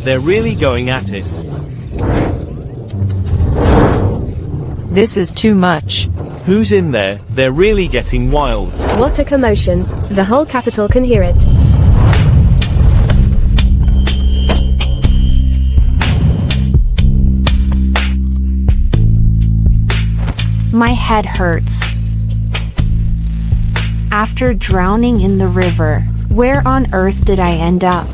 they're really going at it. This is too much. Who's in there? They're really getting wild. What a commotion. The whole capital can hear it. My head hurts. After drowning in the river, where on earth did I end up?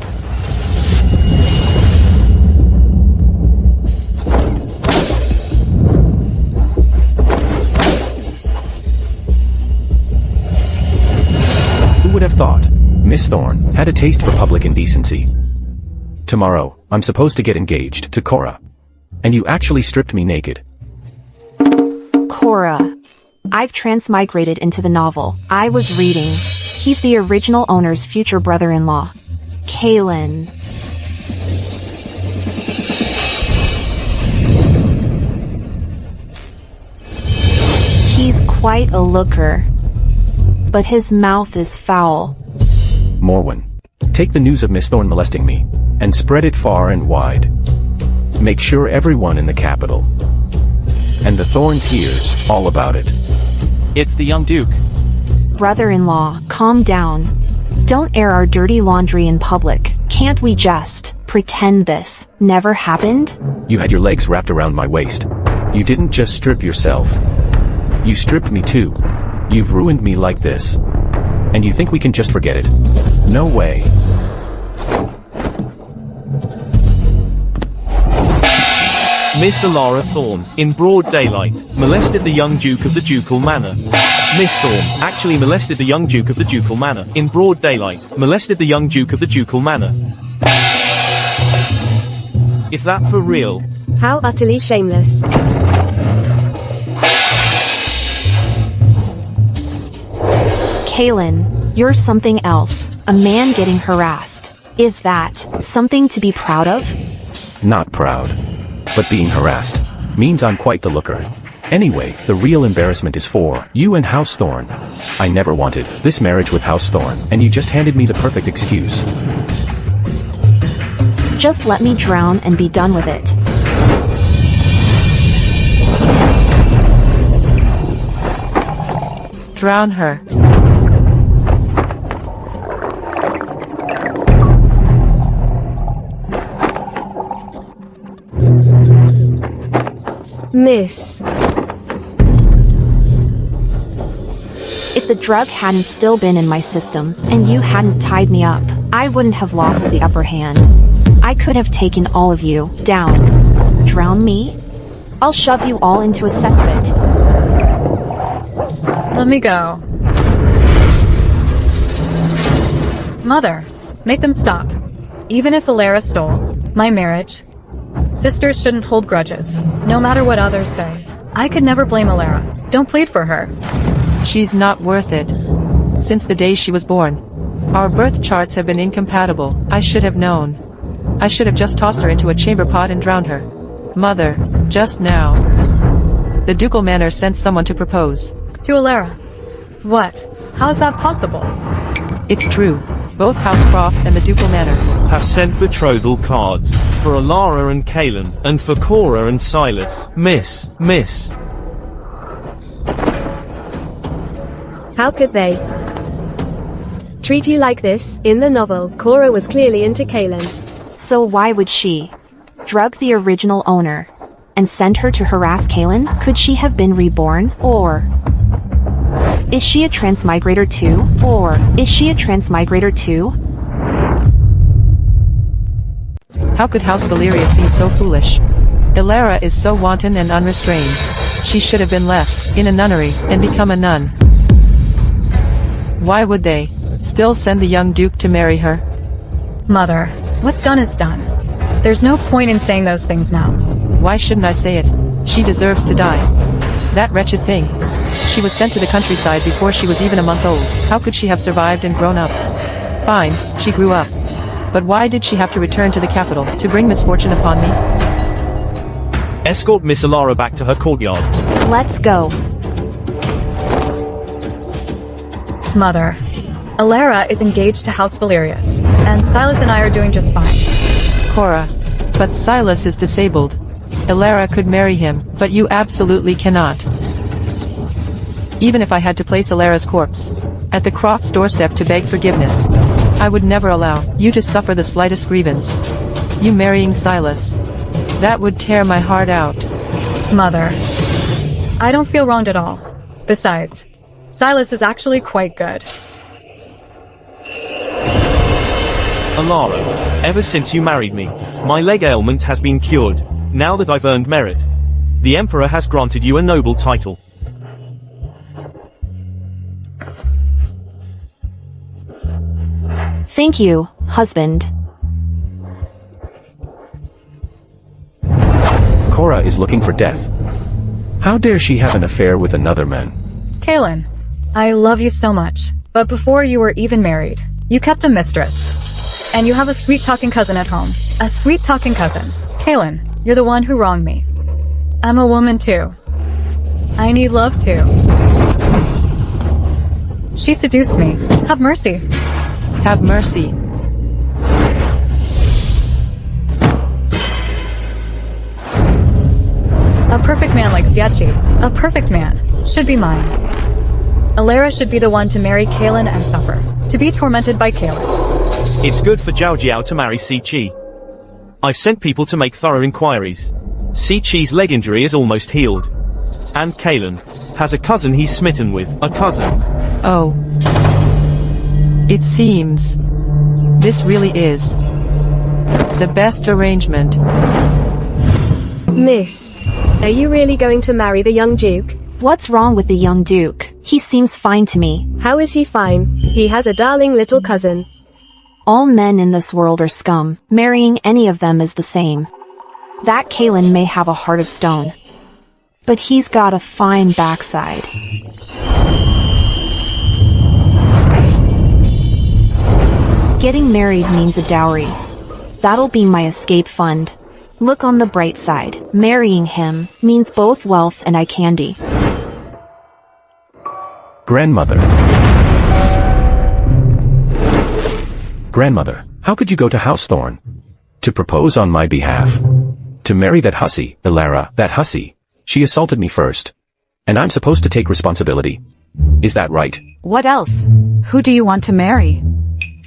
Who would have thought? Miss Thorne had a taste for public indecency. Tomorrow, I'm supposed to get engaged to Cora. And you actually stripped me naked. Cora. I've transmigrated into the novel I was reading. He's the original owner's future brother-in-law. Kalen. He's quite a looker. But his mouth is foul. Morwen. Take the news of Miss Thorne molesting me, and spread it far and wide. Make sure everyone in the capital, and the Thorns hears all about it. It's the young Duke. Brother-in-law, calm down. Don't air our dirty laundry in public. Can't we just pretend this never happened? You had your legs wrapped around my waist. You didn't just strip yourself. You stripped me too. You've ruined me like this. And you think we can just forget it? No way. Miss Alara Thorne, in broad daylight, molested the young Duke of the Ducal Manor. Miss Thorne actually molested the young Duke of the Ducal Manor. In broad daylight, molested the young Duke of the Ducal Manor. Is that for real? How utterly shameless. Kalen, you're something else. A man getting harassed. Is that something to be proud of? Not proud. But being harassed means I'm quite the looker. Anyway, the real embarrassment is for you and House Thorne. I never wanted this marriage with House Thorne, and you just handed me the perfect excuse. Just let me drown and be done with it. Drown her. Miss. If the drug hadn't still been in my system, and you hadn't tied me up, I wouldn't have lost the upper hand. I could have taken all of you down. Drown me? I'll shove you all into a cesspit. Let me go. Mother, make them stop. Even if Alara stole my marriage, sisters shouldn't hold grudges, no matter what others say. I could never blame Alara. Don't plead for her. She's not worth it. Since the day she was born. Our birth charts have been incompatible. I should have known. I should have just tossed her into a chamber pot and drowned her. Mother, just now. The Ducal Manor sent someone to propose. To Alara. What? How's that possible? It's true. Both House Croft and the Ducal Manor have sent betrothal cards for Alara and Kalen, and for Cora and Silas. Miss. How could they treat you like this? In the novel, Cora was clearly into Kalen. So why would she drug the original owner and send her to harass Kalen? Could she have been reborn? Or is she a transmigrator too? How could House Valerius be so foolish? Alara is so wanton and unrestrained. She should have been left in a nunnery and become a nun. Why would they still send the young Duke to marry her? Mother, what's done is done. There's no point in saying those things now. Why shouldn't I say it? She deserves to die. That wretched thing. She was sent to the countryside before she was even a month old. How could she have survived and grown up? Fine, she grew up. But why did she have to return to the capital to bring misfortune upon me? Escort Miss Alara back to her courtyard. Let's go. Mother, Alara is engaged to House Valerius, and Silas and I are doing just fine. Cora, But Silas is disabled. Elara could marry him, but you absolutely cannot. Even if I had to place Elara's corpse at the Croft's doorstep to beg forgiveness, I would never allow you to suffer the slightest grievance. You marrying Silas. That would tear my heart out. Mother. I don't feel wronged at all. Besides, Silas is actually quite good. Elara, ever since you married me, my leg ailment has been cured. Now that I've earned merit, the Emperor has granted you a noble title. Thank you, husband. Cora is looking for death. How dare she have an affair with another man? Kaylin, I love you so much, but before you were even married, you kept a mistress. And you have a sweet-talking cousin at home. A sweet-talking cousin. Kaylin, you're the one who wronged me. I'm a woman too. I need love too. She seduced me. Have mercy. Have mercy. A perfect man like Xiachi, a perfect man, should be mine. Elara should be the one to marry Kaylin and suffer, to be tormented by Kaylin. It's good for Zhao Jiao to marry Si Chi. I've sent people to make thorough inquiries. Si Chi's leg injury is almost healed. And Kaylin has a cousin he's smitten with, a cousin. Oh. It seems this really is the best arrangement. Miss, are you really going to marry the young Duke? What's wrong with the young Duke? He seems fine to me. How is he fine? He has a darling little cousin. All men in this world are scum. Marrying any of them is the same. That Kaylin may have a heart of stone, but he's got a fine backside. Getting married means a dowry. That'll be my escape fund. Look on the bright side. Marrying him means both wealth and eye candy. Grandmother. Grandmother, how could you go to House Thorn? To propose on my behalf? To marry that hussy, Elara, that hussy. She assaulted me first. And I'm supposed to take responsibility. Is that right? What else? Who do you want to marry?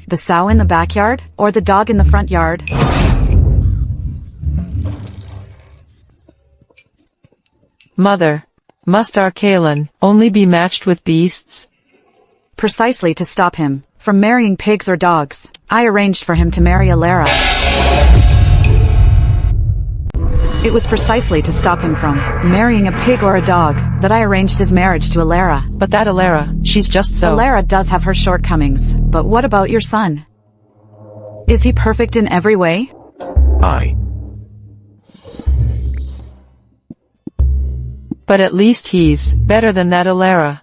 The sow in the backyard, or the dog in the front yard? Mother, must our Kaylin only be matched with beasts? Precisely to stop him from marrying pigs or dogs, I arranged for him to marry Elara. It was precisely to stop him from marrying a pig or a dog that I arranged his marriage to Elara. But that Elara, she's just so... Elara does have her shortcomings, but what about your son? Is he perfect in every way? I. But at least he's better than that Elara.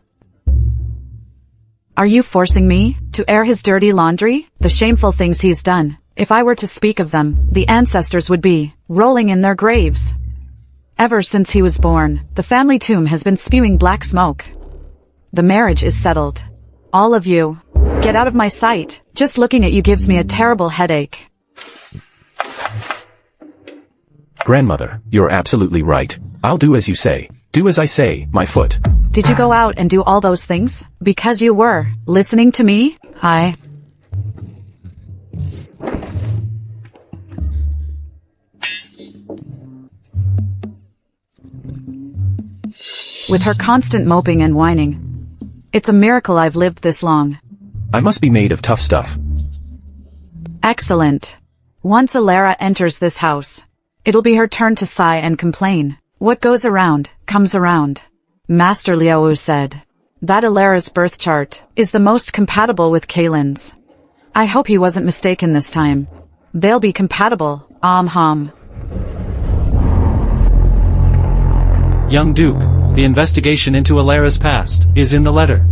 Are you forcing me to air his dirty laundry? The shameful things he's done. If I were to speak of them, the ancestors would be rolling in their graves. Ever since he was born, the family tomb has been spewing black smoke. The marriage is settled. All of you, get out of my sight. Just looking at you gives me a terrible headache. Grandmother, you're absolutely right. I'll do as you say. Do as I say, my foot. Did you go out and do all those things? Because you were listening to me? With her constant moping and whining. It's a miracle I've lived this long. I must be made of tough stuff. Excellent. Once Elara enters this house, it'll be her turn to sigh and complain. What goes around, comes around. Master Liao said that Elara's birth chart is the most compatible with Kaylin's. I hope he wasn't mistaken this time. They'll be compatible, hum. Young Duke, the investigation into Elara's past is in the letter.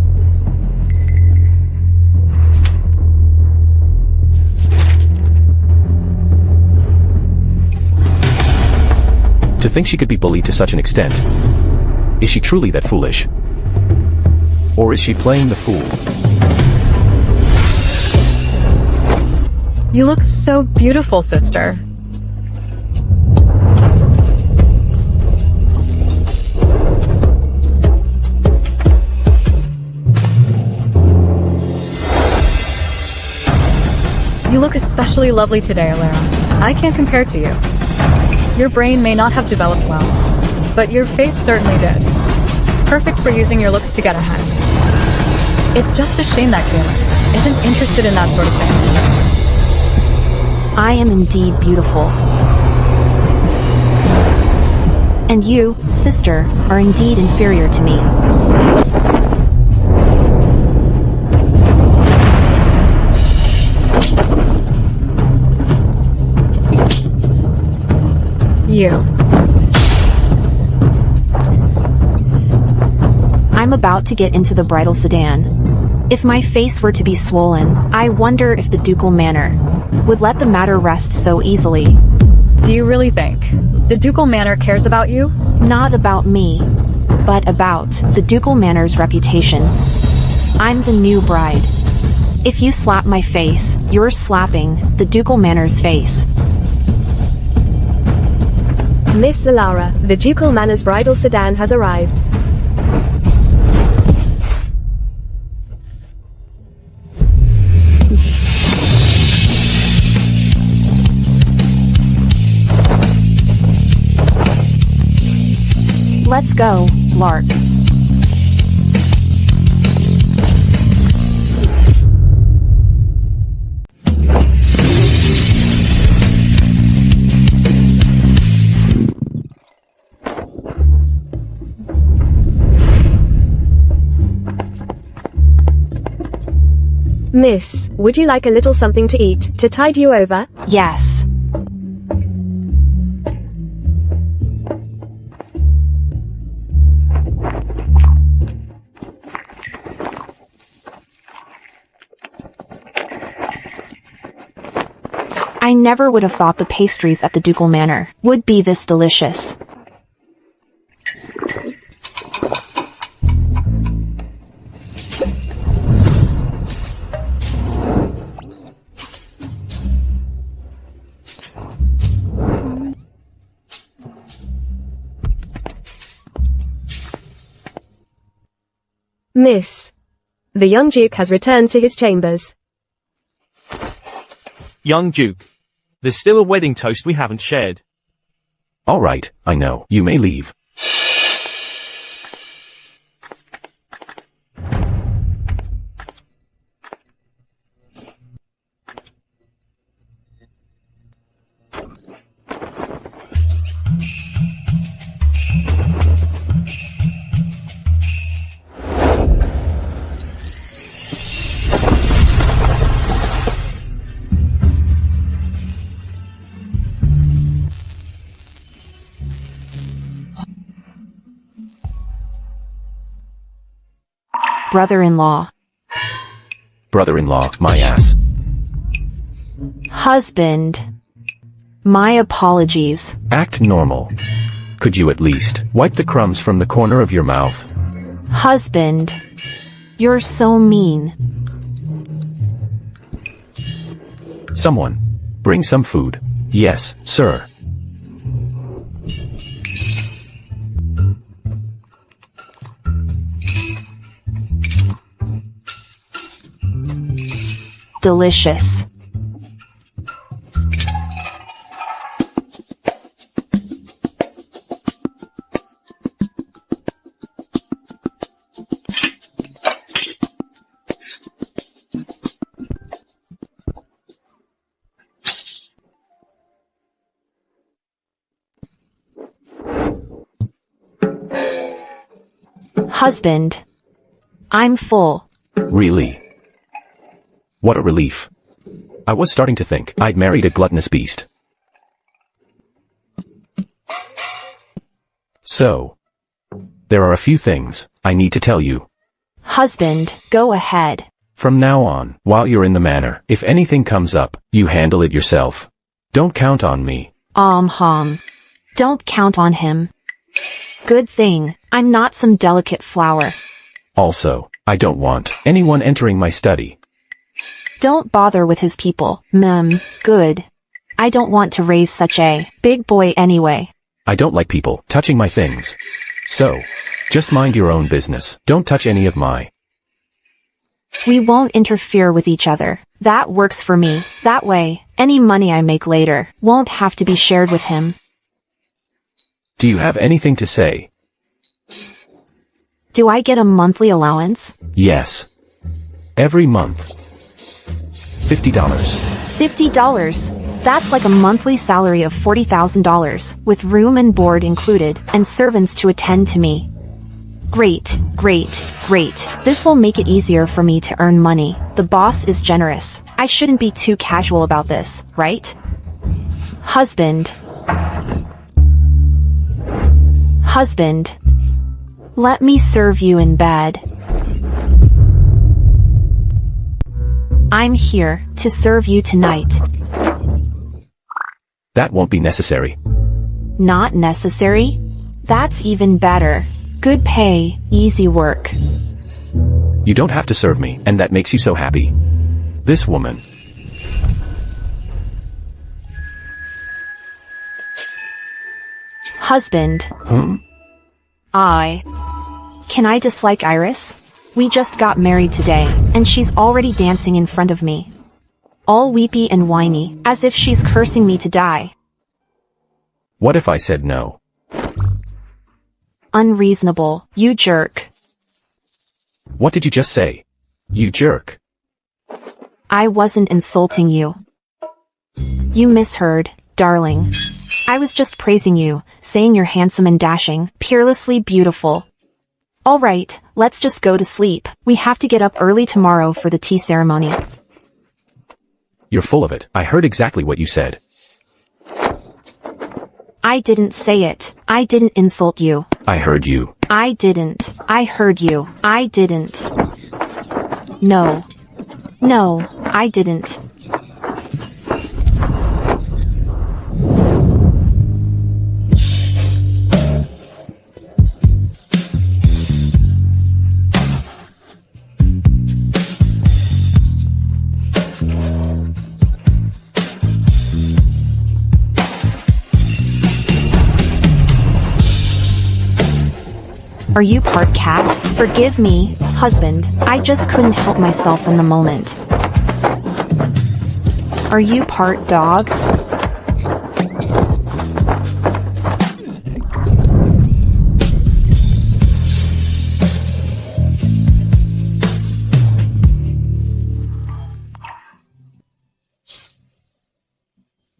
To think she could be bullied to such an extent. Is she truly that foolish? Or is she playing the fool? You look so beautiful, sister. look especially lovely today, Alara. I can't compare to you. Your brain may not have developed well, but your face certainly did. Perfect for using your looks to get ahead. It's just a shame that Kayla isn't interested in that sort of thing. I am indeed beautiful. And you, sister, are indeed inferior to me. You. I'm about to get into the bridal sedan. If my face were to be swollen, I wonder if the ducal manor would let the matter rest so easily. Do you really think the ducal manor cares about you? Not about me, but about the ducal manor's reputation. I'm the new bride. If you slap my face, you're slapping the ducal manor's face. Miss Alara, the Ducal Manor's bridal sedan has arrived. Let's go, Lark. Miss, would you like a little something to eat, to tide you over? Yes. I never would have thought the pastries at the ducal manor would be this delicious. Miss, the young Duke has returned to his chambers. Young Duke. There's still a wedding toast we haven't shared. All right, I know. You may leave. Brother-in-law. Brother-in-law, my ass. Husband. My apologies. Act normal. Could you at least wipe the crumbs from the corner of your mouth? Husband. You're so mean. Someone. Bring some food. Yes, sir. Delicious. Husband. I'm full. Really? What a relief. I was starting to think I'd married a gluttonous beast. So, there are a few things I need to tell you. Husband, go ahead. From now on, while you're in the manor, if anything comes up, you handle it yourself. Don't count on me. Don't count on him. Good thing I'm not some delicate flower. Also, I don't want anyone entering my study. Don't bother with his people, good. I don't want to raise such a big boy anyway. I don't like people touching my things. So, just mind your own business. Don't touch any of my We won't interfere with each other. That works for me. That way, any money I make later won't have to be shared with him. Do you have anything to say? Do I get a monthly allowance? Yes. Every month. $50. $50. That's like a monthly salary of $40,000, with room and board included, and servants to attend to me. Great, great, great. This will make it easier for me to earn money. The boss is generous. I shouldn't be too casual about this, right? Husband. Husband. Let me serve you in bed. I'm here to serve you tonight. That won't be necessary. Not necessary? That's even better. Good pay, easy work. You don't have to serve me, and that makes you so happy. This woman. Husband. Can I dislike Iris? We just got married today, and she's already dancing in front of me. All weepy and whiny, as if she's cursing me to die. What if I said no? Unreasonable, you jerk. What did you just say? You jerk. I wasn't insulting you. You misheard, darling. I was just praising you, saying you're handsome and dashing, peerlessly beautiful. Alright, let's just go to sleep. We have to get up early tomorrow for the tea ceremony. You're full of it. I heard exactly what you said. I didn't say it. I didn't insult you. I heard you. I didn't. I heard you. I didn't. No. No, I didn't. Are you part cat? Forgive me, husband. I just couldn't help myself in the moment. Are you part dog?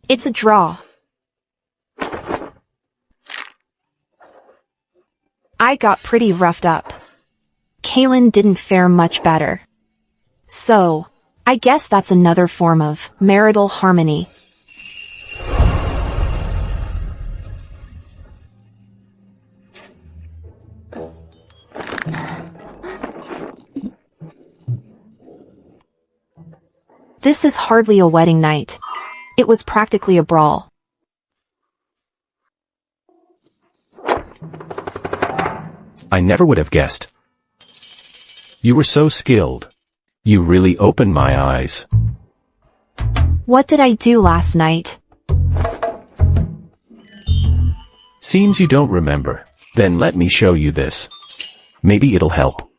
It's a draw. I got pretty roughed up. Kaylin didn't fare much better. So, I guess that's another form of marital harmony. This is hardly a wedding night. It was practically a brawl. I never would have guessed. You were so skilled. You really opened my eyes. What did I do last night? Seems you don't remember. Then let me show you this. Maybe it'll help.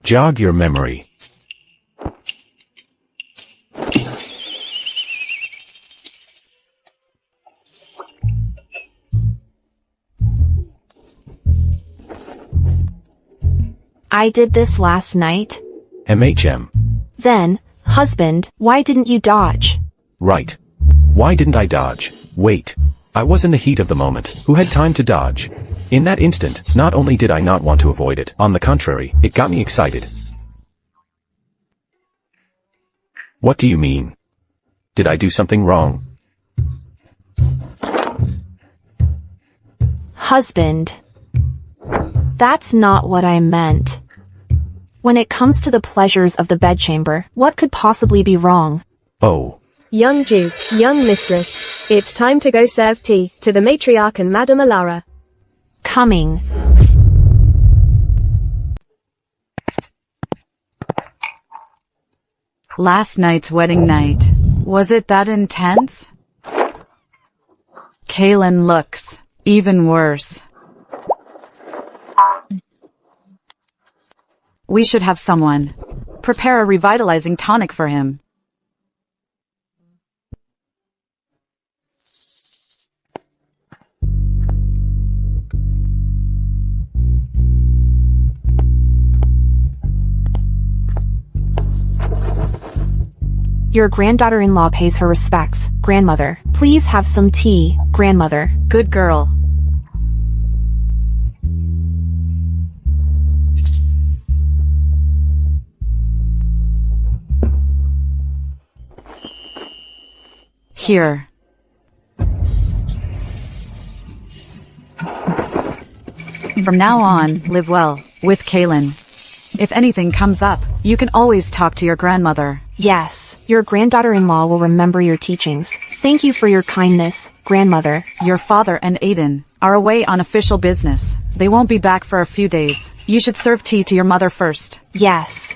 Jog your memory. I did this last night. MHM. Then, husband, why didn't you dodge? Right. Why didn't I dodge? Wait. I was in the heat of the moment. Who had time to dodge? In that instant, not only did I not want to avoid it, on the contrary, it got me excited. What do you mean? Did I do something wrong? Husband. That's not what I meant. When it comes to the pleasures of the bedchamber, what could possibly be wrong? Oh. Young Duke, young mistress, it's time to go serve tea to the matriarch and Madame Alara. Coming. Last night's wedding night. Was it that intense? Kaylin looks even worse. We should have someone prepare a revitalizing tonic for him. Your granddaughter-in-law pays her respects, grandmother. Please have some tea, grandmother. Good girl. Here. From now on, live well, with Kaylin. If anything comes up, you can always talk to your grandmother. Yes, your granddaughter-in-law will remember your teachings. Thank you for your kindness, grandmother. Your father and Aiden are away on official business. They won't be back for a few days. You should serve tea to your mother first. Yes.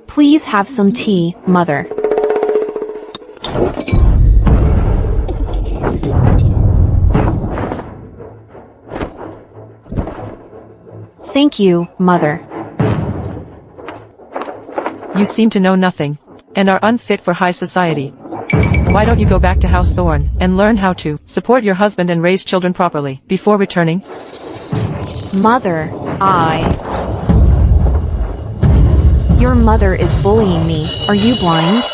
Please have some tea, mother. Thank you, mother. You seem to know nothing, and are unfit for high society. Why don't you go back to House Thorn, and learn how to support your husband and raise children properly, before returning? Mother, Your mother is bullying me. Are you blind?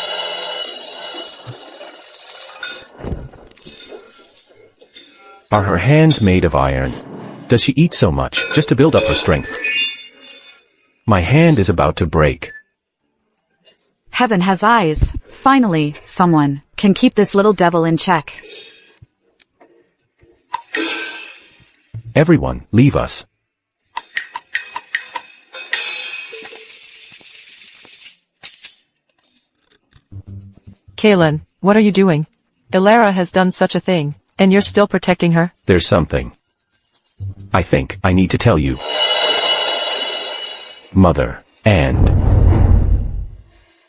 Are her hands made of iron? Does she eat so much, just to build up her strength? My hand is about to break. Heaven has eyes. Finally, someone can keep this little devil in check. Everyone, leave us. Kaylin, what are you doing? Ilara has done such a thing, and you're still protecting her? There's something I think I need to tell you. Mother, and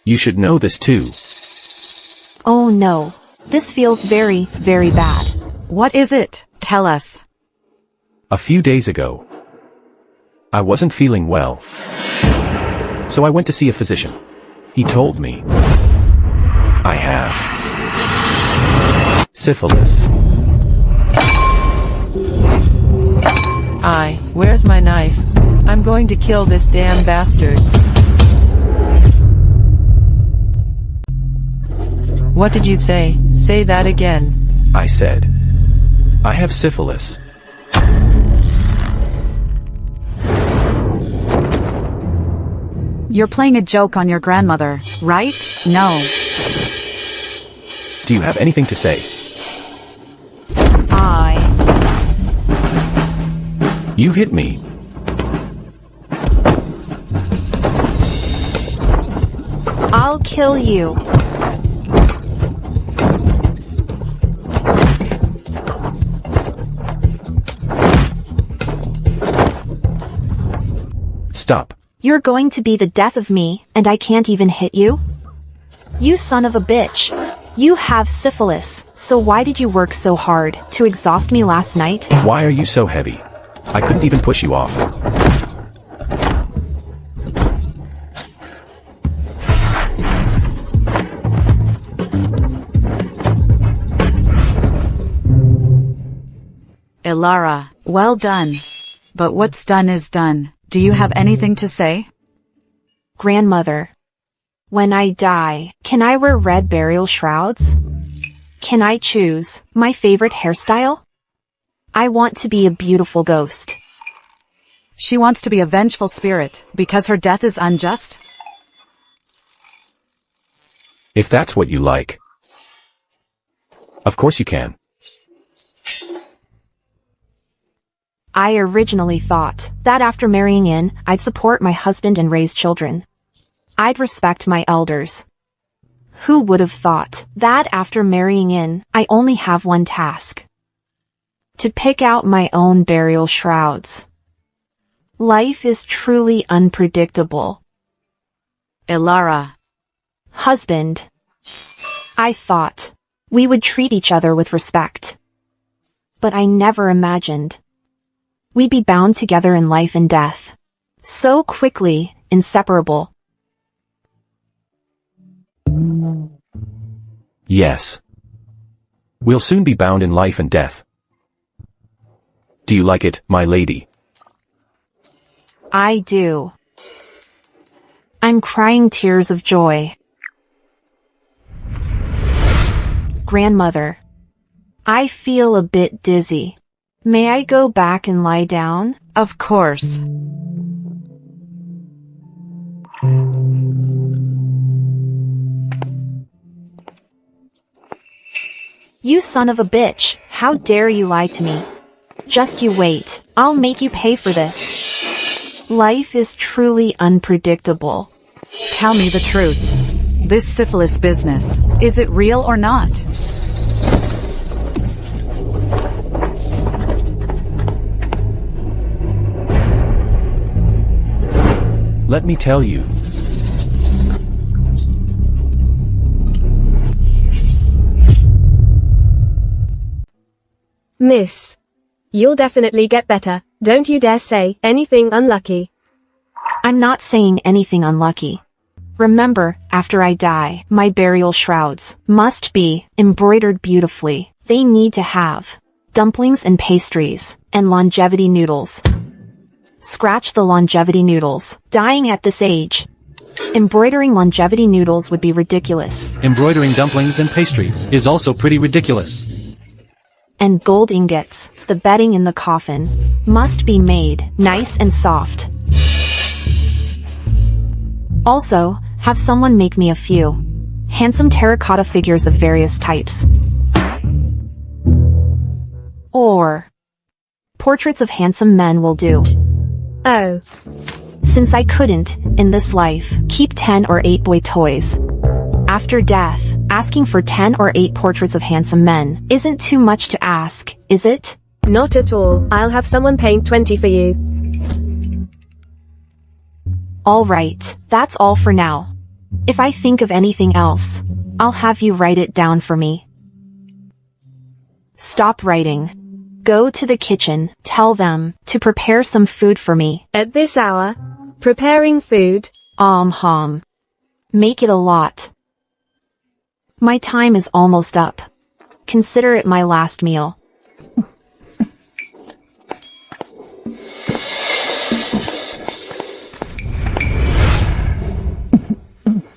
you should know this too. Oh no. This feels very, very bad. What is it? Tell us. A few days ago, I wasn't feeling well, so I went to see a physician. He told me I have syphilis. Where's my knife? I'm going to kill this damn bastard. What did you say? Say that again. I said, I have syphilis. You're playing a joke on your grandmother, right? No. Do you have anything to say? You hit me. I'll kill you. Stop. You're going to be the death of me, and I can't even hit you? You son of a bitch. You have syphilis, so why did you work so hard to exhaust me last night? Why are you so heavy? I couldn't even push you off. Ilara, well done. But what's done is done. Do you have anything to say? Grandmother. When I die, can I wear red burial shrouds? Can I choose my favorite hairstyle? I want to be a beautiful ghost. She wants to be a vengeful spirit, because her death is unjust? If that's what you like. Of course you can. I originally thought that after marrying in, I'd support my husband and raise children. I'd respect my elders. Who would have thought that after marrying in, I only have one task? To pick out my own burial shrouds. Life is truly unpredictable. Ilara. Husband. I thought we would treat each other with respect. But I never imagined we'd be bound together in life and death. So quickly, inseparable. Yes. We'll soon be bound in life and death. Do you like it, my lady? I do. I'm crying tears of joy. Grandmother. I feel a bit dizzy. May I go back and lie down? Of course. You son of a bitch, how dare you lie to me? Just you wait, I'll make you pay for this. Life is truly unpredictable. Tell me the truth. This syphilis business, is it real or not? Let me tell you. Miss. You'll definitely get better. Don't you dare say anything unlucky. I'm not saying anything unlucky. Remember, after I die, my burial shrouds must be embroidered beautifully. They need to have dumplings and pastries, and longevity noodles. Scratch the longevity noodles. Dying at this age. Embroidering longevity noodles would be ridiculous. Embroidering dumplings and pastries is also pretty ridiculous. And gold ingots, the bedding in the coffin, must be made nice and soft. Also, have someone make me a few handsome terracotta figures of various types. Or portraits of handsome men will do. Oh. Since I couldn't, in this life, keep 10 or 8 boy toys. After death, asking for 10 or 8 portraits of handsome men isn't too much to ask, is it? Not at all. I'll have someone paint 20 for you. Alright, that's all for now. If I think of anything else, I'll have you write it down for me. Stop writing. Go to the kitchen, tell them to prepare some food for me. At this hour? Preparing food? Hom. Make it a lot. My time is almost up. Consider it my last meal.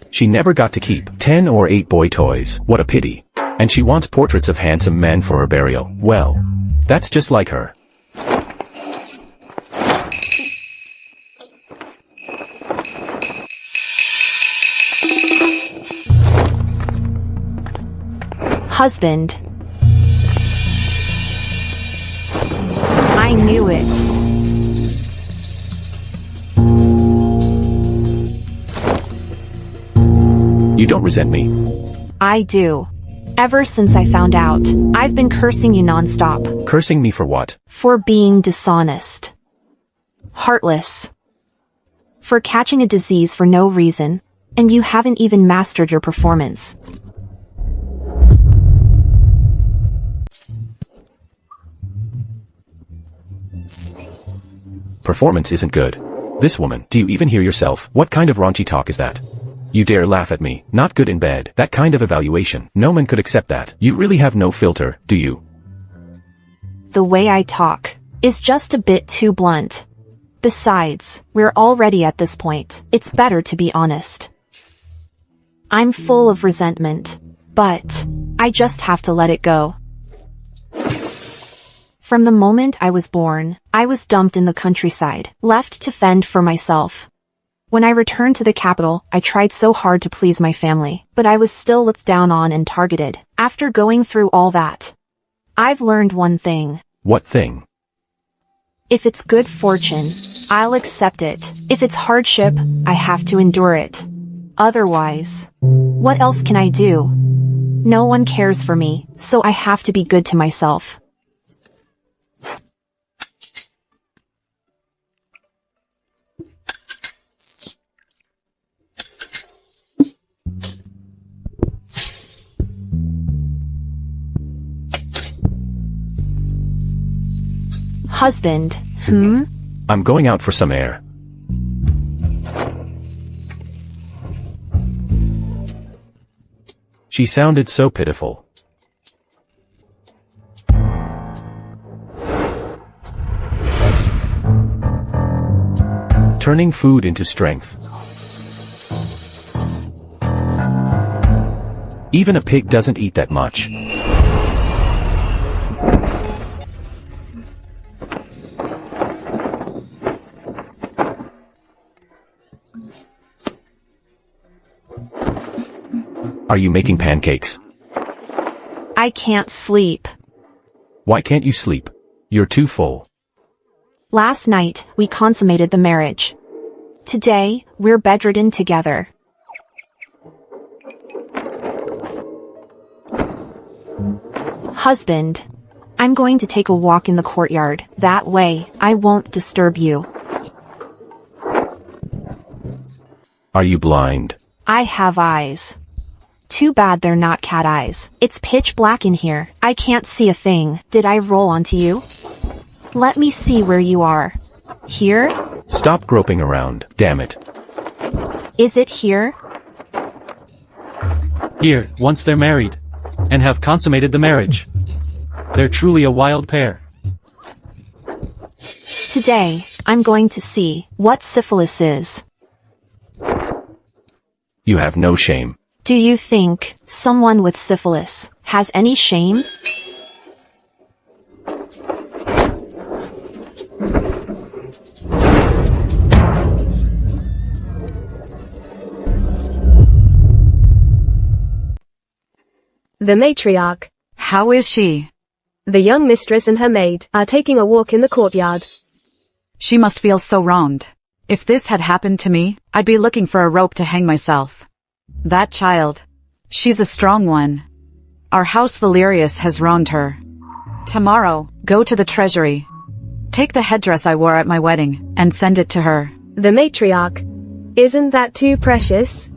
She never got to keep 10 or 8 boy toys. What a pity. And she wants portraits of handsome men for her burial. Well, that's just like her. Husband. I knew it. You don't resent me. I do. Ever since I found out, I've been cursing you nonstop. Cursing me for what? For being dishonest. Heartless. For catching a disease for no reason, and you haven't even mastered your performance. Performance isn't good. This woman, do you even hear yourself? What kind of raunchy talk is that? You dare laugh at me, not good in bed. That kind of evaluation, no man could accept that. You really have no filter, do you? The way I talk is just a bit too blunt. Besides, we're already at this point. It's better to be honest. I'm full of resentment, but I just have to let it go. From the moment I was born, I was dumped in the countryside, left to fend for myself. When I returned to the capital, I tried so hard to please my family, but I was still looked down on and targeted. After going through all that, I've learned one thing. What thing? If it's good fortune, I'll accept it. If it's hardship, I have to endure it. Otherwise, what else can I do? No one cares for me, so I have to be good to myself. Husband. I'm going out for some air. She sounded so pitiful. Turning food into strength. Even a pig doesn't eat that much. Are you making pancakes? I can't sleep. Why can't you sleep? You're too full. Last night, we consummated the marriage. Today, we're bedridden together. Husband. I'm going to take a walk in the courtyard. That way, I won't disturb you. Are you blind? I have eyes. Too bad they're not cat eyes. It's pitch black in here. I can't see a thing. Did I roll onto you? Let me see where you are. Here? Stop groping around, damn it. Is it here? Here, once they're married. And have consummated the marriage. They're truly a wild pair. Today, I'm going to see what syphilis is. You have no shame. Do you think someone with syphilis has any shame? The matriarch. How is she? The young mistress and her maid are taking a walk in the courtyard. She must feel so wronged. If this had happened to me, I'd be looking for a rope to hang myself. That child. She's a strong one. Our house Valerius has wronged her. Tomorrow, go to the treasury. Take the headdress I wore at my wedding, and send it to her. The matriarch. Isn't that too precious?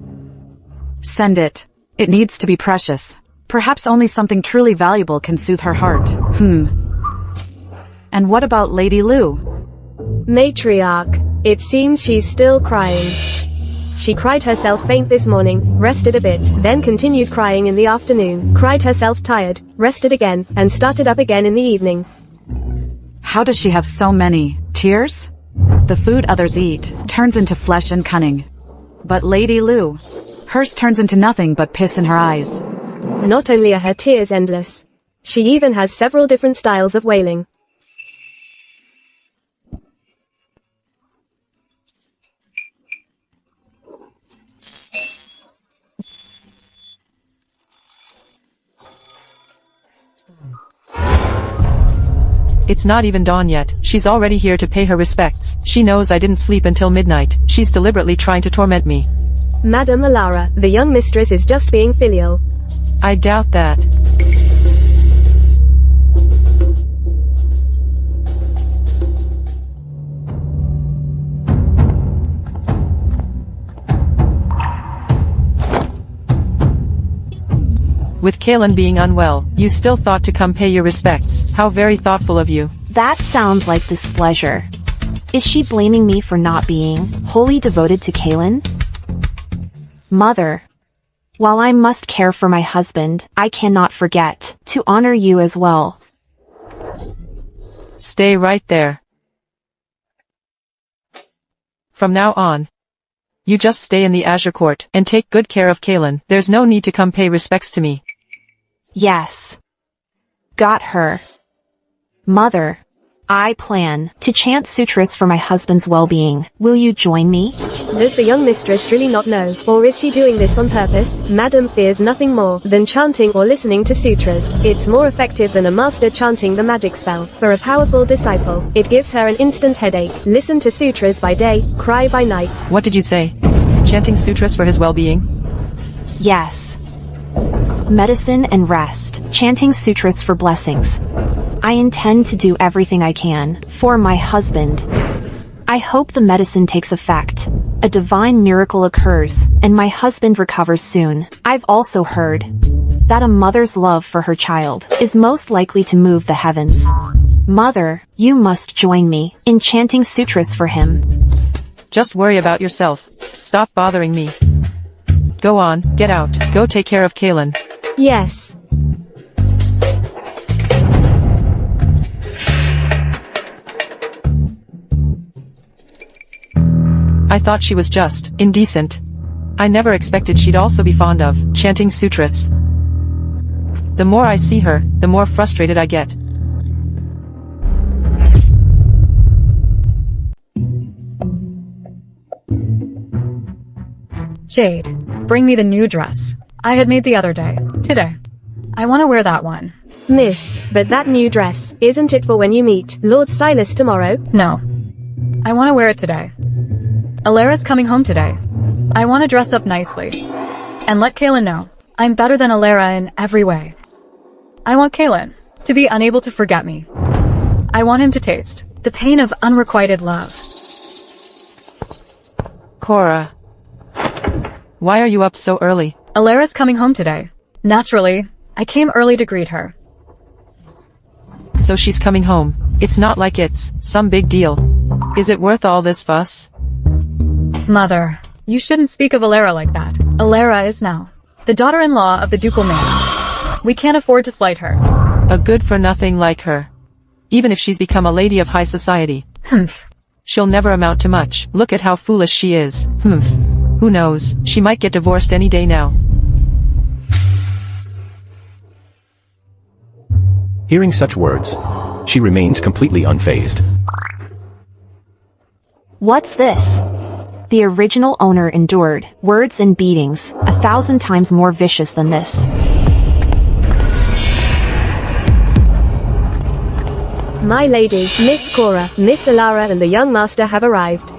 Send it. It needs to be precious. Perhaps only something truly valuable can soothe her heart. And what about Lady Lou? Matriarch. It seems she's still crying. She cried herself faint this morning, rested a bit, then continued crying in the afternoon, cried herself tired, rested again, and started up again in the evening. How does she have so many tears? The food others eat turns into flesh and cunning. But Lady Lou, hers turns into nothing but piss in her eyes. Not only are her tears endless, she even has several different styles of wailing. It's not even dawn yet. She's already here to pay her respects. She knows I didn't sleep until midnight. She's deliberately trying to torment me. Madame Alara, the young mistress is just being filial. I doubt that. With Kaelin being unwell, you still thought to come pay your respects. How very thoughtful of you. That sounds like displeasure. Is she blaming me for not being wholly devoted to Kaelin? Mother. While I must care for my husband, I cannot forget to honor you as well. Stay right there. From now on, you just stay in the Azure Court and take good care of Kaelin. There's no need to come pay respects to me. Yes. Got her. Mother. I plan to chant sutras for my husband's well-being. Will you join me? Does the young mistress really not know, or is she doing this on purpose? Madam fears nothing more than chanting or listening to sutras. It's more effective than a master chanting the magic spell. For a powerful disciple, it gives her an instant headache. Listen to sutras by day, cry by night. What did you say? Chanting sutras for his well-being? Yes. Medicine and rest. Chanting sutras for blessings. I intend to do everything I can for my husband. I hope the medicine takes effect. A divine miracle occurs, and my husband recovers soon. I've also heard that a mother's love for her child is most likely to move the heavens. Mother, you must join me in chanting sutras for him. Just worry about yourself. Stop bothering me. Go on, get out. Go take care of Kaylin. Yes. I thought she was just indecent. I never expected she'd also be fond of chanting sutras. The more I see her, the more frustrated I get. Jade, bring me the new dress I had made the other day. Today. I want to wear that one. Miss, but that new dress, isn't it for when you meet Lord Silas tomorrow? No. I want to wear it today. Alara's coming home today. I want to dress up nicely. And let Kaylin know I'm better than Alara in every way. I want Kaylin to be unable to forget me. I want him to taste the pain of unrequited love. Cora. Why are you up so early? Alara's coming home today. Naturally, I came early to greet her. So she's coming home. It's not like it's some big deal. Is it worth all this fuss? Mother, you shouldn't speak of Alara like that. Alara is now the daughter-in-law of the ducal man. We can't afford to slight her. A good-for-nothing like her. Even if she's become a lady of high society. Humph. She'll never amount to much. Look at how foolish she is. Humph. Who knows? She might get divorced any day now. Hearing such words, she remains completely unfazed. What's this? The original owner endured words and beatings 1,000 times more vicious than this. My lady, Miss Cora, Miss Alara and the young master have arrived.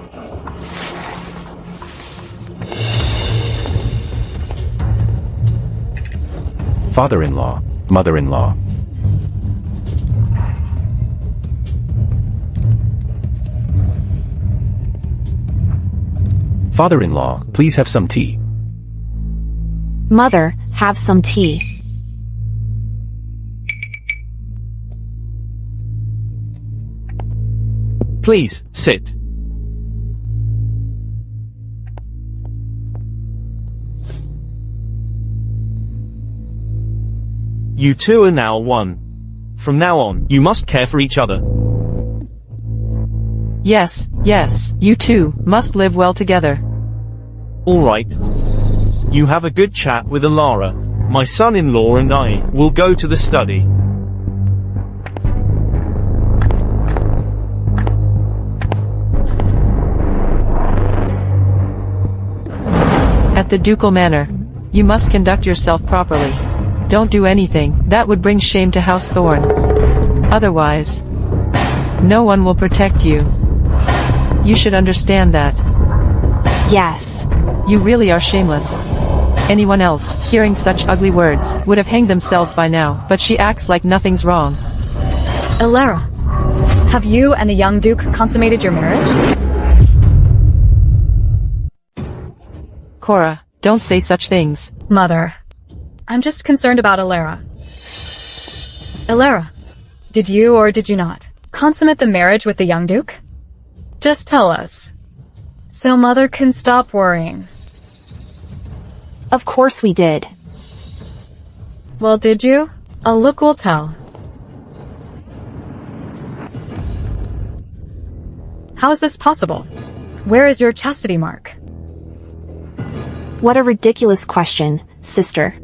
Father-in-law, mother-in-law. Father-in-law, please have some tea. Mother, have some tea. Please, sit. You two are now one. From now on, you must care for each other. Yes, yes, you two must live well together. Alright. You have a good chat with Alara. My son-in-law and I will go to the study. At the ducal manor, you must conduct yourself properly. Don't do anything that would bring shame to House Thorn. Otherwise, no one will protect you. You should understand that. Yes. You really are shameless. Anyone else, hearing such ugly words, would have hanged themselves by now, but she acts like nothing's wrong. Alara, have you and the young duke consummated your marriage? Cora, don't say such things. Mother, I'm just concerned about Alara. Alara, did you or did you not consummate the marriage with the young duke? Just tell us, so Mother can stop worrying. Of course we did. Well, did you? A look will tell. How is this possible? Where is your chastity mark? What a ridiculous question, sister.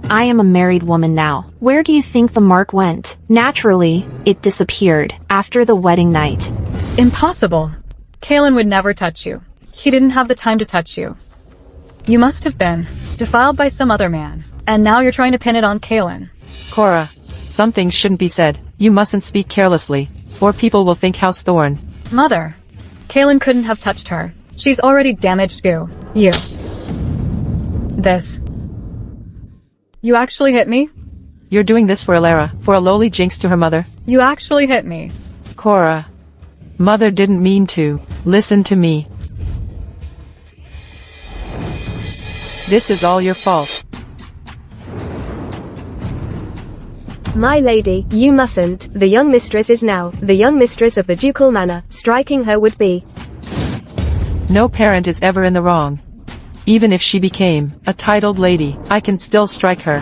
I am a married woman now. Where do you think the mark went? Naturally, it disappeared after the wedding night. Impossible. Kaylin would never touch you. He didn't have the time to touch you. You must have been defiled by some other man, and now you're trying to pin it on Kaylin. Cora, some things shouldn't be said. You mustn't speak carelessly, or people will think House Thorn. Mother, Kaylin couldn't have touched her. She's already damaged goo. You. This. You actually hit me? You're doing this for Alara, for a lowly jinx to her mother. You actually hit me. Cora. Mother didn't mean to. Listen to me. This is all your fault. My lady, you mustn't. The young mistress is now the young mistress of the ducal manor. Striking her would be. No parent is ever in the wrong. Even if she became a titled lady, I can still strike her.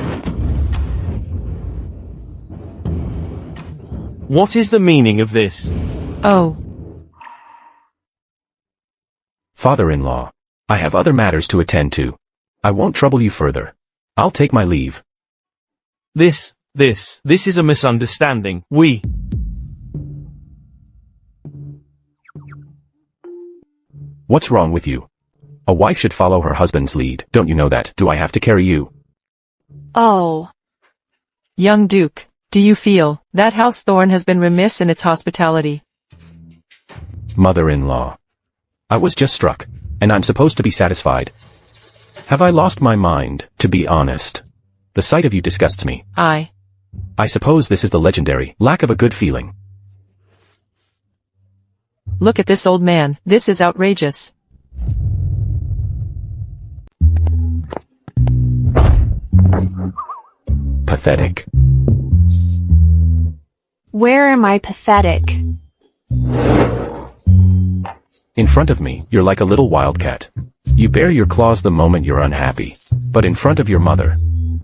What is the meaning of this? Oh, Father-in-law. I have other matters to attend to. I won't trouble you further. I'll take my leave. This is a misunderstanding. What's wrong with you? A wife should follow her husband's lead, don't you know that? Do I have to carry you? Oh. young Duke, do you feel that House Thorn has been remiss in its hospitality? Mother-in-law. I was just struck, and I'm supposed to be satisfied. Have I lost my mind, to be honest? The sight of you disgusts me. I suppose this is the legendary lack of a good feeling. Look at this old man. This is outrageous. Pathetic. Where am I pathetic? In front of me, you're like a little wildcat. You bare your claws the moment you're unhappy. But in front of your mother,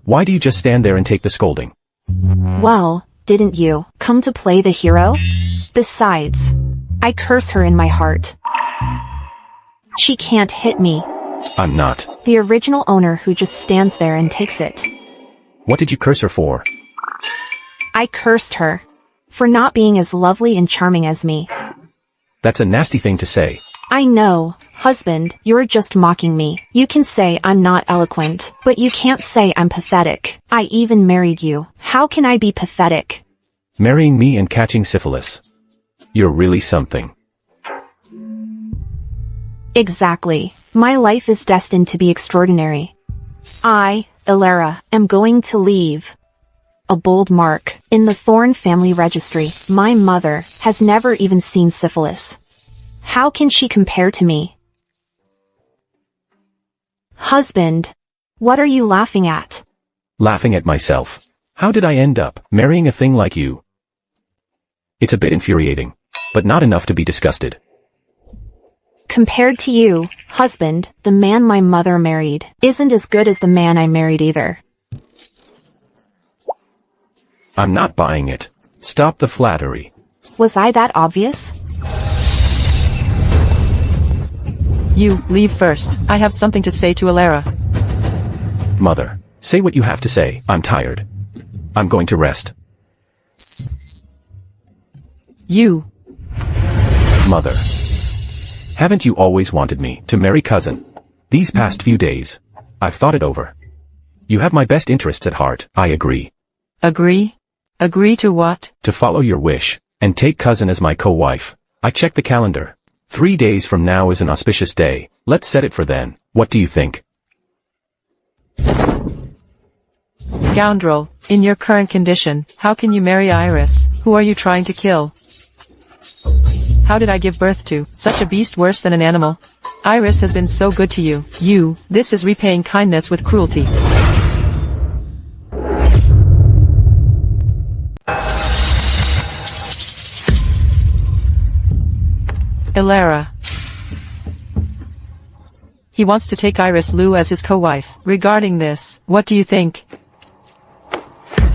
why do you just stand there and take the scolding? Well, didn't you come to play the hero? Besides, I curse her in my heart. She can't hit me. I'm not. The original owner who just stands there and takes it. What did you curse her for? I cursed her for not being as lovely and charming as me. That's a nasty thing to say. I know, husband, you're just mocking me. You can say I'm not eloquent, but you can't say I'm pathetic. I even married you. How can I be pathetic? Marrying me and catching syphilis. You're really something. Exactly. My life is destined to be extraordinary. I, Ilara, am going to leave a bold mark in the Thorn family registry. My mother has never even seen syphilis. How can she compare to me? Husband, what are you laughing at? Laughing at myself. How did I end up marrying a thing like you? It's a bit infuriating, but not enough to be disgusted. Compared to you, husband, the man my mother married isn't as good as the man I married either. I'm not buying it. Stop the flattery. Was I that obvious? You, leave first. I have something to say to Ilara. Mother, say what you have to say. I'm tired. I'm going to rest. You. Mother. Haven't you always wanted me to marry cousin? These past few days, I've thought it over. You have my best interests at heart, I agree. Agree? Agree to what? To follow your wish, and take cousin as my co-wife. I checked the calendar. 3 days from now is an auspicious day. Let's set it for then. What do you think? Scoundrel, in your current condition, how can you marry Iris? Who are you trying to kill? How did I give birth to such a beast worse than an animal? Iris has been so good to you. This is repaying kindness with cruelty. Ilara. He wants to take Iris Liu as his co-wife. Regarding this, what do you think?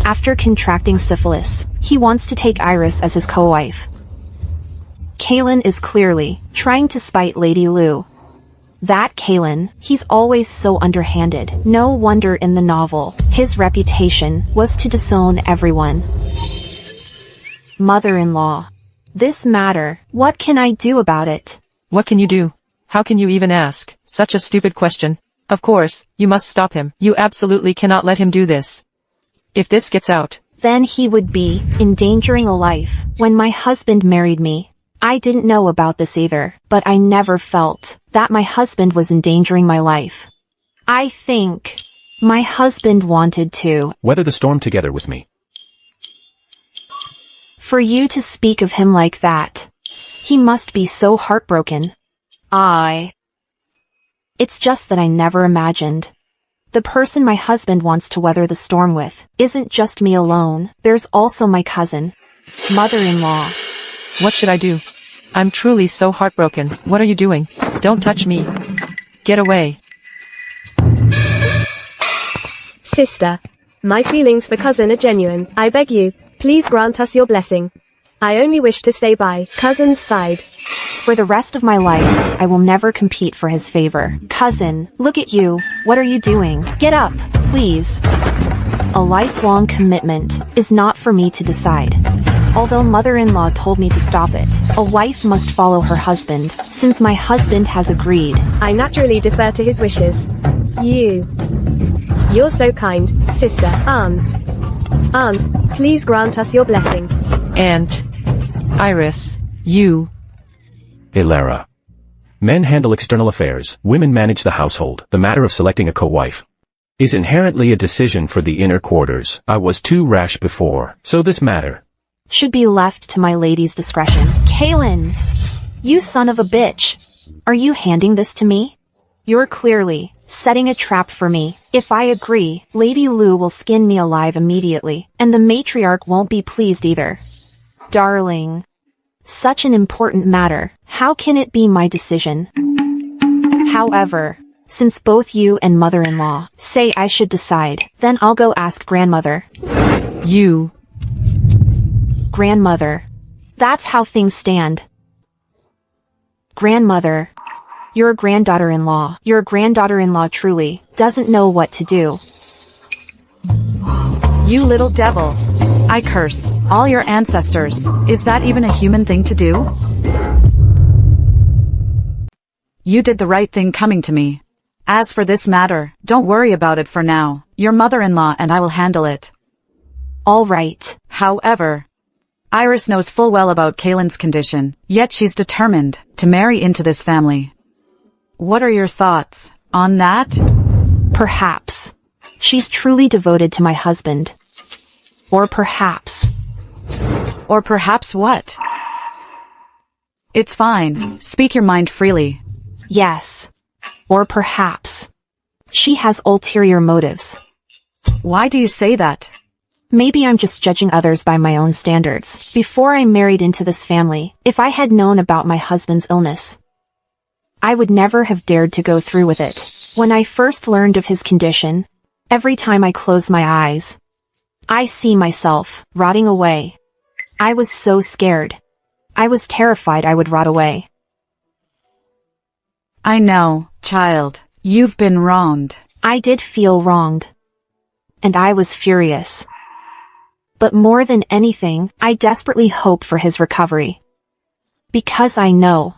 After contracting syphilis, he wants to take Iris as his co-wife. Kalen is clearly trying to spite Lady Liu. That Kalen, he's always so underhanded. No wonder in the novel, his reputation was to disown everyone. Mother-in-law. This matter, what can I do about it? What can you do? How can you even ask such a stupid question? Of course, you must stop him. You absolutely cannot let him do this. If this gets out, then he would be endangering a life. When my husband married me, I didn't know about this either, but I never felt that my husband was endangering my life. I think my husband wanted to Weather the storm together with me. For you to speak of him like that, he must be so heartbroken. It's just that I never imagined The person my husband wants to weather the storm with isn't just me alone. There's also my cousin, mother-in-law. What should I do? I'm truly so heartbroken. What are you doing? Don't touch me. Get away. Sister. My feelings for cousin are genuine. I beg you, please grant us your blessing. I only wish to stay by cousin's side. For the rest of my life, I will never compete for his favor. Cousin, look at you. What are you doing? Get up, please. A lifelong commitment is not for me to decide. Although mother-in-law told me to stop it, a wife must follow her husband, since my husband has agreed. I naturally defer to his wishes. You're so kind, sister. Aunt, please grant us your blessing. Aunt. Iris. You. Elara. Men handle external affairs, women manage the household. The matter of selecting a co-wife is inherently a decision for the inner quarters. I was too rash before, so this matter should be left to my lady's discretion. Kaylin! You son of a bitch! Are you handing this to me? You're clearly setting a trap for me. If I agree, Lady Lu will skin me alive immediately, and the matriarch won't be pleased either. Darling. Such an important matter. How can it be my decision? However, since both you and mother-in-law say I should decide, then I'll go ask grandmother. You. Grandmother. That's how things stand. Grandmother. Your granddaughter-in-law truly doesn't know what to do. You little devil. I curse all your ancestors. Is that even a human thing to do? You did the right thing coming to me. As for this matter, don't worry about it for now. Your mother-in-law and I will handle it. All right. However, Iris knows full well about Kaylin's condition, yet she's determined to marry into this family. What are your thoughts on that? Perhaps. She's truly devoted to my husband. Or perhaps. Or perhaps what? It's fine. Speak your mind freely. Yes. Or perhaps. She has ulterior motives. Why do you say that? Maybe I'm just judging others by my own standards. Before I married into this family, if I had known about my husband's illness, I would never have dared to go through with it. When I first learned of his condition, every time I close my eyes, I see myself rotting away. I was so scared. I was terrified I would rot away. I know, child. You've been wronged. I did feel wronged. And I was furious. But more than anything, I desperately hope for his recovery. Because I know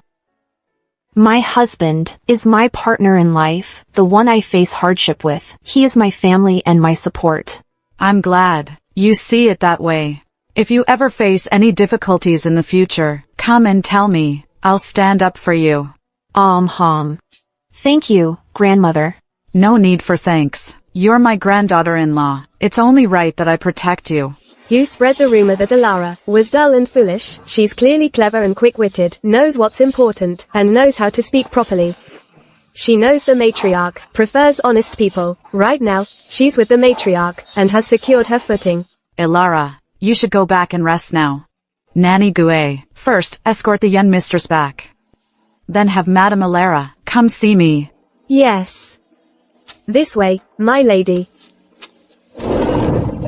my husband is my partner in life, the one I face hardship with. He is my family and my support. I'm glad you see it that way. If you ever face any difficulties in the future, come and tell me. I'll stand up for you. Thank you, grandmother. No need for thanks. You're my granddaughter-in-law. It's only right that I protect you. You spread the rumor that Elara was dull and foolish. She's clearly clever and quick-witted, knows what's important, and knows how to speak properly. She knows the matriarch prefers honest people. Right now, she's with the matriarch, and has secured her footing. Elara, you should go back and rest now. Nanny Gue, first escort the young mistress back. Then have Madame Elara come see me. Yes. This way, my lady.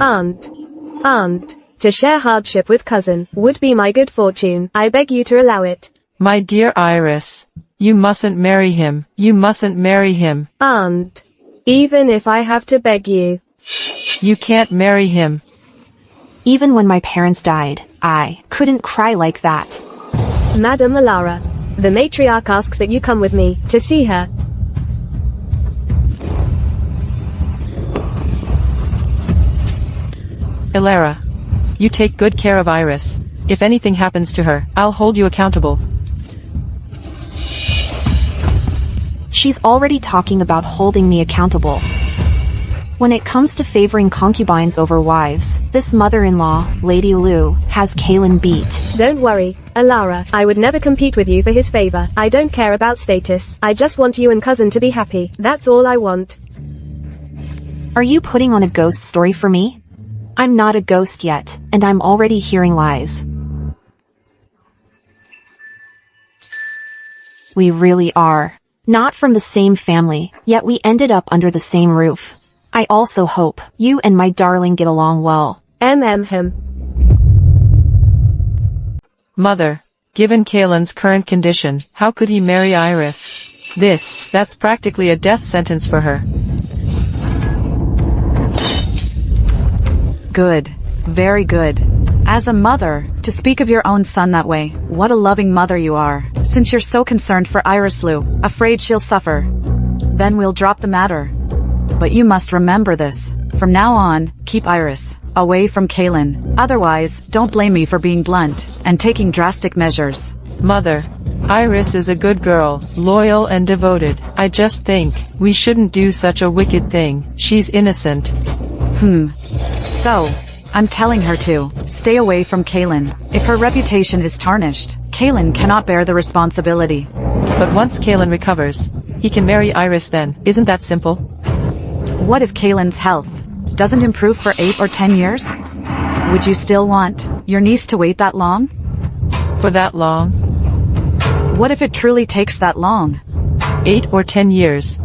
Aunt, to share hardship with cousin would be my good fortune. I beg you to allow it. My dear Iris. You mustn't marry him. You mustn't marry him. Aunt, even if I have to beg you. You can't marry him. Even when my parents died, I couldn't cry like that. Madame Elara, the matriarch asks that you come with me to see her. Elara. You take good care of Iris. If anything happens to her, I'll hold you accountable. She's already talking about holding me accountable. When it comes to favoring concubines over wives, this mother-in-law, Lady Lu, has Kaylin beat. Don't worry, Elara. I would never compete with you for his favor. I don't care about status. I just want you and cousin to be happy. That's all I want. Are you putting on a ghost story for me? I'm not a ghost yet, and I'm already hearing lies. We really are. Not from the same family, yet we ended up under the same roof. I also hope you and my darling get along well. Him. Mother, given Kaelin's current condition, how could he marry Iris? That's practically a death sentence for her. Good. Very good. As a mother, to speak of your own son that way, what a loving mother you are. Since you're so concerned for Iris Lou, afraid she'll suffer, then we'll drop the matter. But you must remember this. From now on, keep Iris away from Kaelin. Otherwise, don't blame me for being blunt and taking drastic measures. Mother, Iris is a good girl, loyal and devoted. I just think we shouldn't do such a wicked thing. She's innocent. So, I'm telling her to stay away from Kaelin. If her reputation is tarnished, Kaelin cannot bear the responsibility. But once Kaelin recovers, he can marry Iris then. Isn't that simple? What if Kaelin's health doesn't improve for 8 or 10 years? Would you still want your niece to wait that long? For that long? What if it truly takes that long? 8 or 10 years.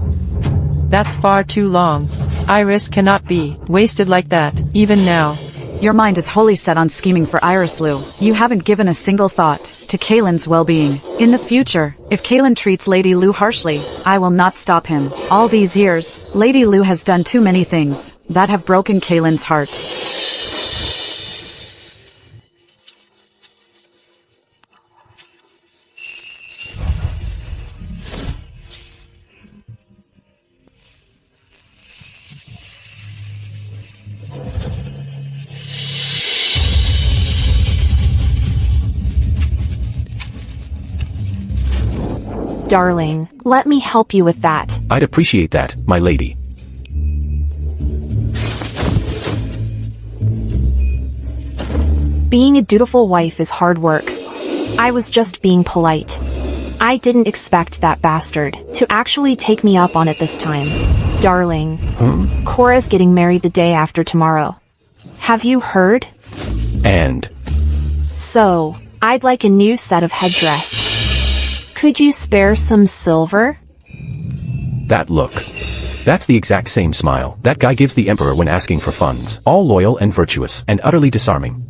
That's far too long. Iris cannot be wasted like that, even now. Your mind is wholly set on scheming for Iris Lou. You haven't given a single thought to Kaelin's well-being. In the future, if Kaelin treats Lady Lou harshly, I will not stop him. All these years, Lady Lou has done too many things that have broken Kaelin's heart. Darling, let me help you with that. I'd appreciate that, my lady. Being a dutiful wife is hard work. I was just being polite. I didn't expect that bastard to actually take me up on it this time. Darling, Cora's getting married the day after tomorrow. Have you heard? And? So, I'd like a new set of headdress. Could you spare some silver? That look. That's the exact same smile that guy gives the Emperor when asking for funds. All loyal and virtuous, and utterly disarming.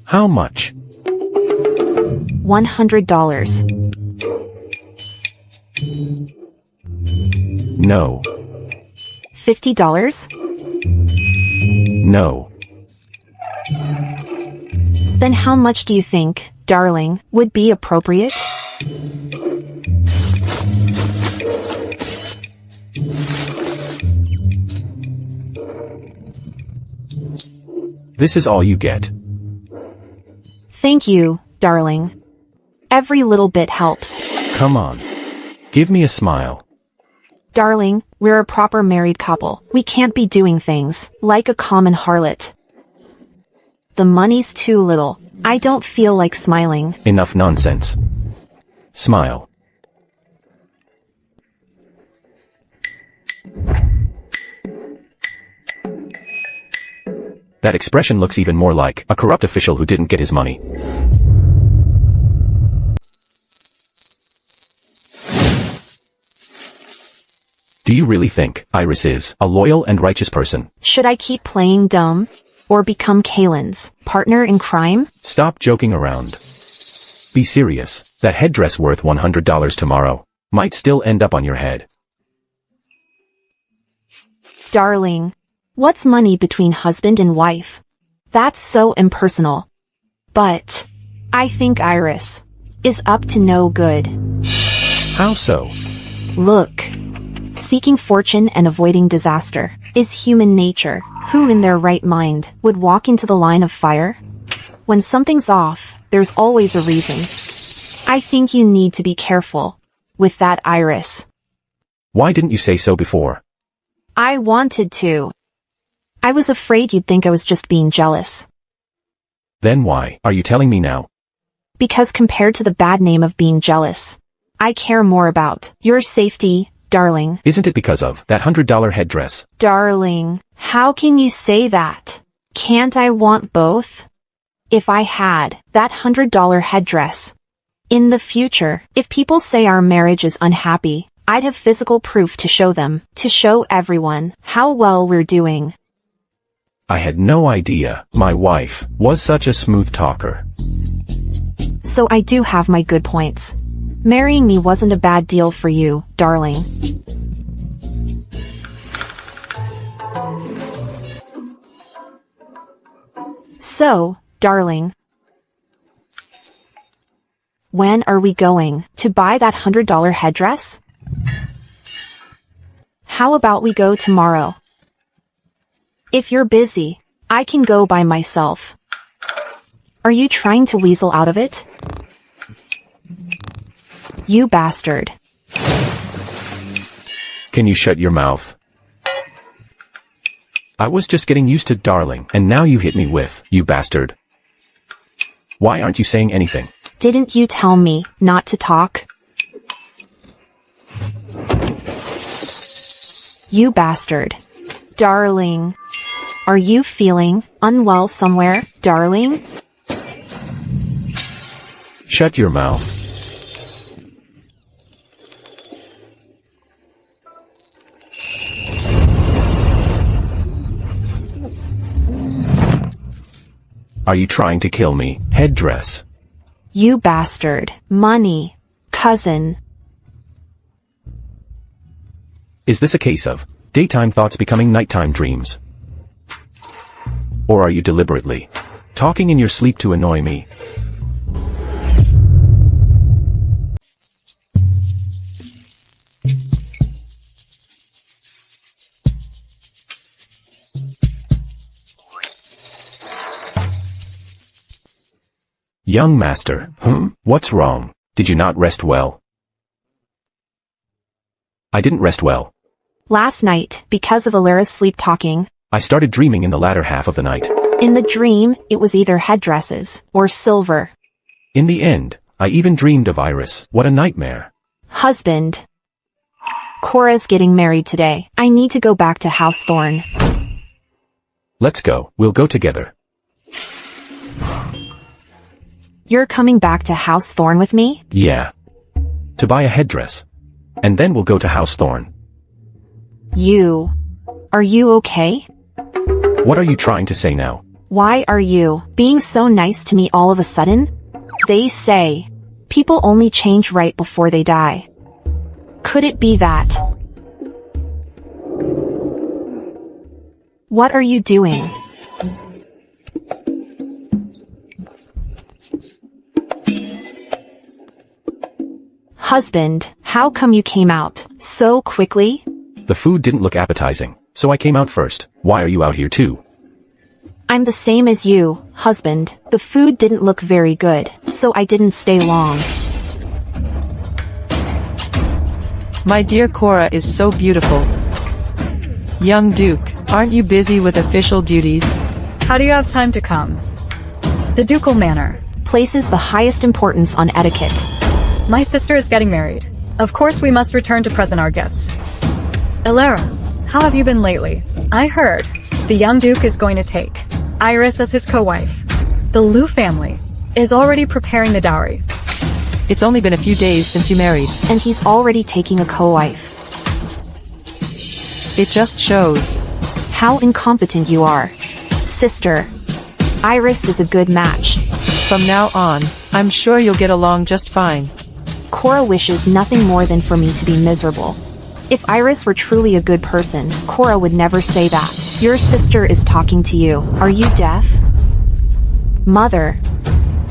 How much? $100. No. $50? No. Then how much do you think, darling, would be appropriate? This is all you get. Thank you, darling. Every little bit helps. Come on. Give me a smile. Darling, we're a proper married couple. We can't be doing things like a common harlot. The money's too little. I don't feel like smiling. Enough nonsense. Smile. That expression looks even more like a corrupt official who didn't get his money. Do you really think Iris is a loyal and righteous person? Should I keep playing dumb? Or become Kaelin's partner in crime? Stop joking around. Be serious. That headdress worth $100 tomorrow might still end up on your head. Darling, what's money between husband and wife? That's so impersonal. But I think Iris is up to no good. How so? Look, seeking fortune and avoiding disaster is human nature. Who in their right mind would walk into the line of fire? When something's off, there's always a reason. I think you need to be careful with that, Iris. Why didn't you say so before? I wanted to. I was afraid you'd think I was just being jealous. Then why are you telling me now? Because compared to the bad name of being jealous, I care more about your safety, darling. Isn't it because of that $100 headdress? Darling, how can you say that? Can't I want both? If I had that $100 headdress. In the future, if people say our marriage is unhappy, I'd have physical proof to show them, to show everyone how well we're doing. I had no idea my wife was such a smooth talker. So I do have my good points. Marrying me wasn't a bad deal for you, darling. So, darling, when are we going to buy that $100 headdress? How about we go tomorrow? If you're busy, I can go by myself. Are you trying to weasel out of it? You bastard. Can you shut your mouth? I was just getting used to darling, and now you hit me with, you bastard. Why aren't you saying anything? Didn't you tell me not to talk? You bastard. Darling. Are you feeling unwell somewhere, darling? Shut your mouth. Are you trying to kill me, headdress? You bastard. Money. Cousin. Is this a case of daytime thoughts becoming nighttime dreams? Or are you deliberately talking in your sleep to annoy me? Young master, what's wrong? Did you not rest well? I didn't rest well. Last night, because of Alara's sleep-talking, I started dreaming in the latter half of the night. in the dream, it was either headdresses or silver. In the end, I even dreamed of Iris. What a nightmare. Husband. Cora's getting married today. I need to go back to House Thorn. Let's go. We'll go together. You're coming back to House Thorn with me? Yeah. To buy a headdress. And then we'll go to House Thorn. Are you okay? What are you trying to say now? Why are you being so nice to me all of a sudden? They say people only change right before they die. Could it be that? What are you doing? Husband, how come you came out so quickly? The food didn't look appetizing, so I came out first. Why are you out here too? I'm the same as you, husband. The food didn't look very good, so I didn't stay long. My dear Cora is so beautiful. Young Duke, aren't you busy with official duties? How do you have time to come? The ducal manor. Places the highest importance on etiquette. My sister is getting married. Of course we must return to present our gifts. Elara, how have you been lately? I heard the young duke is going to take Iris as his co-wife. The Liu family is already preparing the dowry. It's only been a few days since you married. And he's already taking a co-wife. It just shows How incompetent you are. Sister. Iris is a good match. from now on, I'm sure you'll get along just fine. Cora wishes nothing more than for me to be miserable. If Iris were truly a good person, Cora would never say that. Your sister is talking to you. Are you deaf? Mother.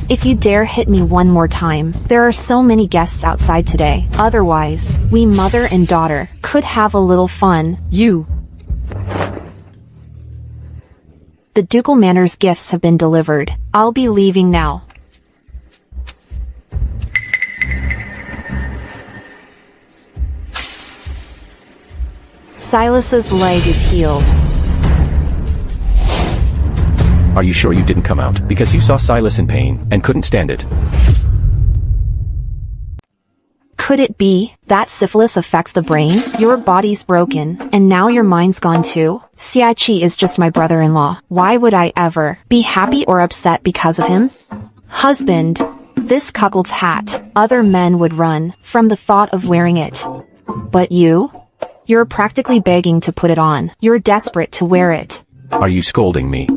If you dare hit me one more time, there are so many guests outside today. Otherwise, we mother and daughter could have a little fun. The ducal manor's gifts have been delivered. I'll be leaving now. Silas's leg is healed. Are you sure you didn't come out because you saw Silas in pain and couldn't stand it? Could it be That syphilis affects the brain? Your body's broken, and now your mind's gone too? Xiachi is just my brother-in-law. Why would I ever be happy or upset because of him? Husband, this cuckold's hat. Other men would run from the thought of wearing it. But you? You're practically begging to put it on. You're desperate to wear it. Are you scolding me?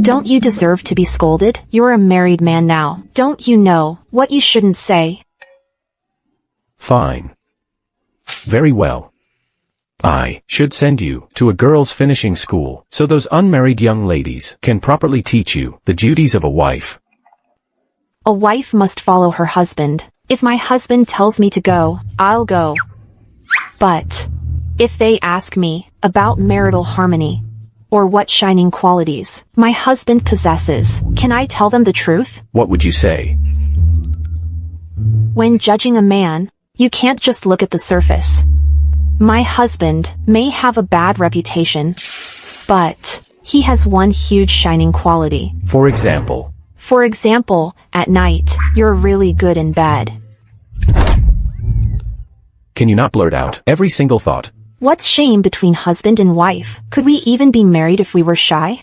Don't you deserve to be scolded? You're a married man now. Don't you know what you shouldn't say? Fine. Very well. I should send you to a girls' finishing school, so those unmarried young ladies can properly teach you the duties of a wife. A wife must follow her husband. If my husband tells me to go, I'll go. But if they ask me about marital harmony, or what shining qualities my husband possesses, can I tell them the truth? What would you say? When judging a man, you can't just look at the surface. My husband may have a bad reputation, but he has one huge shining quality. For example? For example, at night, you're really good in bed. Can you not blurt out every single thought? What's shame between husband and wife? Could we even be married if we were shy?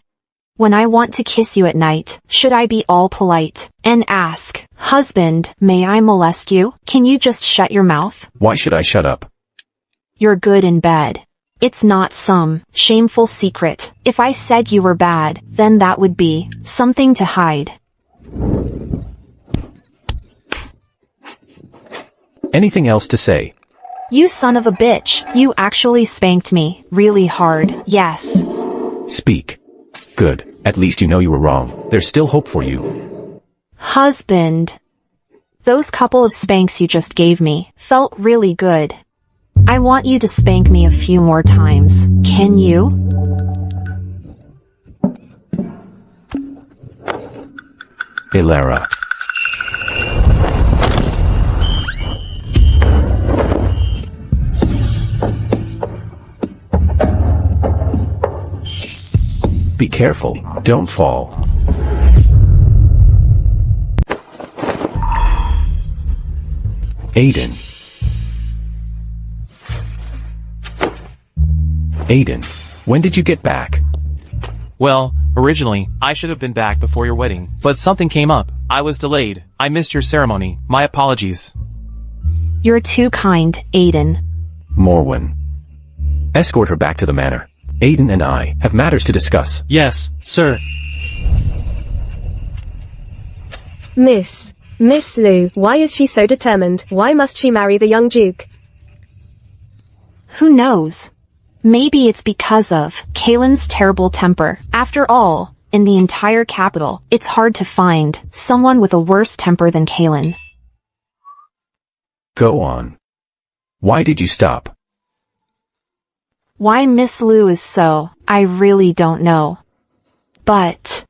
When I want to kiss you at night, should I be all polite and ask, husband, may I molest you? Can you just shut your mouth? Why should I shut up? You're good in bed. It's not some shameful secret. If I said you were bad, then that would be something to hide. Anything else to say? You son of a bitch, you actually spanked me really hard. Yes. Speak. Good. At least you know you were wrong. There's still hope for you. Husband. Those couple of spanks you just gave me felt really good. I want you to spank me a few more times. Can you? Ilara. Be careful, don't fall. Aiden. Aiden, when did you get back? Well, originally, I should have been back before your wedding, but something came up. I was delayed. I missed your ceremony. My apologies. You're too kind, Aiden. Morwen. Escort her back to the manor. Aiden and I have matters to discuss. Yes, sir. Miss Lu, why is she so determined? Why must she marry the young duke? Who knows? Maybe it's because of Kaylin's terrible temper. After all, in the entire capital, it's hard to find someone with a worse temper than Kaylin. Go on. Why did you stop? Why Miss Lu is so, I really don't know. But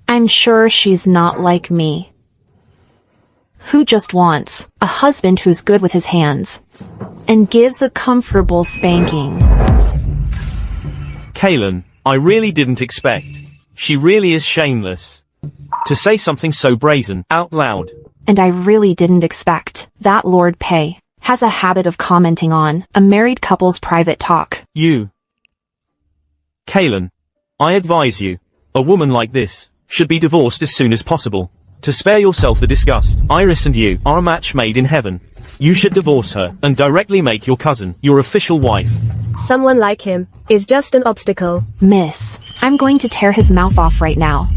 I'm sure she's not like me. Who just wants a husband who's good with his hands and gives a comfortable spanking. Kaylin, I really didn't expect. She really is shameless. To say something so brazen out loud. And I really didn't expect that Lord Pei has a habit of commenting on a married couple's private talk. You. Kaylin, I advise you, a woman like this should be divorced as soon as possible. To spare yourself the disgust, Iris and you are a match made in heaven. You should divorce her and directly make your cousin your official wife. Someone like him is just an obstacle. Miss, I'm going to tear his mouth off right now.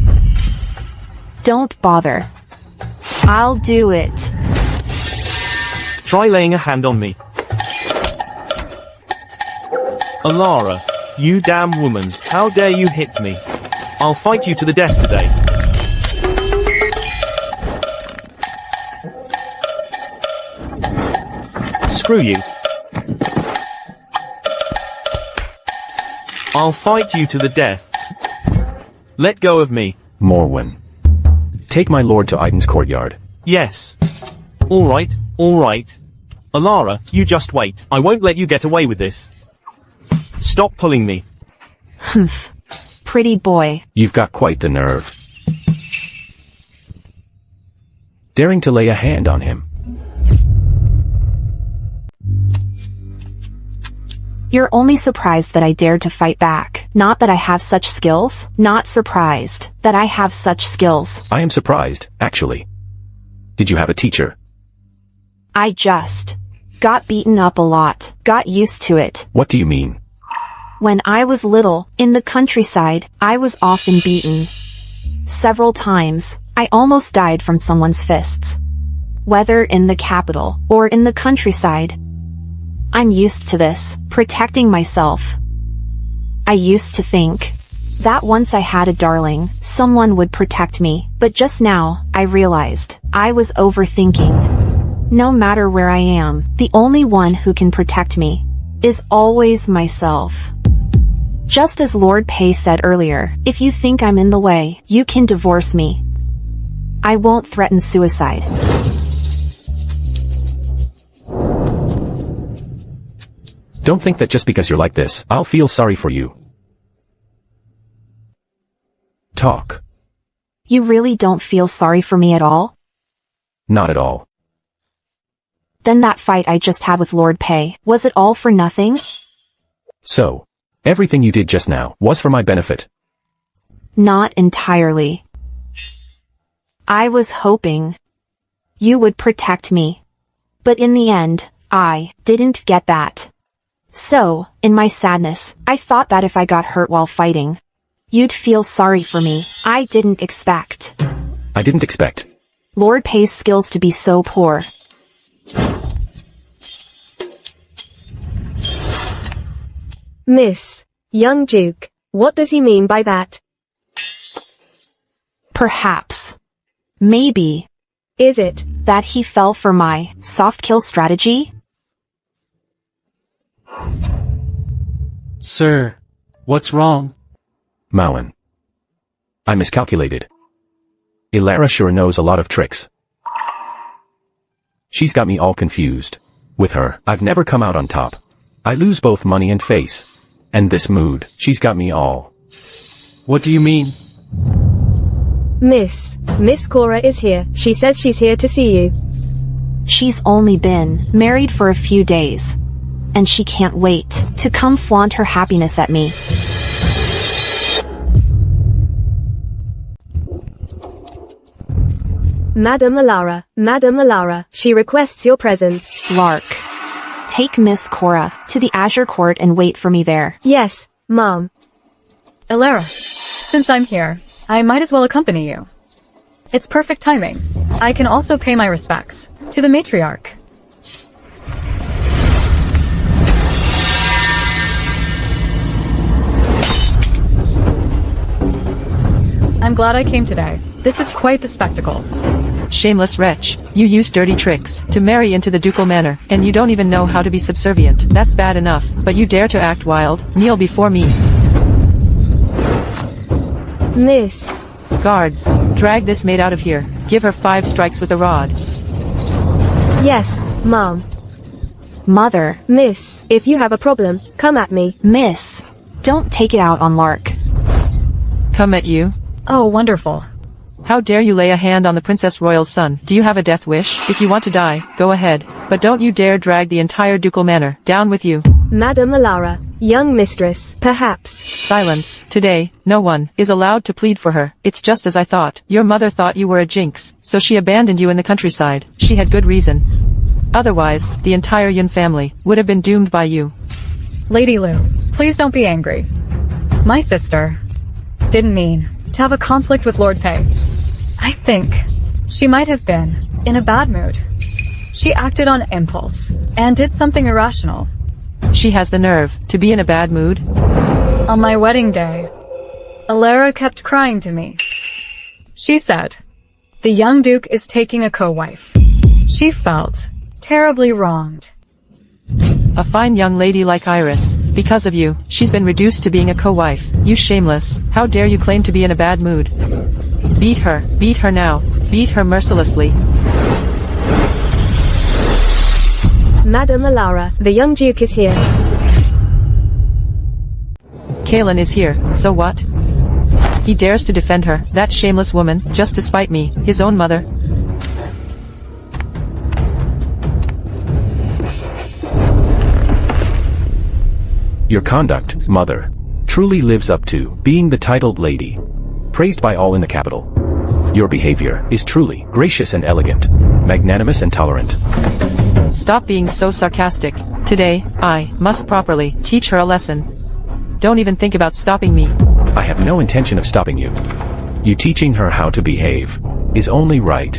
Don't bother. I'll do it. Try laying a hand on me. Alara, you damn woman, how dare you hit me? I'll fight you to the death today. Screw you. I'll fight you to the death. Let go of me. Morwen. Take my lord to Aiden's courtyard. Yes. Alright, alright. Alara, you just wait. I won't let you get away with this. Stop pulling me. Humph. Pretty boy. You've got quite the nerve. Daring to lay a hand on him. You're only surprised that I dared to fight back. Not that I have such skills. Not surprised that I have such skills. I am surprised, actually. Did you have a teacher? I just got beaten up a lot. Got used to it. What do you mean? When I was little, in the countryside, I was often beaten. Several times, I almost died from someone's fists. Whether in the capital or in the countryside. I'm used to this, protecting myself. I used to think that once I had a darling, someone would protect me, but just now, I realized I was overthinking. No matter where I am, the only one who can protect me is always myself. Just as Lord Pei said earlier, if you think I'm in the way, you can divorce me. I won't threaten suicide. Don't think that just because you're like this, I'll feel sorry for you. Talk. You really don't feel sorry for me at all? Not at all. Then that fight I just had with Lord Pei, was it all for nothing? So, everything you did just now was for my benefit. Not entirely. I was hoping you would protect me. But in the end, I didn't get that. So, in my sadness, I thought that if I got hurt while fighting, you'd feel sorry for me. I didn't expect Lord Pei's skills to be so poor. Miss, young Duke, what does he mean by that? Perhaps. Maybe. Is it that he fell for my soft kill strategy? Sir, what's wrong? Mauen. I miscalculated. Elara sure knows a lot of tricks. She's got me all confused. With her, I've never come out on top. I lose both money and face. And this mood, she's got me all. What do you mean? Miss Cora is here. She says she's here to see you. She's only been married for a few days. And she can't wait to come flaunt her happiness at me. Madam Alara, she requests your presence. Lark. Take Miss Cora to the Azure Court and wait for me there. Yes, Mom. Elara, since I'm here, I might as well accompany you. It's perfect timing. I can also pay my respects to the matriarch. I'm glad I came today. This is quite the spectacle. Shameless wretch. You use dirty tricks to marry into the ducal manor, and you don't even know how to be subservient. That's bad enough, but you dare to act wild. Kneel before me. Miss. Guards, drag this maid out of here. Give her 5 strikes with a rod. Yes, Mom. Mother. Miss, if you have a problem, come at me. Miss. Don't take it out on Lark. Come at you? Oh, wonderful. How dare you lay a hand on the Princess Royal's son? Do you have a death wish? If you want to die, go ahead. But don't you dare drag the entire ducal manor. Down with you. Madam Alara, young mistress, perhaps. Silence. Today, no one is allowed to plead for her. It's just as I thought. Your mother thought you were a jinx, so she abandoned you in the countryside. She had good reason. Otherwise, the entire Yun family would have been doomed by you. Lady Lu, please don't be angry. My sister didn't mean to have a conflict with Lord Pei. I think she might have been in a bad mood. She acted on impulse and did something irrational. She has the nerve to be in a bad mood. On my wedding day, Elara kept crying to me. She said, the young duke is taking a co-wife. She felt terribly wronged. A fine young lady like Iris. Because of you, she's been reduced to being a co-wife. You shameless. How dare you claim to be in a bad mood? Beat her now. Beat her mercilessly. Madam Alara, the young duke is here. Kalen is here, so what? He dares to defend her, that shameless woman, just to spite me, his own mother. Your conduct, mother, truly lives up to being the titled lady, praised by all in the capital. Your behavior is truly gracious and elegant, magnanimous and tolerant. Stop being so sarcastic. Today, I must properly teach her a lesson. Don't even think about stopping me. I have no intention of stopping you. You teaching her how to behave is only right.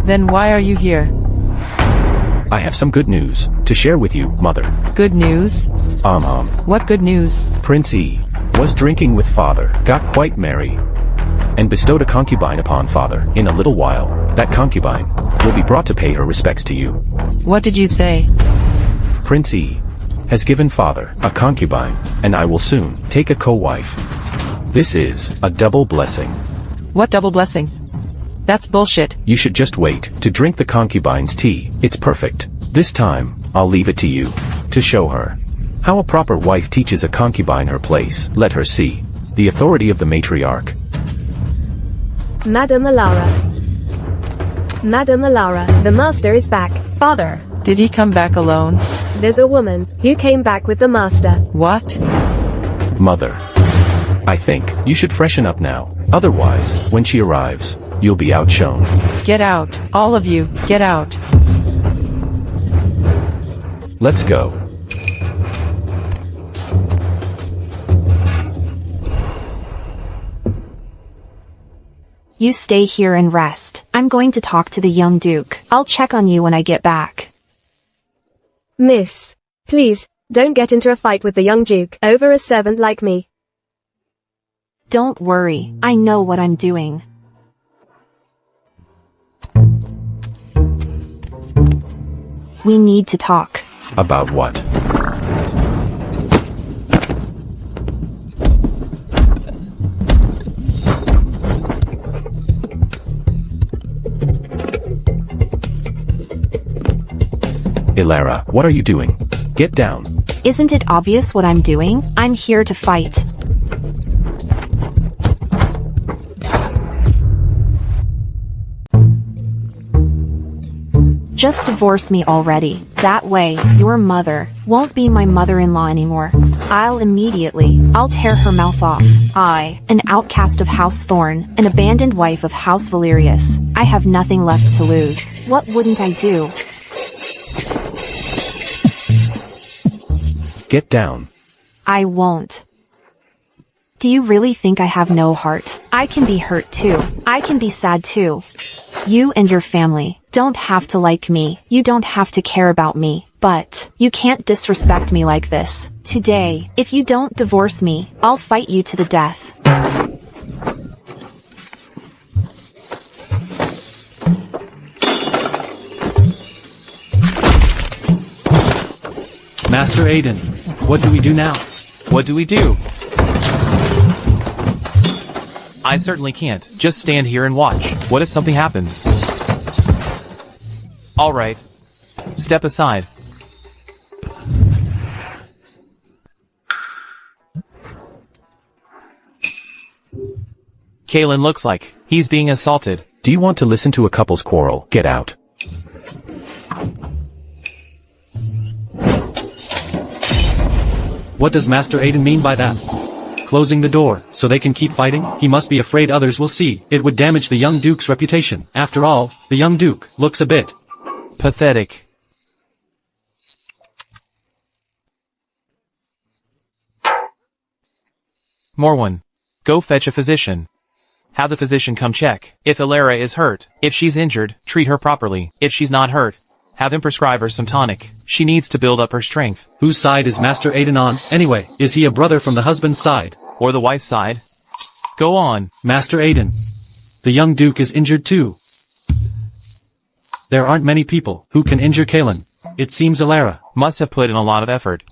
Then why are you here? I have some good news to share with you, mother. Good news? What good news? Prince E was drinking with father, got quite merry, and bestowed a concubine upon father. In a little while, that concubine will be brought to pay her respects to you. What did you say? Prince E has given father a concubine, and I will soon take a co-wife. This is a double blessing. What double blessing? That's bullshit. You should just wait to drink the concubine's tea. It's perfect. This time, I'll leave it to you to show her how a proper wife teaches a concubine her place. Let her see the authority of the matriarch. Madam Alara. Madam Alara, the master is back. Father. Did he come back alone? There's a woman who came back with the master. What? Mother, I think you should freshen up now. Otherwise, when she arrives, you'll be outshone. Get out. All of you, get out. Let's go. You stay here and rest. I'm going to talk to the young duke. I'll check on you when I get back. Miss, please, don't get into a fight with the young duke over a servant like me. Don't worry, I know what I'm doing. We need to talk. About what? Ilara, what are you doing? Get down. Isn't it obvious what I'm doing? I'm here to fight. Just divorce me already. That way, your mother won't be my mother-in-law anymore. I'll tear her mouth off. I, an outcast of House Thorn, an abandoned wife of House Valerius. I have nothing left to lose. What wouldn't I do? Get down. I won't. Do you really think I have no heart? I can be hurt too. I can be sad too. You and your family don't have to like me. You don't have to care about me. But you can't disrespect me like this. Today, if you don't divorce me, I'll fight you to the death. Master Aiden, what do we do now? What do we do? I certainly can't just stand here and watch. What if something happens? Alright. Step aside. Kalen looks like he's being assaulted. Do you want to listen to a couple's quarrel? Get out. What does Master Aiden mean by that? Closing the door, so they can keep fighting? He must be afraid others will see. It would damage the young duke's reputation. After all, the young duke looks a bit pathetic. Morwen, go fetch a physician. Have the physician come check. If Ilara is hurt, if she's injured, treat her properly. If she's not hurt, have him prescribe her some tonic. She needs to build up her strength. Whose side is Master Aiden on, anyway? Is he a brother from the husband's side? Or the wife's side? Go on. Master Aiden. The young duke is injured too. There aren't many people who can injure Kalen. It seems Ilara must have put in a lot of effort.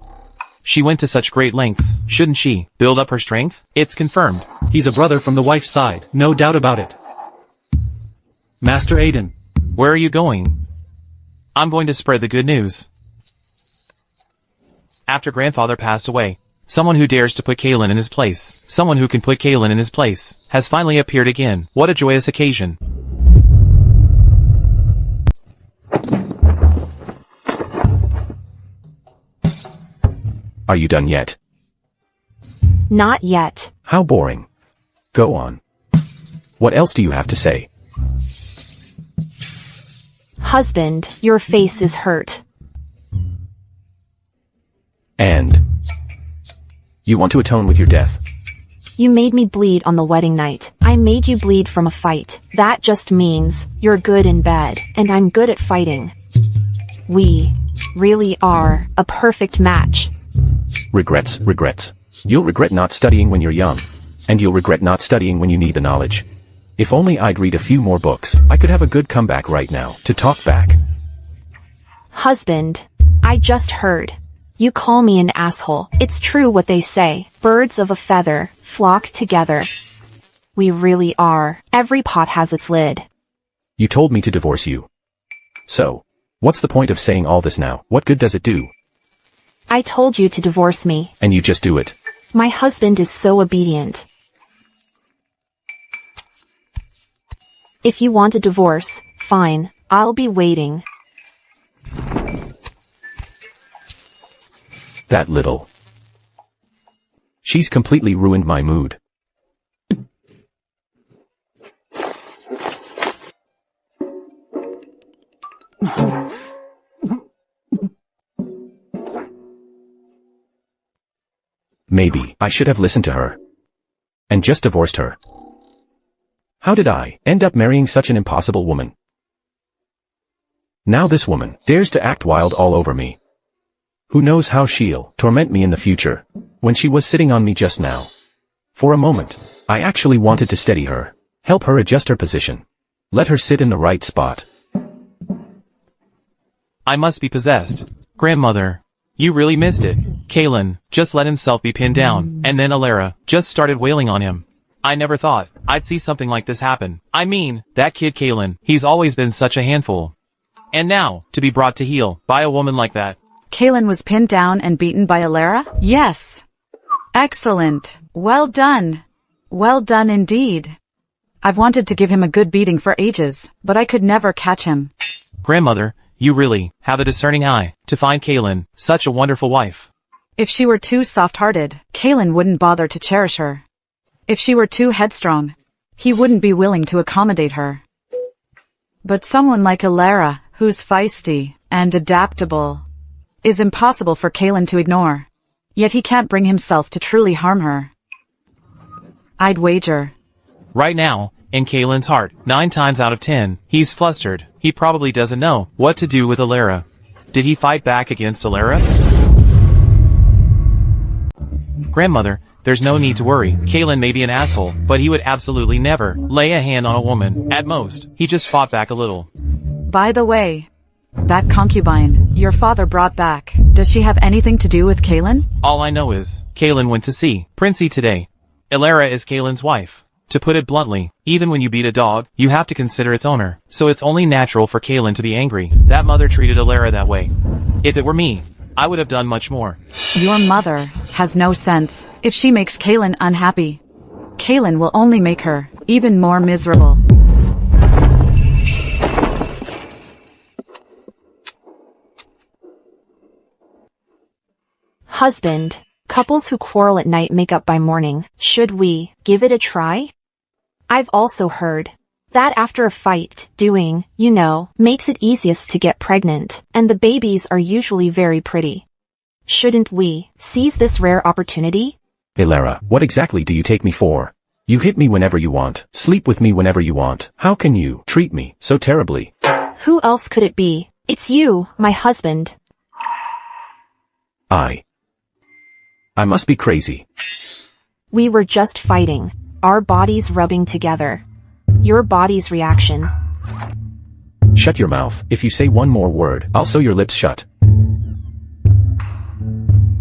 She went to such great lengths. Shouldn't she build up her strength? It's confirmed. He's a brother from the wife's side, no doubt about it. Master Aiden. Where are you going? I'm going to spread the good news. After grandfather passed away, someone who dares to put Kalen in his place, someone who can put Kalen in his place, has finally appeared again. What a joyous occasion. Are you done yet? Not yet. How boring. Go on. What else do you have to say? Husband, your face is hurt. And? You want to atone with your death? You made me bleed on the wedding night. I made you bleed from a fight. That just means you're good in bed, and I'm good at fighting. We really are a perfect match. Regrets, regrets. You'll regret not studying when you're young. And you'll regret not studying when you need the knowledge. If only I'd read a few more books, I could have a good comeback right now, to talk back. Husband, I just heard. You call me an asshole. It's true what they say. Birds of a feather flock together. We really are. Every pot has its lid. You told me to divorce you. So, what's the point of saying all this now? What good does it do? I told you to divorce me. And you just do it. My husband is so obedient. If you want a divorce, fine. I'll be waiting. That little. She's completely ruined my mood. Maybe I should have listened to her. And just divorced her. How did I end up marrying such an impossible woman? Now this woman dares to act wild all over me. Who knows how she'll torment me in the future, when she was sitting on me just now. For a moment, I actually wanted to steady her, help her adjust her position. Let her sit in the right spot. I must be possessed. Grandmother. You really missed it. Kalen just let himself be pinned down, and then Alara just started wailing on him. I never thought I'd see something like this happen. I mean, that kid Kalen, he's always been such a handful. And now, to be brought to heel by a woman like that. Kalen was pinned down and beaten by Alara? Yes. Excellent. Well done. Well done indeed. I've wanted to give him a good beating for ages, but I could never catch him. Grandmother, you really have a discerning eye to find Kalen such a wonderful wife. If she were too soft-hearted, Kalen wouldn't bother to cherish her. If she were too headstrong, he wouldn't be willing to accommodate her. But someone like Alara, who's feisty and adaptable, is impossible for Kalen to ignore. Yet he can't bring himself to truly harm her. I'd wager. Right now, in Kalen's heart, 9 times out of 10, he's flustered. He probably doesn't know what to do with Alara. Did he fight back against Alara? Grandmother, there's no need to worry. Kalen may be an asshole, but he would absolutely never lay a hand on a woman. At most, he just fought back a little. By the way, that concubine your father brought back, does she have anything to do with Kalen? All I know is, Kalen went to see Princey today. Alara is Kalen's wife. To put it bluntly, even when you beat a dog, you have to consider its owner. So it's only natural for Kalen to be angry. That mother treated Alara that way. If it were me, I would have done much more. Your mother has no sense. If she makes Kalen unhappy, Kalen will only make her even more miserable. Husband, couples who quarrel at night make up by morning. Should we give it a try? I've also heard that after a fight, doing, makes it easiest to get pregnant, and the babies are usually very pretty. Shouldn't we seize this rare opportunity? Alara, what exactly do you take me for? You hit me whenever you want, sleep with me whenever you want. How can you treat me so terribly? Who else could it be? It's you, my husband. I must be crazy. We were just fighting, our bodies rubbing together. Your body's reaction. Shut your mouth. If you say one more word, I'll sew your lips shut.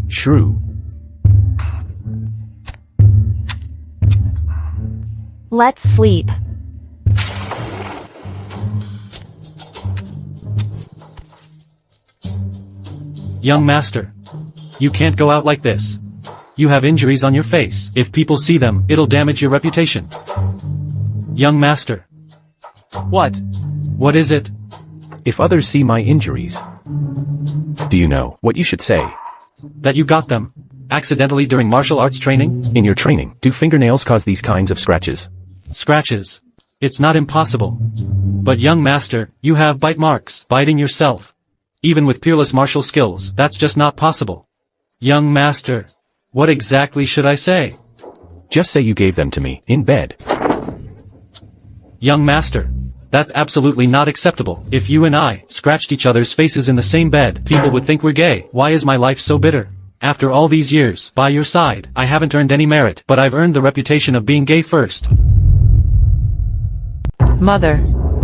Shrew. Let's sleep. Young master. You can't go out like this. You have injuries on your face. If people see them, it'll damage your reputation. Young master. What? What is it? If others see my injuries, do you know what you should say? That you got them accidentally during martial arts training? In your training, do fingernails cause these kinds of scratches? Scratches. It's not impossible. But young master, you have bite marks, biting yourself. Even with peerless martial skills, that's just not possible. Young master, what exactly should I say? Just say you gave them to me, in bed. Young master, that's absolutely not acceptable. If you and I scratched each other's faces in the same bed, people would think we're gay. Why is my life so bitter? After all these years, by your side, I haven't earned any merit, but I've earned the reputation of being gay first. Mother.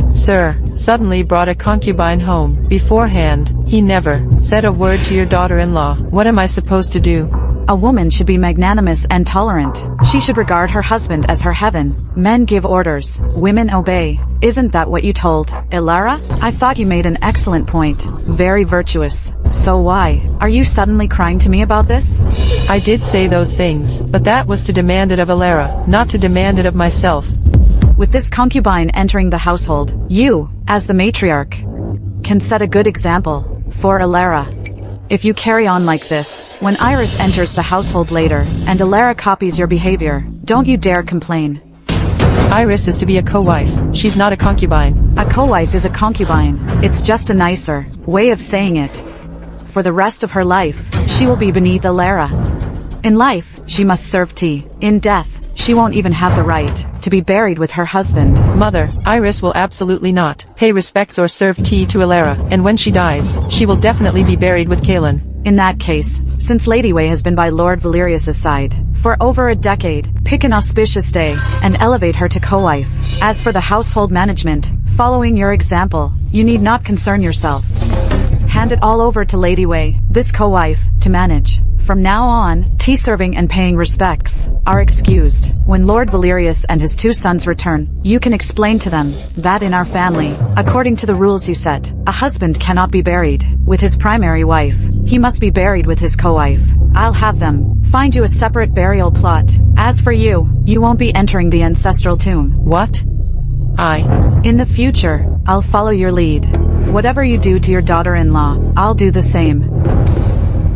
Sir, suddenly brought a concubine home. Beforehand, he never said a word to your daughter-in-law. What am I supposed to do? A woman should be magnanimous and tolerant. She should regard her husband as her heaven. Men give orders, women obey. Isn't that what you told Elara? I thought you made an excellent point. Very virtuous. So why are you suddenly crying to me about this? I did say those things, but that was to demand it of Elara, not to demand it of myself. With this concubine entering the household, you, as the matriarch, can set a good example for Elara. If you carry on like this, when Iris enters the household later, and Elara copies your behavior, don't you dare complain. Iris is to be a co-wife. She's not a concubine. A co-wife is a concubine. It's just a nicer way of saying it. For the rest of her life, she will be beneath Elara. In life, she must serve tea. In death, she won't even have the right to be buried with her husband. Mother, Iris will absolutely not pay respects or serve tea to Elara, and when she dies, she will definitely be buried with Kaelin. In that case, since Lady Wei has been by Lord Valerius's side for over a decade, pick an auspicious day and elevate her to co-wife. As for the household management, following your example, you need not concern yourself. Hand it all over to Lady Wei, this co-wife, to manage. From now on, tea serving and paying respects are excused. When Lord Valerius and his two sons return, you can explain to them that in our family, according to the rules you set, a husband cannot be buried with his primary wife. He must be buried with his co-wife. I'll have them find you a separate burial plot. As for you, you won't be entering the ancestral tomb. What? In the future, I'll follow your lead. Whatever you do to your daughter-in-law, I'll do the same.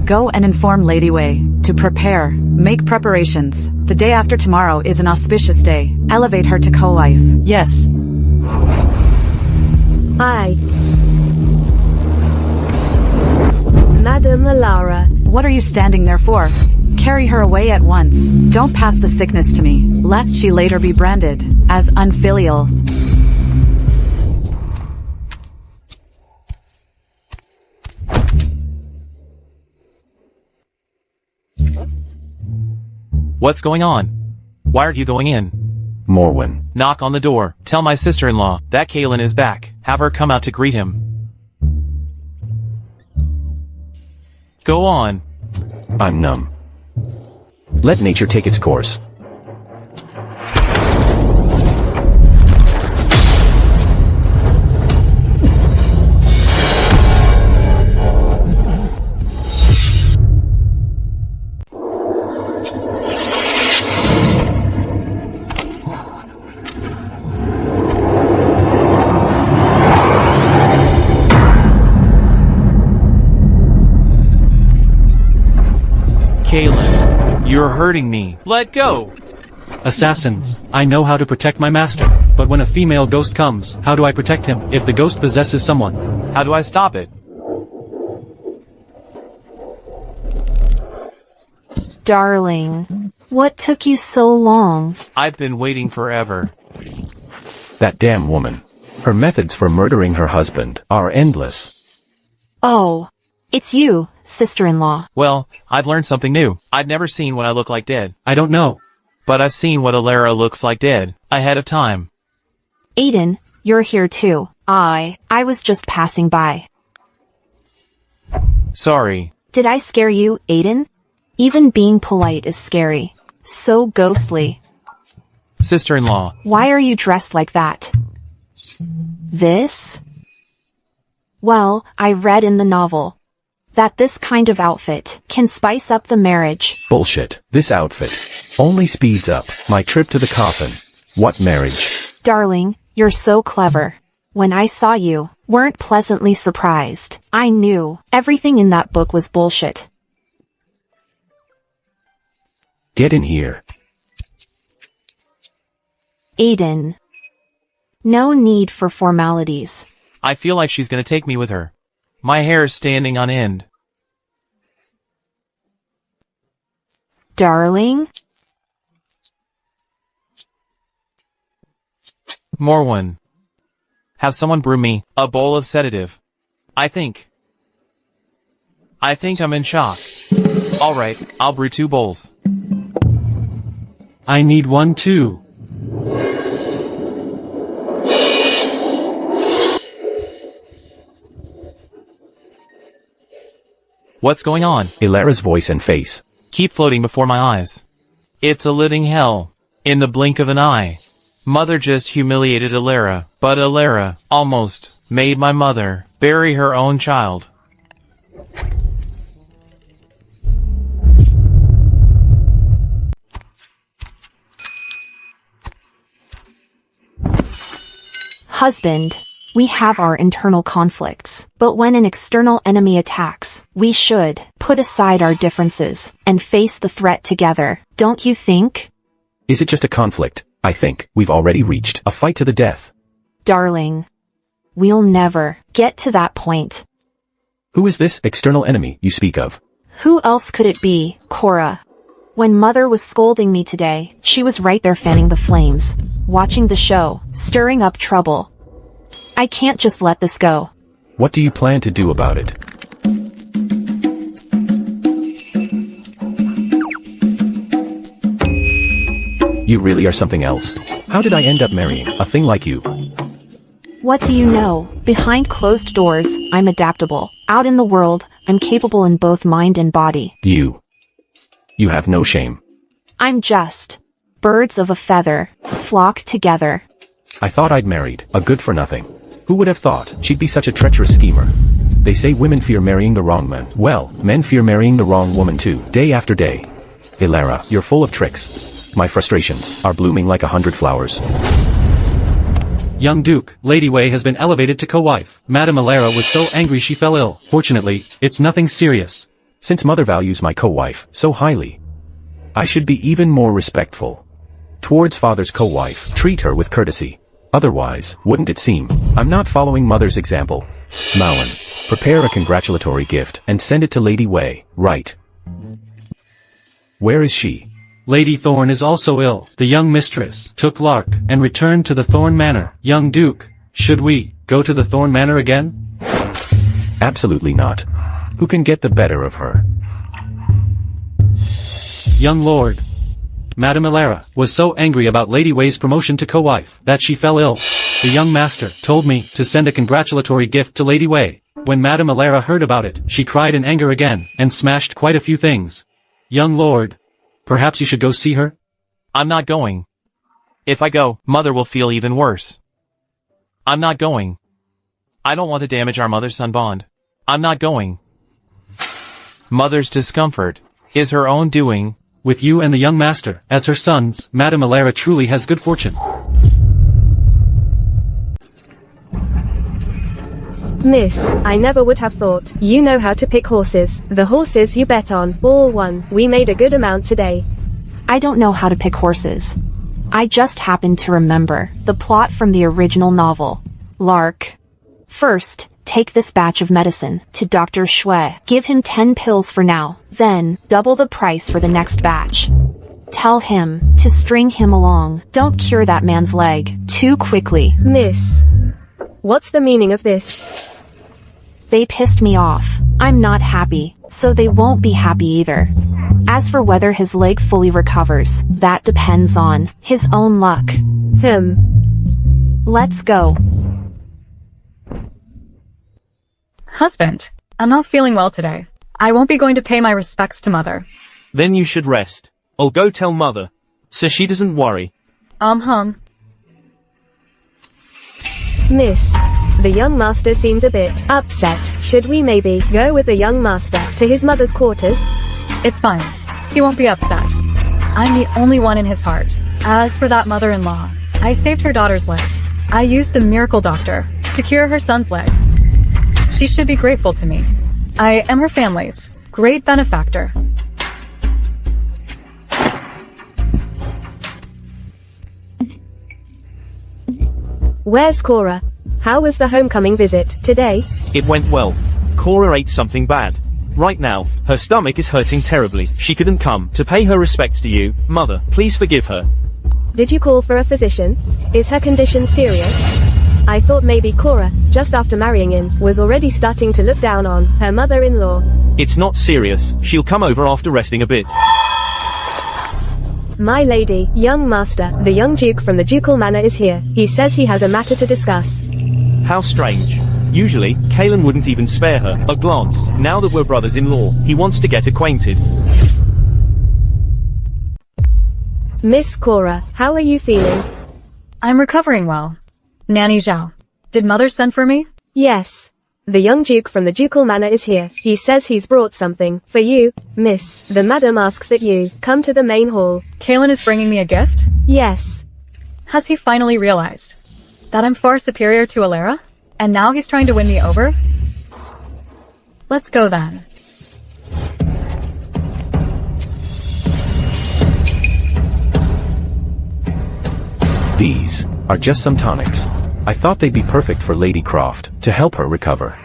Go and inform Lady Wei to prepare, make preparations. The day after tomorrow is an auspicious day. Elevate her to co-wife. Yes. Aye. Madam Elara. What are you standing there for? Carry her away at once. Don't pass the sickness to me, lest she later be branded as unfilial. What's going on? Why aren't you going in? Morwen. Knock on the door. Tell my sister-in-law that Kaelin is back. Have her come out to greet him. Go on. I'm numb. Let nature take its course. Kaelin, you're hurting me. Let go. Assassins. I know how to protect my master, but when a female ghost comes, how do I protect him if the ghost possesses someone? How do I stop it? Darling, what took you so long? I've been waiting forever. That damn woman. Her methods for murdering her husband are endless. Oh, it's you, sister-in-law. Well, I've learned something new. I've never seen what I look like dead. I don't know. But I've seen what Elara looks like dead, ahead of time. Aiden, you're here too. I was just passing by. Sorry. Did I scare you, Aiden? Even being polite is scary. So ghostly. Sister-in-law. Why are you dressed like that? This? Well, I read in the novel that this kind of outfit can spice up the marriage. Bullshit. This outfit only speeds up my trip to the coffin. What marriage? Darling, you're so clever. When I saw you, weren't pleasantly surprised. I knew everything in that book was bullshit. Get in here. Aiden. No need for formalities. I feel like she's gonna take me with her. My hair's standing on end. Darling? More one. Have someone brew me a bowl of sedative. I think I'm in shock. Alright, I'll brew 2 bowls. I need one too. What's going on? Ilara's voice and face. Keep floating before my eyes. It's a living hell. In the blink of an eye. Mother just humiliated Ilara, but Ilara almost made my mother bury her own child. Husband, we have our internal conflicts, but when an external enemy attacks, we should put aside our differences and face the threat together, don't you think? Is it just a conflict? I think we've already reached a fight to the death. Darling, we'll never get to that point. Who is this external enemy you speak of? Who else could it be, Cora? When Mother was scolding me today, she was right there fanning the flames, watching the show, stirring up trouble. I can't just let this go. What do you plan to do about it? You really are something else. How did I end up marrying a thing like you? What do you know? Behind closed doors, I'm adaptable. Out in the world, I'm capable in both mind and body. You have no shame. I'm just birds of a feather, flock together. I thought I'd married a good-for-nothing. Who would have thought she'd be such a treacherous schemer? They say women fear marrying the wrong man. Well, men fear marrying the wrong woman too, day after day. Ilara, you're full of tricks. My frustrations are blooming like 100 flowers. Young Duke, Lady Wei has been elevated to co-wife. Madame Ilara was so angry she fell ill. Fortunately, it's nothing serious. Since mother values my co-wife so highly, I should be even more respectful towards father's co-wife. Treat her with courtesy. Otherwise, wouldn't it seem I'm not following mother's example? Malin, prepare a congratulatory gift and send it to Lady Wei, right? Where is she? Lady Thorn is also ill. The young mistress took Lark and returned to the Thorn Manor. Young Duke, should we go to the Thorn Manor again? Absolutely not. Who can get the better of her? Young Lord, Madame Ilara was so angry about Lady Wei's promotion to co-wife that she fell ill. The young master told me to send a congratulatory gift to Lady Wei. When Madame Ilara heard about it, she cried in anger again and smashed quite a few things. Young Lord, perhaps you should go see her? I'm not going. If I go, Mother will feel even worse. I'm not going. I don't want to damage our mother-son bond. I'm not going. Mother's discomfort is her own doing. With you and the young master as her sons, Madame Ilara truly has good fortune. Miss, I never would have thought. You know how to pick horses. The horses you bet on, all won. We made a good amount today. I don't know how to pick horses. I just happened to remember the plot from the original novel. Lark. First, take this batch of medicine to Dr. Shui. Give him 10 pills for now, then double the price for the next batch. Tell him to string him along. Don't cure that man's leg too quickly. Miss, what's the meaning of this? They pissed me off. I'm not happy, so they won't be happy either. As for whether his leg fully recovers, that depends on his own luck. Let's go. Husband, I'm not feeling well today. I won't be going to pay my respects to Mother. Then you should rest. I'll go tell Mother, so she doesn't worry. Miss, the young master seems a bit upset. Should we maybe go with the young master to his mother's quarters? It's fine. He won't be upset. I'm the only one in his heart. As for that mother-in-law, I saved her daughter's leg. I used the miracle doctor to cure her son's leg. She should be grateful to me. I am her family's great benefactor. Where's Cora? How was the homecoming visit today? It went well. Cora ate something bad. Right now, her stomach is hurting terribly. She couldn't come to pay her respects to you, Mother. Please forgive her. Did you call for a physician? Is her condition serious? I thought maybe Cora, just after marrying in, was already starting to look down on her mother-in-law. It's not serious. She'll come over after resting a bit. My lady, young master, the young duke from the ducal manor is here. He says he has a matter to discuss. How strange. Usually, Kalen wouldn't even spare her a glance. Now that we're brothers-in-law, he wants to get acquainted. Miss Cora, how are you feeling? I'm recovering well. Nanny Zhao. Did Mother send for me? Yes. The young duke from the ducal manor is here. He says he's brought something for you, miss. The madam asks that you come to the main hall. Kalen is bringing me a gift? Yes. Has he finally realized that I'm far superior to Alera? And now he's trying to win me over? Let's go then. These are just some tonics. I thought they'd be perfect for Lady Croft, to help her recover.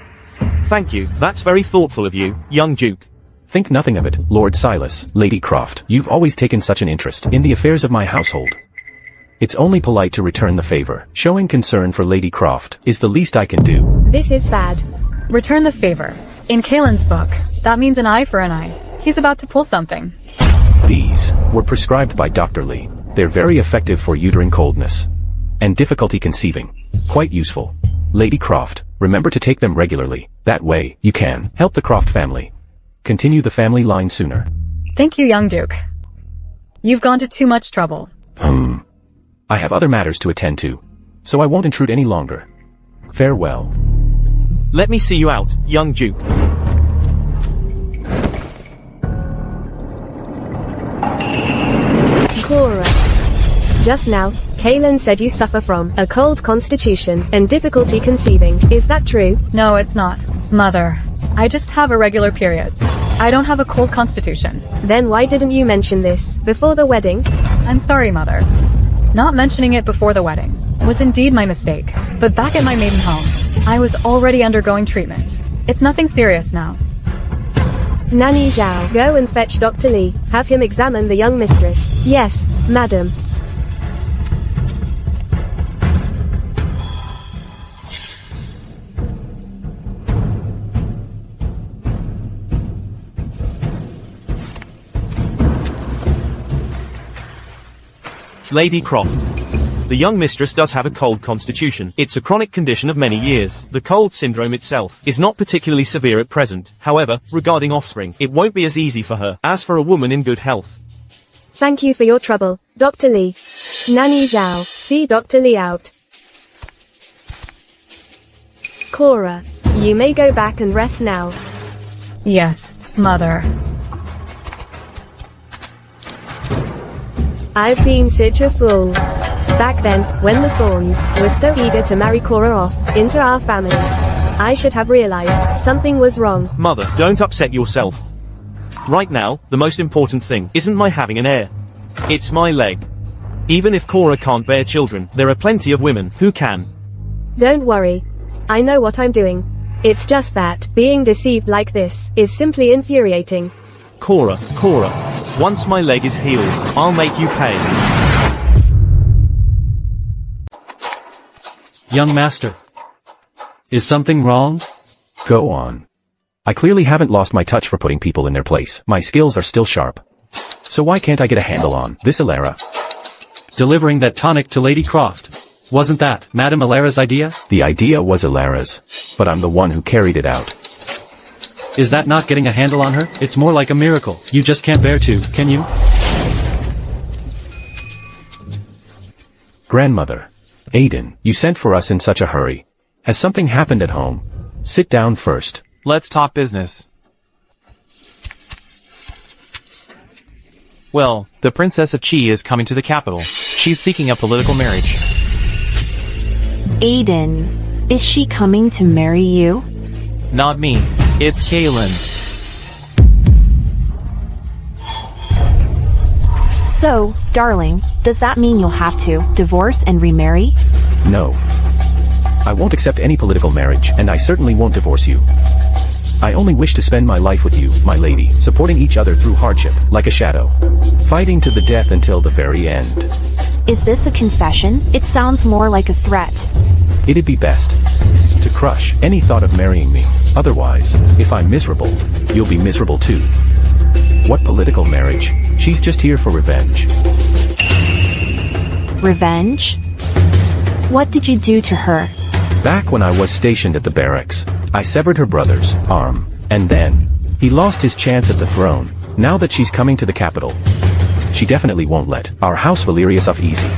Thank you, that's very thoughtful of you, young Duke. Think nothing of it, Lord Silas. Lady Croft, you've always taken such an interest in the affairs of my household. It's only polite to return the favor. Showing concern for Lady Croft is the least I can do. This is bad. Return the favor. In Kalen's book, that means an eye for an eye. He's about to pull something. These were prescribed by Dr. Lee. They're very effective for uterine coldness and difficulty conceiving. Quite useful. Lady Croft, remember to take them regularly. That way, you can help the Croft family. Continue the family line sooner. Thank you, young Duke. You've gone to too much trouble. I have other matters to attend to, so I won't intrude any longer. Farewell. Let me see you out, young Duke. Cora. Just now, Kalen said you suffer from a cold constitution and difficulty conceiving. Is that true? No, it's not. Mother, I just have irregular periods. I don't have a cold constitution. Then why didn't you mention this before the wedding? I'm sorry, Mother. Not mentioning it before the wedding was indeed my mistake. But back at my maiden home, I was already undergoing treatment. It's nothing serious now. Nanny Zhao, go and fetch Dr. Lee. Have him examine the young mistress. Yes, madam. Lady Croft. The young mistress does have a cold constitution. It's a chronic condition of many years. The cold syndrome itself is not particularly severe at present. However, regarding offspring, it won't be as easy for her as for a woman in good health. Thank you for your trouble, Dr. Lee. Nanny Zhao, see Dr. Lee out. Cora, you may go back and rest now. Yes, Mother. I've been such a fool. Back then, when the Thorns were so eager to marry Cora off into our family, I should have realized something was wrong. Mother, don't upset yourself. Right now, the most important thing isn't my having an heir. It's my leg. Even if Cora can't bear children, there are plenty of women who can. Don't worry. I know what I'm doing. It's just that being deceived like this is simply infuriating. Cora, once my leg is healed, I'll make you pay. Young master. Is something wrong? Go on. I clearly haven't lost my touch for putting people in their place. My skills are still sharp. So why can't I get a handle on this Alera? Delivering that tonic to Lady Croft. Wasn't that Madame Alera's idea? The idea was Alera's, but I'm the one who carried it out. Is that not getting a handle on her? It's more like a miracle. You just can't bear to, can you? Grandmother. Aiden, you sent for us in such a hurry. Has something happened at home? Sit down first. Let's talk business. Well, the Princess of Qi is coming to the capital. She's seeking a political marriage. Aiden, is she coming to marry you? Not me. It's Kalen. So, darling, does that mean you'll have to divorce and remarry? No. I won't accept any political marriage, and I certainly won't divorce you. I only wish to spend my life with you, my lady, supporting each other through hardship, like a shadow. Fighting to the death until the very end. Is this a confession? It sounds more like a threat. It'd be best to crush any thought of marrying me. Otherwise, if I'm miserable, you'll be miserable too. What political marriage? She's just here for revenge. Revenge? What did you do to her? Back when I was stationed at the barracks, I severed her brother's arm, and then he lost his chance at the throne. Now that she's coming to the capital, she definitely won't let our house Valerius off easy.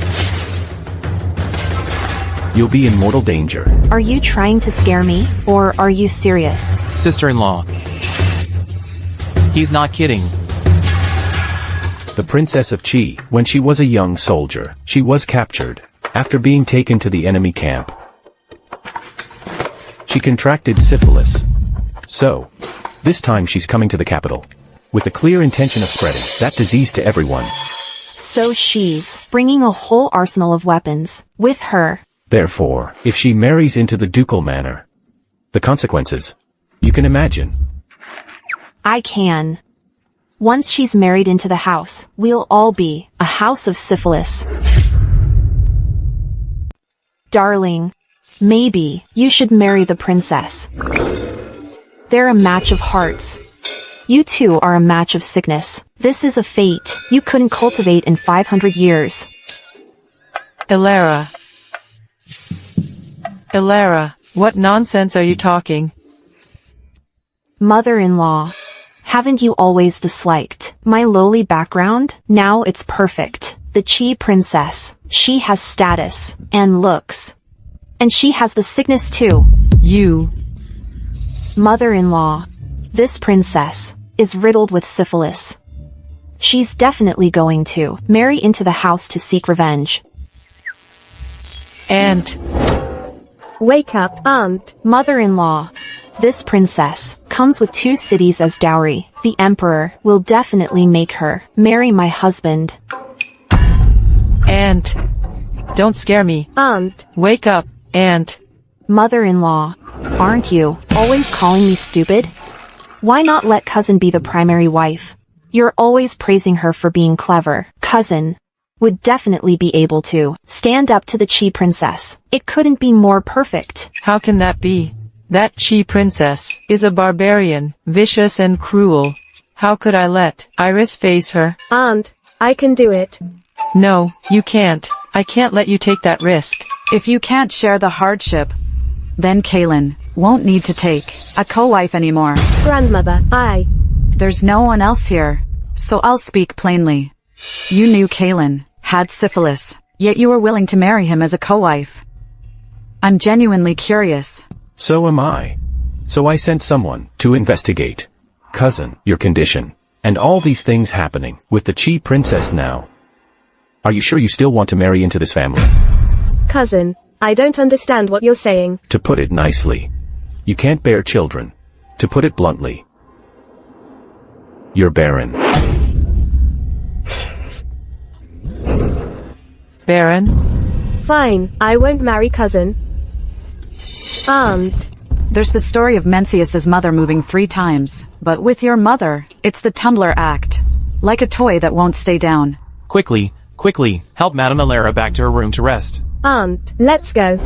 You'll be in mortal danger. Are you trying to scare me, or are you serious? Sister-in-law. He's not kidding. The Princess of Qi, when she was a young soldier, she was captured. After being taken to the enemy camp, she contracted syphilis. So, this time she's coming to the capital, with the clear intention of spreading that disease to everyone. So she's bringing a whole arsenal of weapons with her. Therefore, if she marries into the ducal manor, the consequences, you can imagine. I can. Once she's married into the house, we'll all be a house of syphilis. Darling, maybe you should marry the princess. They're a match of hearts. You two are a match of sickness. This is a fate you couldn't cultivate in 500 years. Ilara. Ilara, what nonsense are you talking? Mother-in-law, haven't you always disliked my lowly background? Now it's perfect. The Qi princess, she has status and looks. And she has the sickness too. You. Mother-in-law, this princess is riddled with syphilis. She's definitely going to marry into the house to seek revenge. Aunt. Wake up, Aunt. Mother-in-law, this princess comes with 2 cities as dowry. The emperor will definitely make her marry my husband. Aunt. Don't scare me. Aunt. Wake up, Aunt. Mother-in-law, aren't you always calling me stupid? Why not let cousin be the primary wife? You're always praising her for being clever. Cousin would definitely be able to stand up to the Qi princess. It couldn't be more perfect. How can that be? That Qi princess is a barbarian, vicious and cruel. How could I let Iris face her? Aunt, I can do it. No, you can't. I can't let you take that risk. If you can't share the hardship, then Kaylin won't need to take a co-wife anymore. Grandmother, There's no one else here, so I'll speak plainly. You knew Kaylin had syphilis, yet you were willing to marry him as a co-wife. I'm genuinely curious. So am I. So I sent someone to investigate. Cousin, your condition, and all these things happening with the Qi princess now. Are you sure you still want to marry into this family? Cousin, I don't understand what you're saying. To put it nicely, you can't bear children. To put it bluntly, you're barren. Baron? Fine, I won't marry cousin. Aunt. There's the story of Mencius's mother moving 3 times, but with your mother, it's the tumbler act. Like a toy that won't stay down. Quickly, help Madame Ilara back to her room to rest. Aunt, let's go.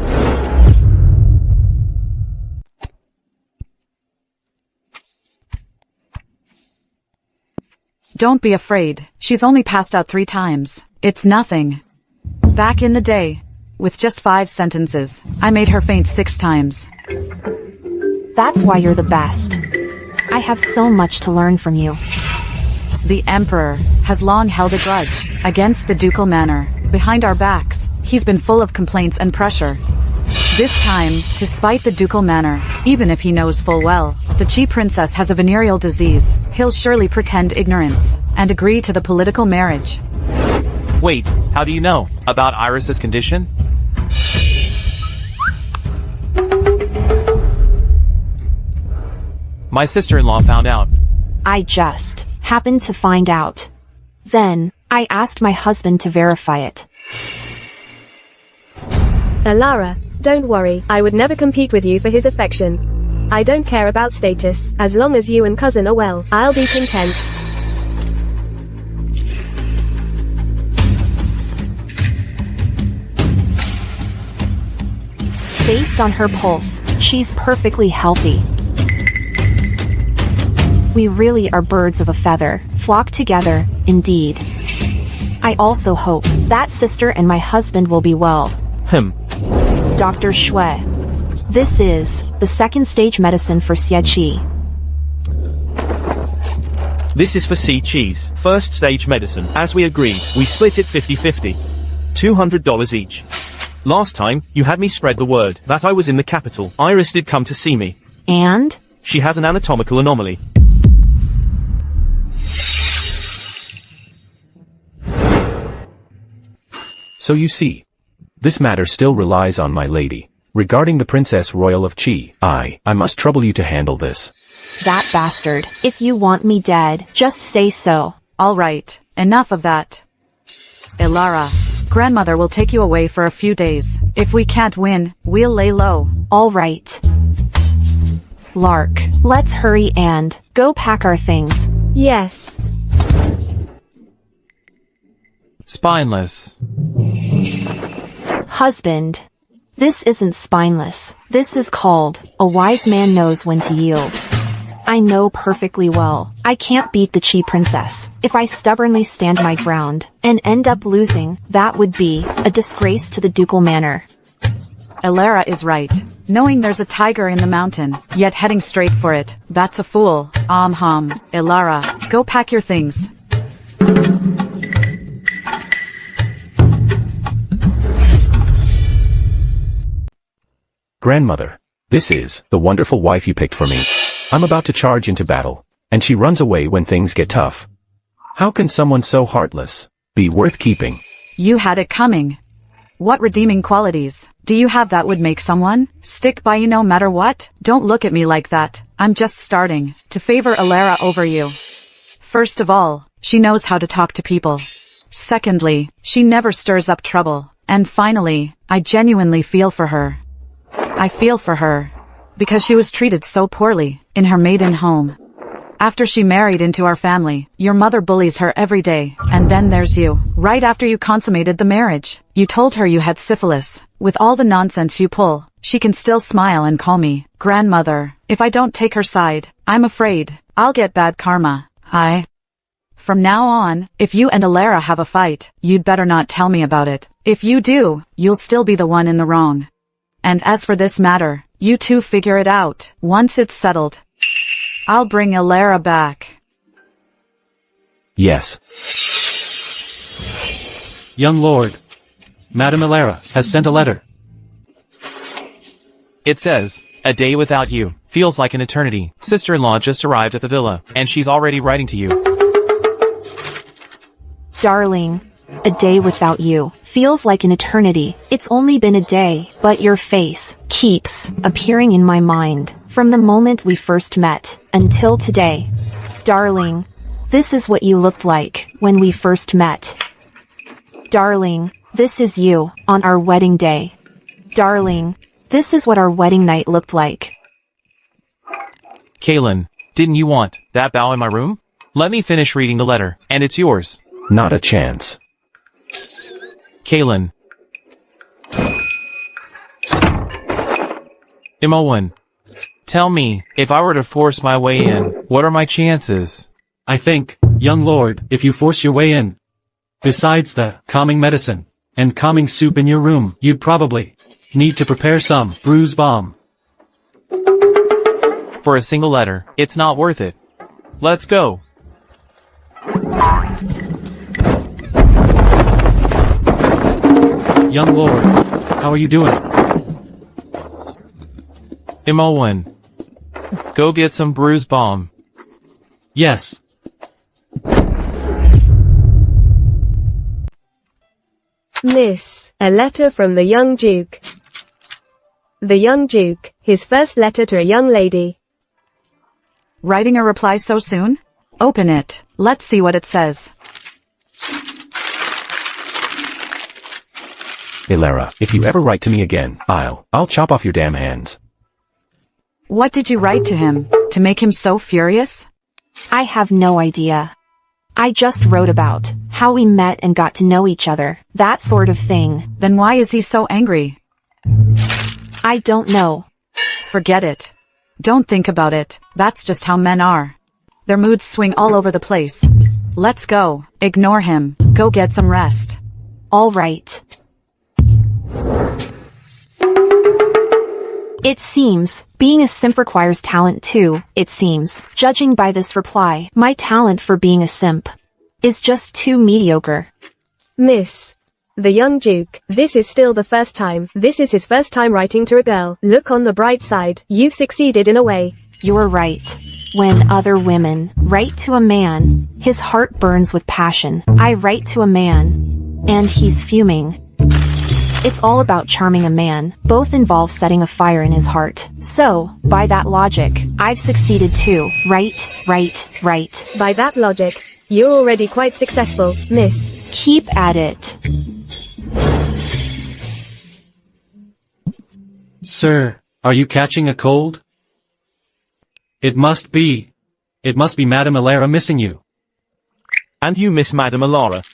Don't be afraid. She's only passed out 3 times. It's nothing. Back in the day, with just 5 sentences, I made her faint 6 times. That's why you're the best. I have so much to learn from you. The Emperor has long held a grudge against the ducal manor. Behind our backs, he's been full of complaints and pressure. This time, to spite the ducal manor, even if he knows full well, the Qi princess has a venereal disease, he'll surely pretend ignorance, and agree to the political marriage. Wait, how do you know? About Iris's condition? My sister-in-law found out. I just happened to find out. Then, I asked my husband to verify it. Ilara, Don't worry, I would never compete with you for his affection. I don't care about status. As long as you and cousin are well, I'll be content. Based on her pulse, she's perfectly healthy. We really are birds of a feather, flock together, indeed. I also hope that sister and my husband will be well. Dr. Shui. This is the second stage medicine for Xie. This is for C cheese. First stage medicine. As we agreed, we split it 50-50. $200 each. Last time, you had me spread the word that I was in the capital. Iris did come to see me. And? She has an anatomical anomaly. So you see, this matter still relies on my lady. Regarding the Princess Royal of Qi, I must trouble you to handle this. That bastard. If you want me dead, just say so. All right, enough of that. Ilara, grandmother will take you away for a few days. If we can't win, we'll lay low. All right. Lark, let's hurry and go pack our things. Yes. Spineless. Husband. This isn't spineless. This is called, a wise man knows when to yield. I know perfectly well, I can't beat the Qi princess. If I stubbornly stand my ground, and end up losing, that would be a disgrace to the ducal manor. Ilara is right. Knowing there's a tiger in the mountain, yet heading straight for it, that's a fool. Ilara, go pack your things. Grandmother, this is the wonderful wife you picked for me. I'm about to charge into battle, and she runs away when things get tough. How can someone so heartless be worth keeping? You had it coming. What redeeming qualities do you have that would make someone stick by you no matter what? Don't look at me like that. I'm just starting to favor Ilara over you. First of all, she knows how to talk to people. Secondly, she never stirs up trouble. And finally, I genuinely feel for her. I feel for her because she was treated so poorly in her maiden home. After she married into our family, your mother bullies her every day. And then there's you. Right after you consummated the marriage, you told her you had syphilis. With all the nonsense you pull, she can still smile and call me grandmother. If I don't take her side, I'm afraid I'll get bad karma. From now on, if you and Ilara have a fight, you'd better not tell me about it. If you do, you'll still be the one in the wrong. And as for this matter, you two figure it out. Once it's settled, I'll bring Ilara back. Yes. Young lord, Madame Ilara has sent a letter. It says, a day without you. Feels like an eternity. Sister-in-law just arrived at the villa, and she's already writing to you. Darling, a day without you feels like an eternity. It's only been a day, but your face keeps appearing in my mind from the moment we first met until today. Darling, this is what you looked like when we first met. Darling, this is you on our wedding day. Darling, this is what our wedding night looked like. Kaylin, didn't you want that bow in my room? Let me finish reading the letter, and it's yours. Not a chance. Kaylin. Imowen. Tell me, if I were to force my way in, what are my chances? I think, young lord, if you force your way in, besides the calming medicine and calming soup in your room, you'd probably need to prepare some bruise balm. For a single letter, it's not worth it. Let's go. Young lord, how are you doing? Imowen. Go get some bruise balm. Yes. Miss, a letter from the young Duke. The young Duke, his first letter to a young lady. Writing a reply so soon? Open it. Let's see what it says. Ilara, if you ever write to me again, I'll chop off your damn hands. What did you write to him? To make him so furious? I have no idea. I just wrote about how we met and got to know each other, that sort of thing. Then why is he so angry? I don't know. Forget it. Don't think about it. That's just how men are. Their moods swing all over the place. Let's go. Ignore him. Go get some rest. All right. It seems, being a simp requires talent too, it seems. Judging by this reply, my talent for being a simp is just too mediocre. Miss. The young Duke. This is still the first time. This is his first time writing to a girl. Look on the bright side. You've succeeded in a way. You're right. When other women write to a man, his heart burns with passion. I write to a man, and he's fuming. It's all about charming a man. Both involve setting a fire in his heart. So, by that logic, I've succeeded too. Right. By that logic, you're already quite successful, miss. Keep at it. Sir, are you catching a cold? It must be Madame Ilara missing you. And you miss Madame Ilara.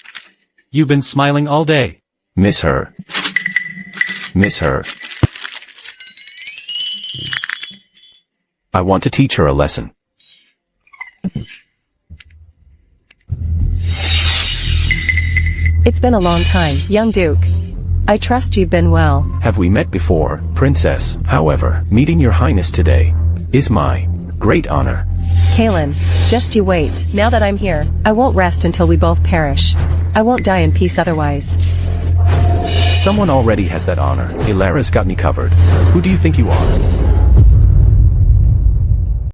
You've been smiling all day. Miss her. Miss her. I want to teach her a lesson. It's been a long time, young Duke. I trust you've been well. Have we met before, Princess? However, meeting your highness today is my great honor. Kaelin, just you wait. Now that I'm here, I won't rest until we both perish. I won't die in peace otherwise. Someone already has that honor. Ilara's got me covered. Who do you think you are?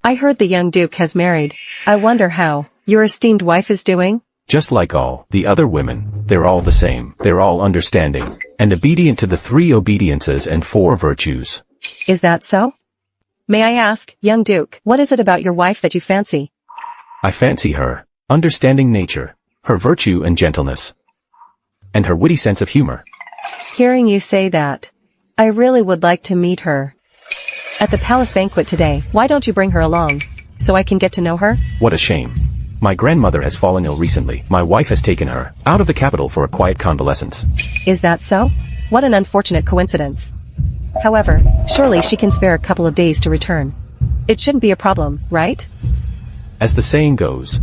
I heard the young Duke has married. I wonder how your esteemed wife is doing? Just like all the other women, they're all the same. They're all understanding and obedient to the 3 obediences and 4 virtues. Is that so? May I ask, young Duke, what is it about your wife that you fancy? I fancy her understanding nature, her virtue and gentleness, and her witty sense of humor. Hearing you say that, I really would like to meet her. At the palace banquet today, why don't you bring her along, so I can get to know her? What a shame. My grandmother has fallen ill recently. My wife has taken her out of the capital for a quiet convalescence. Is that so? What an unfortunate coincidence. However, surely she can spare a couple of days to return. It shouldn't be a problem, right? As the saying goes,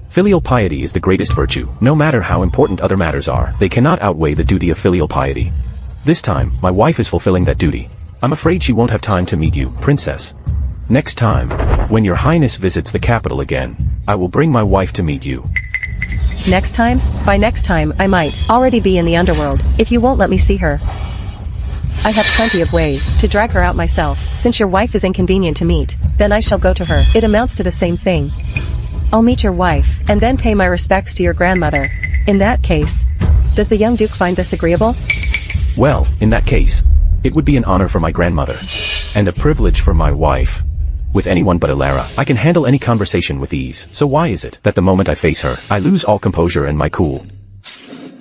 filial piety is the greatest virtue. No matter how important other matters are, they cannot outweigh the duty of filial piety. This time, my wife is fulfilling that duty. I'm afraid she won't have time to meet you, Princess. Next time, when your highness visits the capital again, I will bring my wife to meet you. Next time? By next time, I might already be in the underworld, if you won't let me see her. I have plenty of ways to drag her out myself. Since your wife is inconvenient to meet, then I shall go to her. It amounts to the same thing. I'll meet your wife, and then pay my respects to your grandmother. In that case, does the young Duke find this agreeable? Well, in that case, it would be an honor for my grandmother, and a privilege for my wife. With anyone but Ilara, I can handle any conversation with ease, so why is it that the moment I face her, I lose all composure and my cool?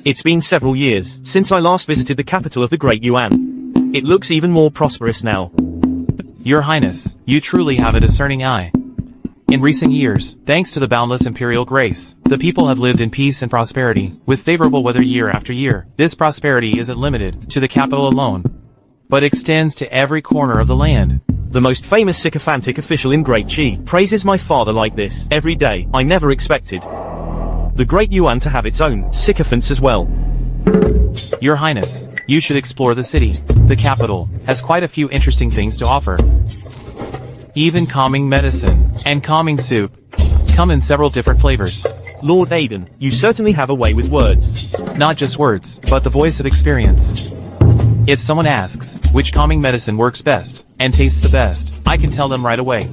It's been several years since I last visited the capital of the Great Yuan. It looks even more prosperous now. Your Highness, you truly have a discerning eye. In recent years, thanks to the boundless imperial grace, the people have lived in peace and prosperity, with favorable weather year after year. This prosperity isn't limited to the capital alone, but extends to every corner of the land. The most famous sycophantic official in Great Qi praises my father like this every day. I never expected the Great Yuan to have its own sycophants as well. Your Highness, you should explore the city. The capital has quite a few interesting things to offer. Even calming medicine and calming soup come in several different flavors. Lord Aiden, you certainly have a way with words. Not just words, but the voice of experience. If someone asks which calming medicine works best and tastes the best, I can tell them right away.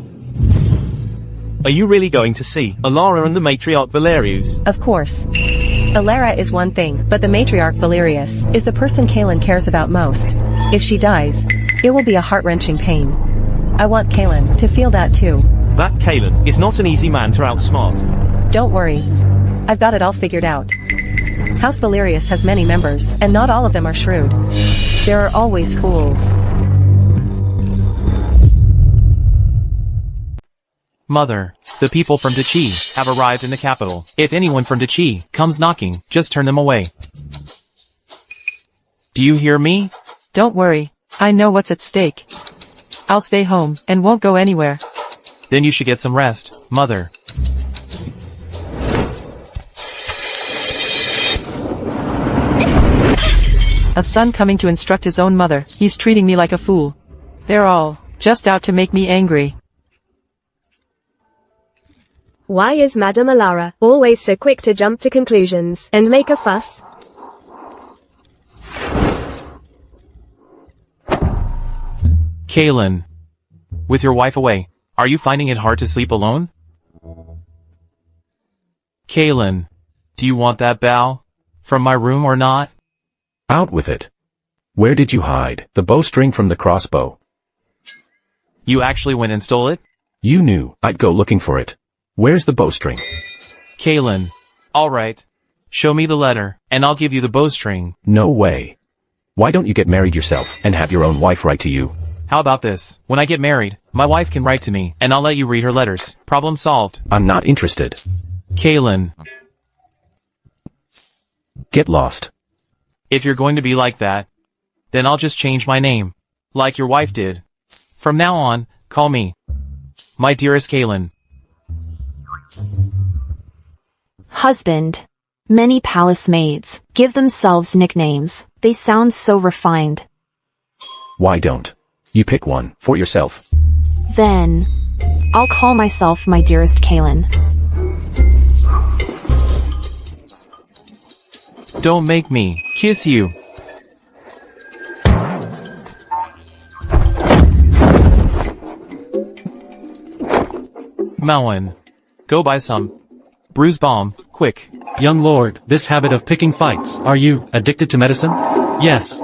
Are you really going to see Ilara and the matriarch Valerius? Of course. Ilara is one thing, but the matriarch Valerius is the person Kaelin cares about most. If she dies, it will be a heart-wrenching pain. I want Kaelin to feel that too. That Kaelin is not an easy man to outsmart. Don't worry. I've got it all figured out. House Valerius has many members, and not all of them are shrewd. There are always fools. Mother, the people from duchy have arrived in the capital. If anyone from duchy comes knocking, just turn them away. Do you hear me? Don't worry. I know what's at stake. I'll stay home, and won't go anywhere. Then you should get some rest, Mother. A son coming to instruct his own mother. He's treating me like a fool. They're all just out to make me angry. Why is Madame Alara always so quick to jump to conclusions and make a fuss? Kaylin. With your wife away, are you finding it hard to sleep alone? Kaylin. Do you want that bow from my room or not? Out with it. Where did you hide the bowstring from the crossbow? You actually went and stole it? You knew I'd go looking for it. Where's the bowstring? Kaylin. Alright. Show me the letter, and I'll give you the bowstring. No way. Why don't you get married yourself and have your own wife write to you? How about this? When I get married, my wife can write to me, and I'll let you read her letters. Problem solved. I'm not interested. Kaylin. Get lost. If you're going to be like that, then I'll just change my name. Like your wife did. From now on, call me my dearest Kaylin. Husband. Many palace maids give themselves nicknames. They sound so refined. Why don't you pick one for yourself? Then, I'll call myself my dearest Kaylin. Don't make me kiss you. Melon. Go buy some bruise balm, quick. Young lord, this habit of picking fights, are you addicted to medicine? Yes.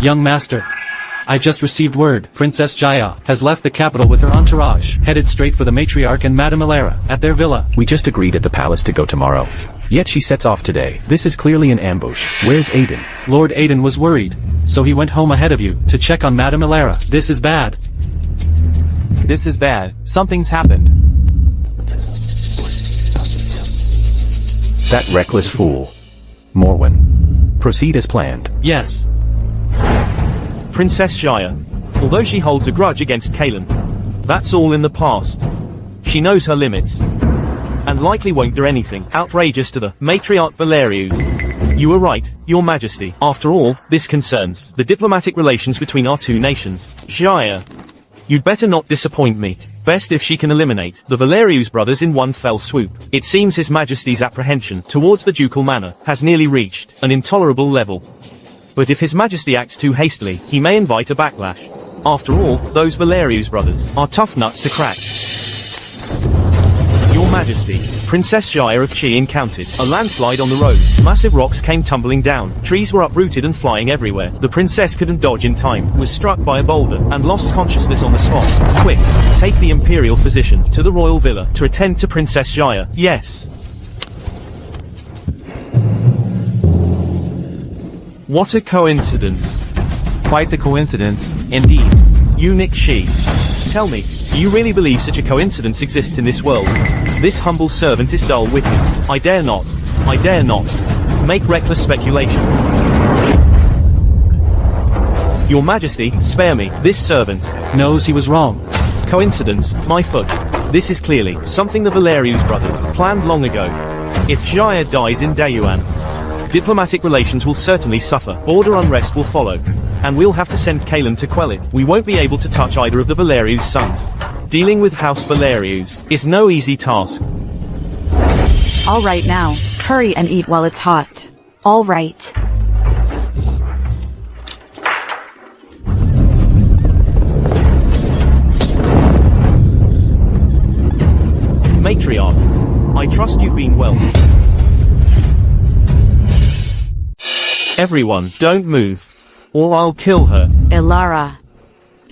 Young master, I just received word. Princess Jaya has left the capital with her entourage, headed straight for the matriarch and Madame Alara at their villa. We just agreed at the palace to go tomorrow. Yet she sets off today. This is clearly an ambush. Where's Aiden? Lord Aiden was worried, so he went home ahead of you to check on Madame Alara. This is bad. This is bad. Something's happened. That reckless fool. Morwen. Proceed as planned. Yes. Princess Jaya. Although she holds a grudge against Kaylin, that's all in the past. She knows her limits, and likely won't do anything outrageous to the matriarch Valerius. You were right, Your Majesty. After all, this concerns the diplomatic relations between our two nations. Jaya. You'd better not disappoint me. Best if she can eliminate the Valerius brothers in one fell swoop. It seems His Majesty's apprehension towards the ducal manor has nearly reached an intolerable level. But if His Majesty acts too hastily, he may invite a backlash. After all, those Valerius brothers are tough nuts to crack. Your Majesty, Princess Jaya of Chi encountered a landslide on the road. Massive rocks came tumbling down, trees were uprooted and flying everywhere. The princess couldn't dodge in time, was struck by a boulder, and lost consciousness on the spot. Quick, take the imperial physician to the royal villa to attend to Princess Jaya. Yes. What a coincidence. Quite the coincidence, indeed. Eunuch Shi. Tell me, do you really believe such a coincidence exists in this world? This humble servant is dull-witted. I dare not make reckless speculations. Your Majesty, spare me. This servant knows he was wrong. Coincidence, my foot. This is clearly something the Valerius brothers planned long ago. If Jaya dies in Dayuan, diplomatic relations will certainly suffer, border unrest will follow, and we'll have to send Kaylin to quell it. We won't be able to touch either of the Valerius sons. Dealing with House Valerius is no easy task. All right now, hurry and eat while it's hot. All right. Matriarch, I trust you've been well. Everyone, don't move. or I'll kill her. Ilara.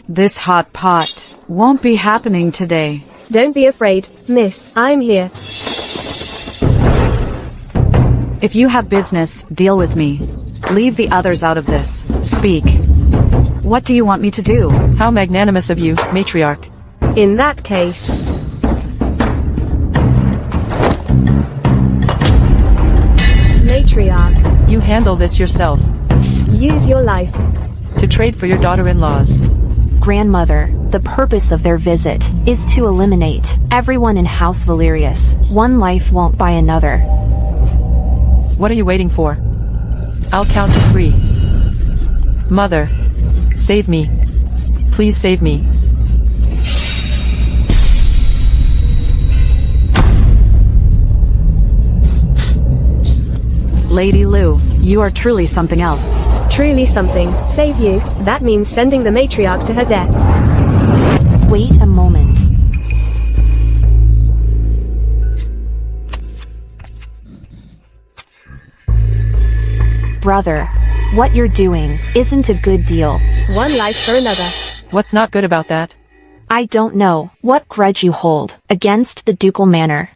This hot pot won't be happening today. Don't be afraid, miss. I'm here. If you have business, deal with me. Leave the others out of this. Speak. What do you want me to do? How magnanimous of you, matriarch. In that case, matriarch, You handle this yourself. use your life. To trade for your daughter-in-laws. Grandmother, the purpose of their visit is to eliminate everyone in House Valerius. One life won't buy another. What are you waiting for? I'll count to 3. Mother. Save me. Please save me. Lady Lu, you are truly something else. Truly something. Save you. That means sending the matriarch to her death. Wait a moment. Brother, what you're doing isn't a good deal. One life for another. What's not good about that? I don't know what grudge you hold against the ducal manor.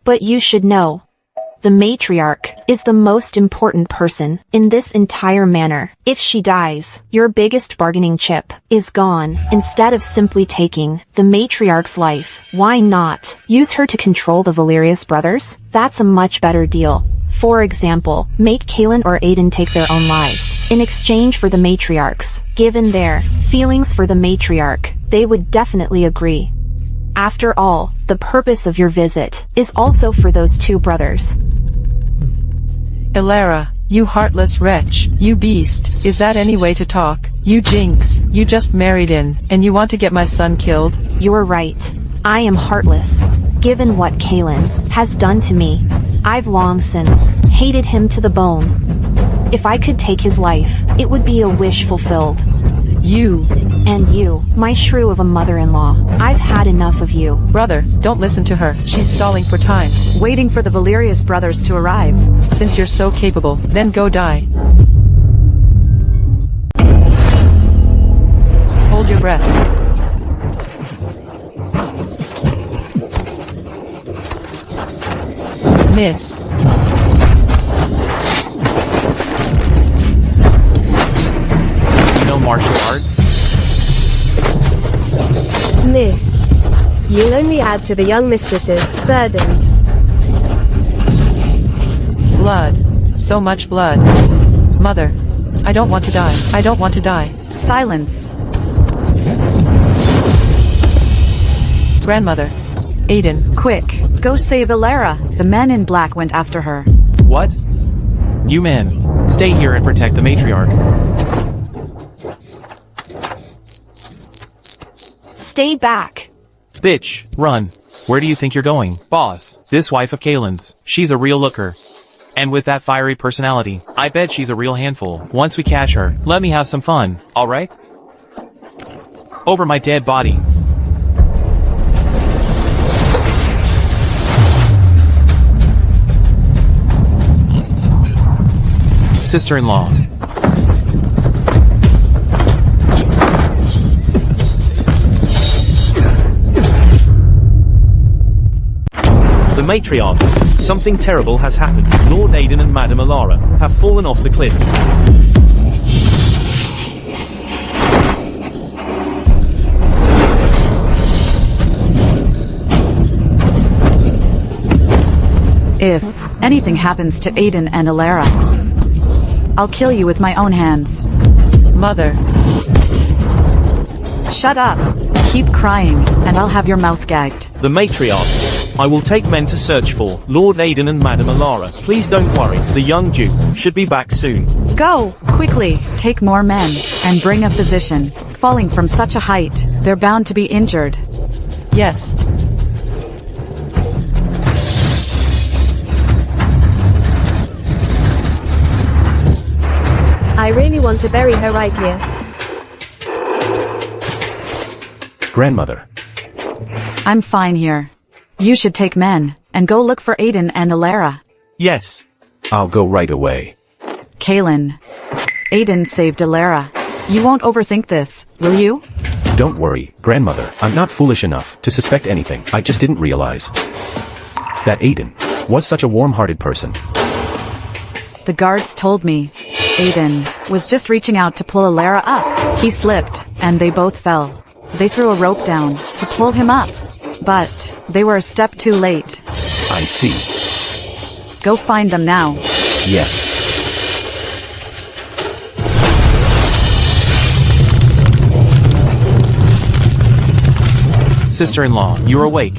But you should know. The matriarch is the most important person in this entire manor. If she dies, your biggest bargaining chip is gone. Instead of simply taking the matriarch's life, why not use her to control the Valerius brothers? That's a much better deal. For example, make Kaelin or Aiden take their own lives in exchange for the matriarchs. Given their feelings for the matriarch, they would definitely agree. After all, the purpose of your visit is also for those 2 brothers. Ilara, you heartless wretch, you beast, is that any way to talk? You jinx, you just married in, and you want to get my son killed? You're right. I am heartless. Given what Kaelin has done to me, I've long since hated him to the bone. If I could take his life, it would be a wish fulfilled. You. And you, my shrew of a mother-in-law. I've had enough of you. Brother, don't listen to her. She's stalling for time. Waiting for the Valerius brothers to arrive. Since you're so capable, then go die. Hold your breath. Miss. You know martial arts? Miss. You'll only add to the young mistress's burden. Blood. So much blood. Mother. I don't want to die. I don't want to die. Silence. Grandmother. Aiden. Quick, go save Ilara. The men in black went after her. What? You men, stay here and protect the matriarch. Stay back. Bitch, run. Where do you think you're going? Boss, this wife of Kaelin's, she's a real looker. And with that fiery personality, I bet she's a real handful. Once we catch her, let me have some fun, alright? Over my dead body. Sister-in-law. The matriarch. Something terrible has happened. Lord Aiden and Madame Ilara have fallen off the cliff. If anything happens to Aiden and Ilara, I'll kill you with my own hands. Mother. Shut up. Keep crying, and I'll have your mouth gagged. The matriarch. I will take men to search for Lord Aiden and Madame Ilara. Please don't worry, the young Duke should be back soon. Go, quickly, take more men, and bring a physician. Falling from such a height, they're bound to be injured. Yes. I really want to bury her right here. Grandmother. I'm fine here. You should take men, and go look for Aiden and Ilara. Yes. I'll go right away. Kaelin. Aiden saved Alara. You won't overthink this, will you? Don't worry, grandmother, I'm not foolish enough to suspect anything. I just didn't realize that Aiden was such a warm-hearted person. The guards told me Aiden was just reaching out to pull Alara up. He slipped, and they both fell. They threw a rope down to pull him up, but they were a step too late. I see. Go find them now. Yes. Sister-in-law, you're awake.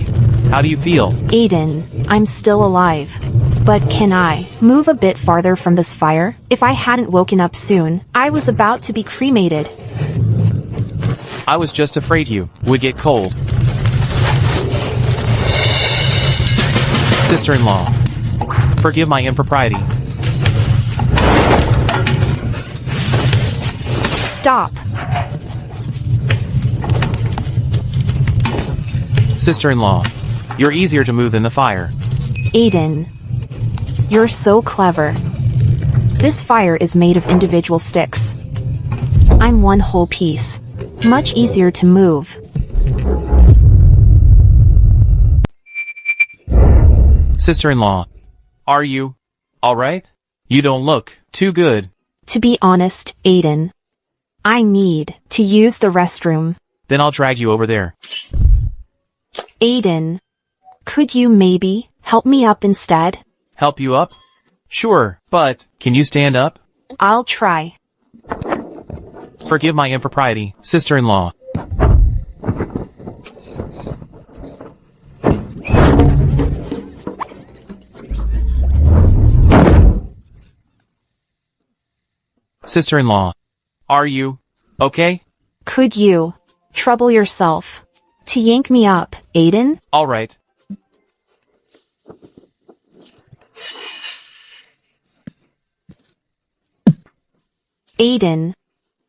How do you feel? Aiden, I'm still alive. But can I move a bit farther from this fire? If I hadn't woken up soon, I was about to be cremated. I was just afraid you would get cold. Sister-in-law, forgive my impropriety. Stop. Sister-in-law, you're easier to move than the fire. Aiden, you're so clever. This fire is made of individual sticks. I'm one whole piece. Much easier to move. Sister-in-law, are you alright? You don't look too good. To be honest, Aiden, I need to use the restroom. Then I'll drag you over there. Aiden, could you maybe help me up instead? Help you up? Sure, but can you stand up? I'll try. Forgive my impropriety, sister-in-law. Sister-in-law, are you okay? Could you trouble yourself to yank me up, Aiden? All right. Aiden,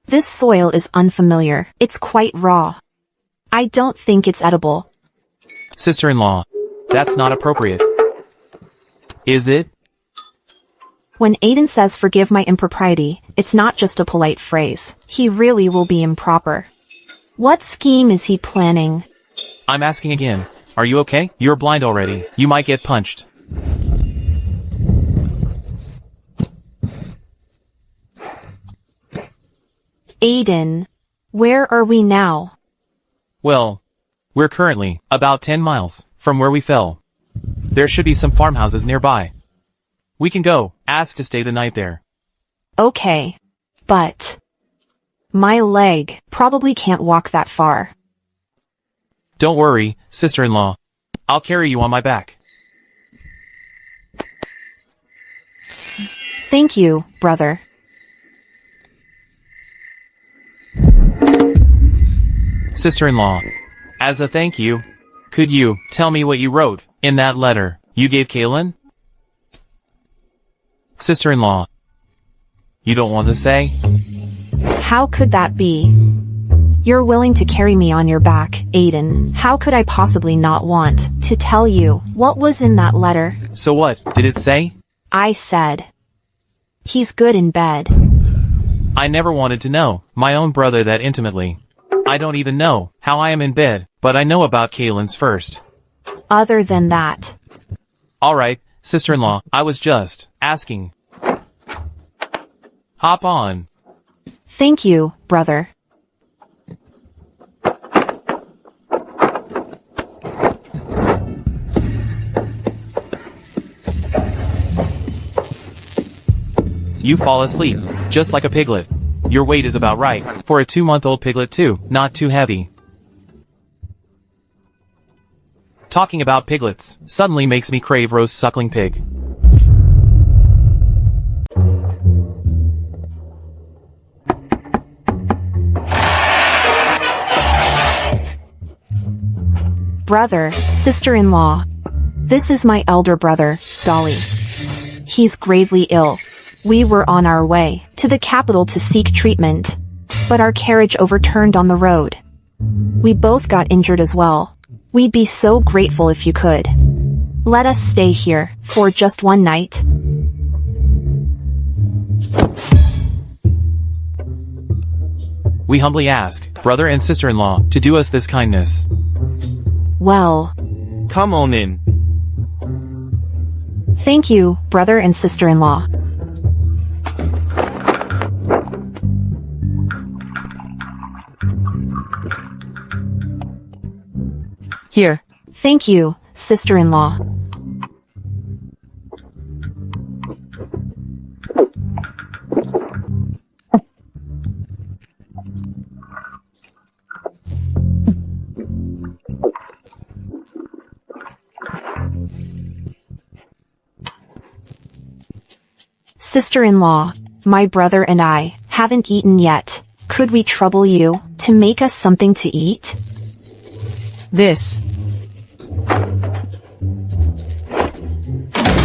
this soil is unfamiliar. It's quite raw. I don't think it's edible. Sister-in-law, that's not appropriate. Is it? When Aiden says forgive my impropriety, it's not just a polite phrase. He really will be improper. What scheme is he planning? I'm asking again. Are you okay? You're blind already. You might get punched. Aiden, where are we now? Well, we're currently about 10 miles from where we fell. There should be some farmhouses nearby. We can go, ask to stay the night there. Okay. But my leg probably can't walk that far. Don't worry, sister-in-law. I'll carry you on my back. Thank you, brother. Sister-in-law, as a thank you, could you tell me what you wrote in that letter you gave Kaylin? Sister-in-law, you don't want to say? How could that be? You're willing to carry me on your back, Aiden. How could I possibly not want to tell you what was in that letter? So what did it say? I said, he's good in bed. I never wanted to know my own brother that intimately. I don't even know how I am in bed, but I know about Kaylin's first. Other than that. Alright, sister-in-law, I was just asking. Hop on. Thank you, brother. You fall asleep, just like a piglet. Your weight is about right, for a 2-month-old piglet too, not too heavy. Talking about piglets, suddenly makes me crave roast suckling pig. Brother, sister-in-law. This is my elder brother, Dolly. He's gravely ill. We were on our way to the capital to seek treatment, but our carriage overturned on the road. We both got injured as well. We'd be so grateful if you could let us stay here for just one night. we humbly ask, brother and sister-in-law, to do us this kindness. Well, Come on in. thank you, brother and sister-in-law. Here. Thank you, sister-in-law. Sister-in-law, my brother and I haven't eaten yet. Could we trouble you to make us something to eat? This.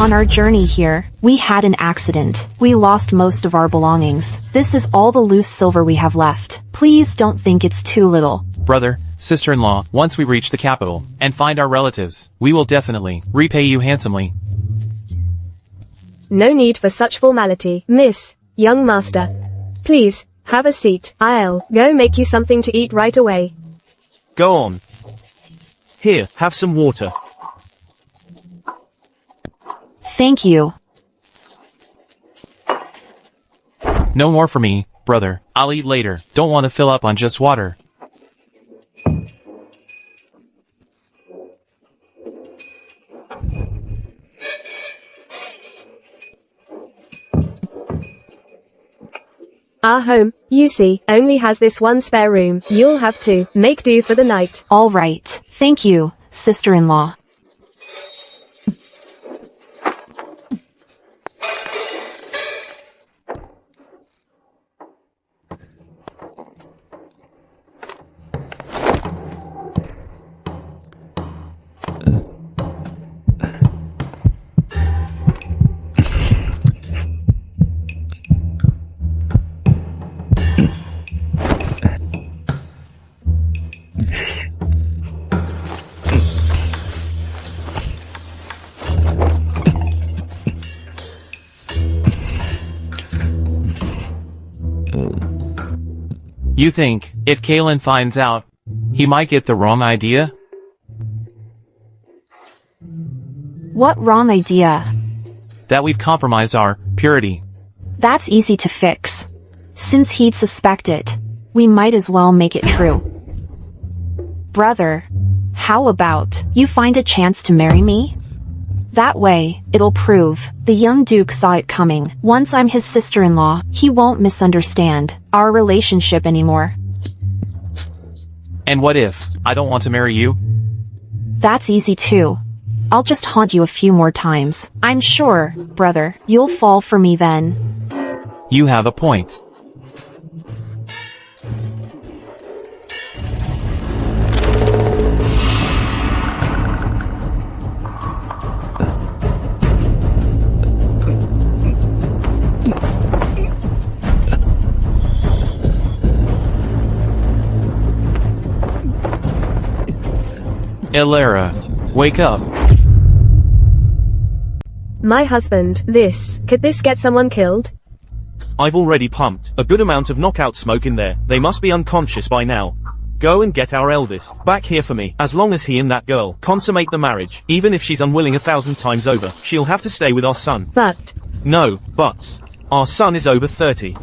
On our journey here, we had an accident. We lost most of our belongings. This is all the loose silver we have left. Please don't think it's too little. Brother, sister-in-law, once we reach the capital and find our relatives, we will definitely repay you handsomely. No need for such formality, miss, young master. Please, have a seat. I'll go make you something to eat right away. Go on. Here, have some water. Thank you. No more for me, brother. I'll eat later. Don't want to fill up on just water. Our home, you see, only has this one spare room. You'll have to make do for the night. All right. Thank you, sister-in-law. You think, if Kalen finds out, he might get the wrong idea? What wrong idea? That we've compromised our purity. That's easy to fix. Since he'd suspect it, we might as well make it true. Brother, how about you find a chance to marry me? That way, it'll prove the young Duke saw it coming. Once I'm his sister-in-law, he won't misunderstand our relationship anymore. And what if I don't want to marry you? That's easy too. I'll just haunt you a few more times. I'm sure, brother, you'll fall for me then. You have a point. Elara, wake up. My husband, could this get someone killed? I've already pumped a good amount of knockout smoke in there. They must be unconscious by now. Go and get our eldest back here for me. As long as he and that girl consummate the marriage, even if she's unwilling 1,000 times over, she'll have to stay with our son. But No buts. Our son is over 30.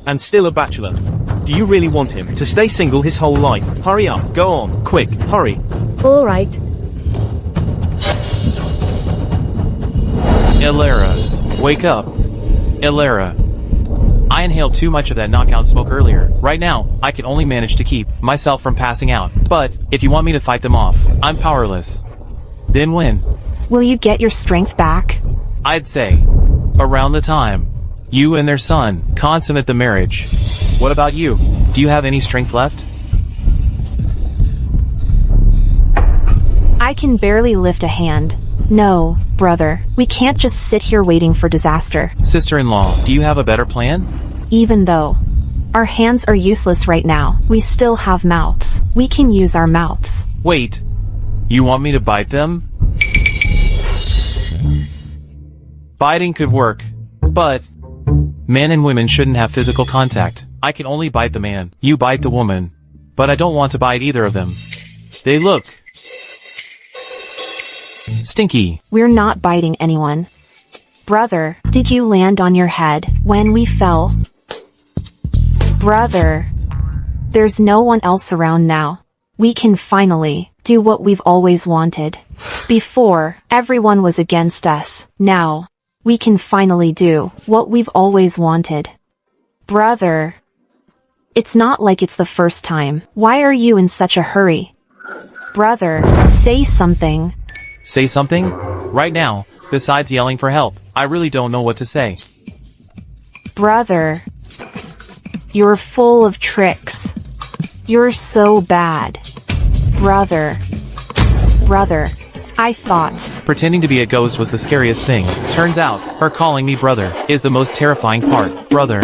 And still a bachelor. Do you really want him to stay single his whole life? Hurry up, go on, quick, hurry. all right. Elara, wake up. Elara. I inhaled too much of that knockout smoke earlier. Right now, I can only manage to keep myself from passing out. But, if you want me to fight them off, I'm powerless. Then when? Will you get your strength back? I'd say, around the time you and their son consummate the marriage. What about you? Do you have any strength left? I can barely lift a hand. No, brother, we can't just sit here waiting for disaster. Sister-in-law, do you have a better plan? Even though our hands are useless right now, we still have mouths. We can use our mouths. Wait, you want me to bite them? Biting could work, but men and women shouldn't have physical contact. I can only bite the man. You bite the woman. But I don't want to bite either of them. They look stinky. We're not biting anyone. Brother, did you land on your head when we fell? Brother, there's no one else around now. We can finally do what we've always wanted. Before, everyone was against us. Now, we can finally do what we've always wanted. Brother, it's not like it's the first time. Why are you in such a hurry? Brother, say something. Say something? Right now, besides yelling for help, I really don't know what to say. Brother, you're full of tricks. You're so bad. Brother, I thought. Pretending to be a ghost was the scariest thing. Turns out, her calling me brother is the most terrifying part. Brother.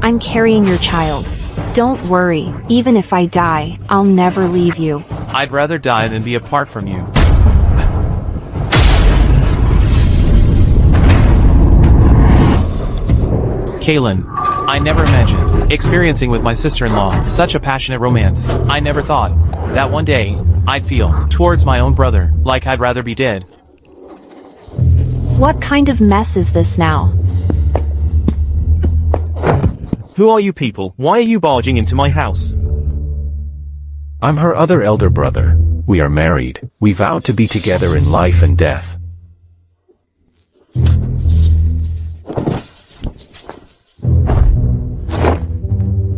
I'm carrying your child. Don't worry, even if I die, I'll never leave you. I'd rather die than be apart from you. Kaylin, I never imagined experiencing with my sister-in-law such a passionate romance. I never thought that one day I'd feel towards my own brother like I'd rather be dead. What kind of mess is this now? Who are you people? Why are you barging into my house? I'm her other elder brother. We are married. We vowed to be together in life and death.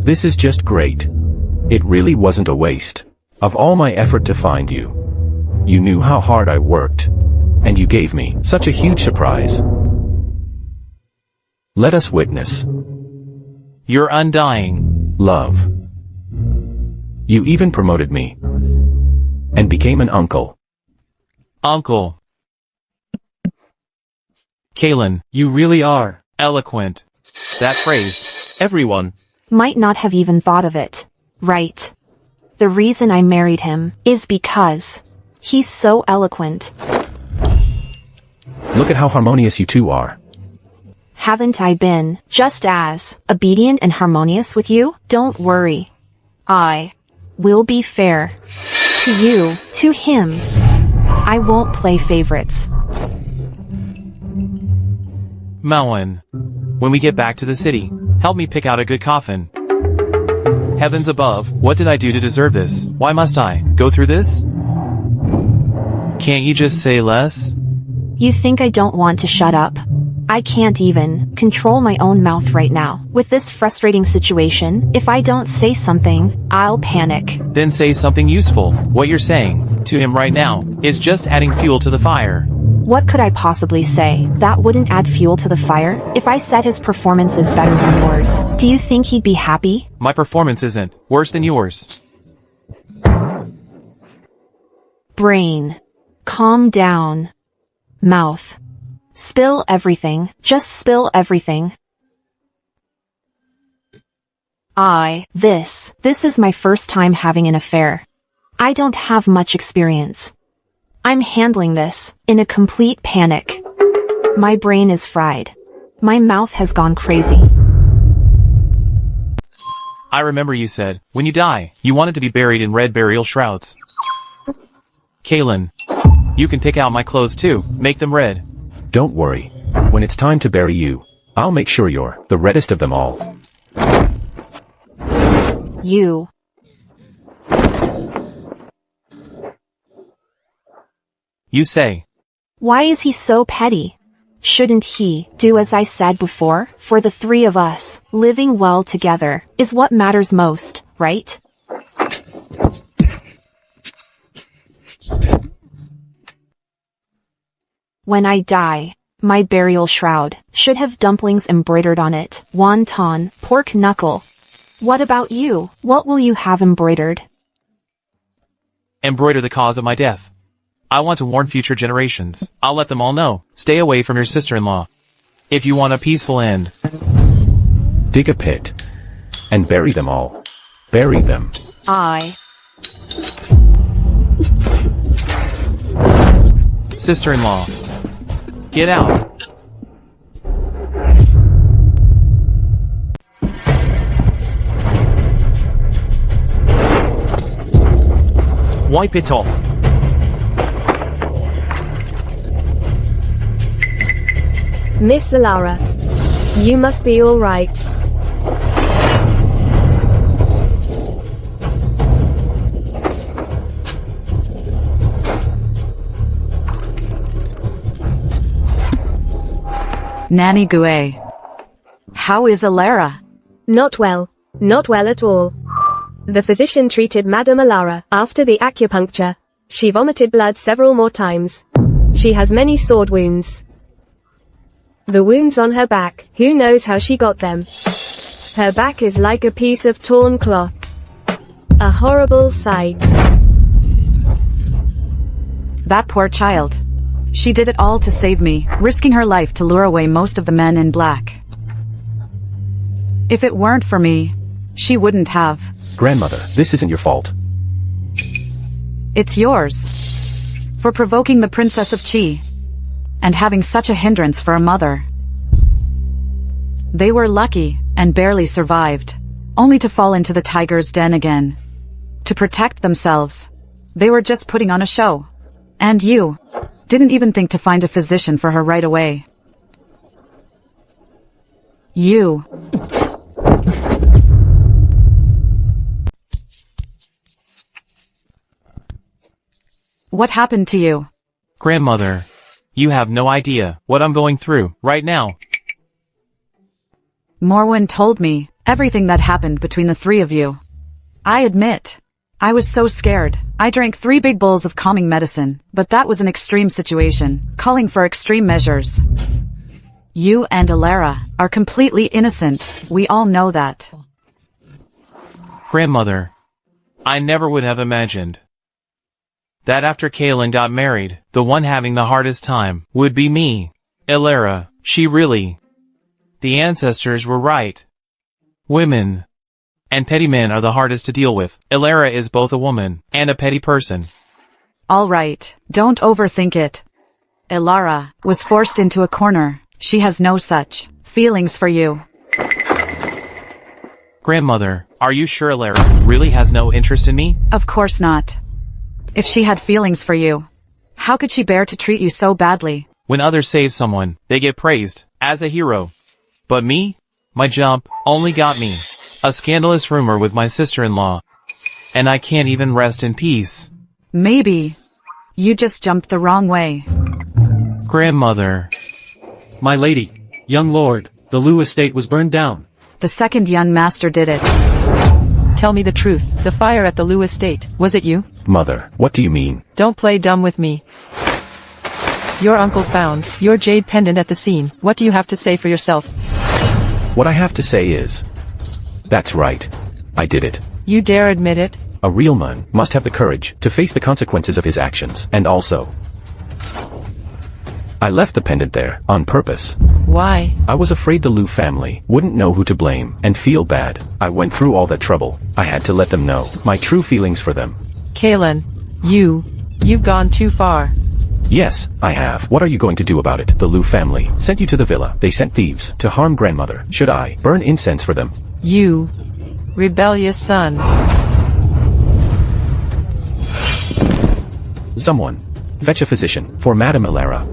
This is just great. It really wasn't a waste of all my effort to find you. You knew how hard I worked, and you gave me such a huge surprise. Let us witness Your undying love. You even promoted me and became an uncle. uncle. Kaylin, You really are. eloquent. That phrase. Everyone. Might not have even thought of it. Right. The reason I married him is because he's so eloquent. Look at how harmonious you two are. Haven't I been just as obedient and harmonious with you? Don't worry. I will be fair. To you, to him. I won't play favorites. Mowen. When we get back to the city, help me pick out a good coffin. Heavens above, what did I do to deserve this? Why must I go through this? Can't you just say less? You think I don't want to shut up? I can't even control my own mouth right now. With this frustrating situation, if I don't say something, I'll panic. Then say something useful. What you're saying to him right now is just adding fuel to the fire. What could I possibly say that wouldn't add fuel to the fire? If I said his performance is better than yours, do you think he'd be happy? My performance isn't worse than yours. Brain. Calm down. Mouth. Spill everything. Just spill everything. This is my first time having an affair. I don't have much experience. I'm handling this in a complete panic. My brain is fried. My mouth has gone crazy. I remember you said, when you die, you wanted to be buried in red burial shrouds. Kaylin, you can pick out my clothes too, make them red. Don't worry. When it's time to bury you, I'll make sure you're the reddest of them all. You. You say. Why is he so petty? Shouldn't he do as I said before? For the three of us, living well together is what matters most, right? When I die, my burial shroud should have dumplings embroidered on it, wonton, pork knuckle. What about you? What will you have embroidered? Embroider the cause of my death. I want to warn future generations. I'll let them all know. Stay away from your sister-in-law. If you want a peaceful end. Dig a pit and bury them all. Bury them. Sister-in-law. Get out. Wipe it off. Miss Alara. You must be all right. Nanny Gue. How is Alara? Not well. Not well at all. The physician treated Madame Alara. After the acupuncture, she vomited blood several more times. She has many sword wounds. The wounds on her back, who knows how she got them. Her back is like a piece of torn cloth. A horrible sight. That poor child. She did it all to save me, risking her life to lure away most of the men in black. If it weren't for me, she wouldn't have. Grandmother, this isn't your fault. It's yours. For provoking the Princess of Chi. And having such a hindrance for a mother. They were lucky, and barely survived. Only to fall into the tiger's den again. To protect themselves. They were just putting on a show. And you didn't even think to find a physician for her right away. You. What happened to you? Grandmother. You have no idea what I'm going through right now. Morwen told me everything that happened between the three of you. I admit, I was so scared. I drank 3 big bowls of calming medicine, but that was an extreme situation, calling for extreme measures. You and Alara are completely innocent. We all know that. Grandmother. I never would have imagined that after Kaelin got married, the one having the hardest time would be me. Alara, she really... The ancestors were right. Women and petty men are the hardest to deal with. Alara is both a woman and a petty person. All right, don't overthink it. Alara was forced into a corner. She has no such feelings for you. Grandmother, are you sure Alara really has no interest in me? Of course not. If she had feelings for you, how could she bear to treat you so badly? When others save someone, they get praised as a hero. But me? My jump only got me a scandalous rumor with my sister-in-law. And I can't even rest in peace. Maybe you just jumped the wrong way. Grandmother. My lady, young lord, the Lu estate was burned down. The second young master did it. Tell me the truth. The fire at the Lu estate, was it you? Mother, what do you mean? Don't play dumb with me. Your uncle found your jade pendant at the scene. What do you have to say for yourself? What I have to say is... That's right. I did it. You dare admit it? A real man must have the courage to face the consequences of his actions, and also... I left the pendant there, on purpose. Why? I was afraid the Lu family wouldn't know who to blame, and feel bad. I went through all that trouble. I had to let them know my true feelings for them. Kaelin, you've gone too far. Yes, I have. What are you going to do about it? The Lu family sent you to the villa. They sent thieves to harm grandmother. Should I burn incense for them? You rebellious son. Someone, fetch a physician for Madame Alara.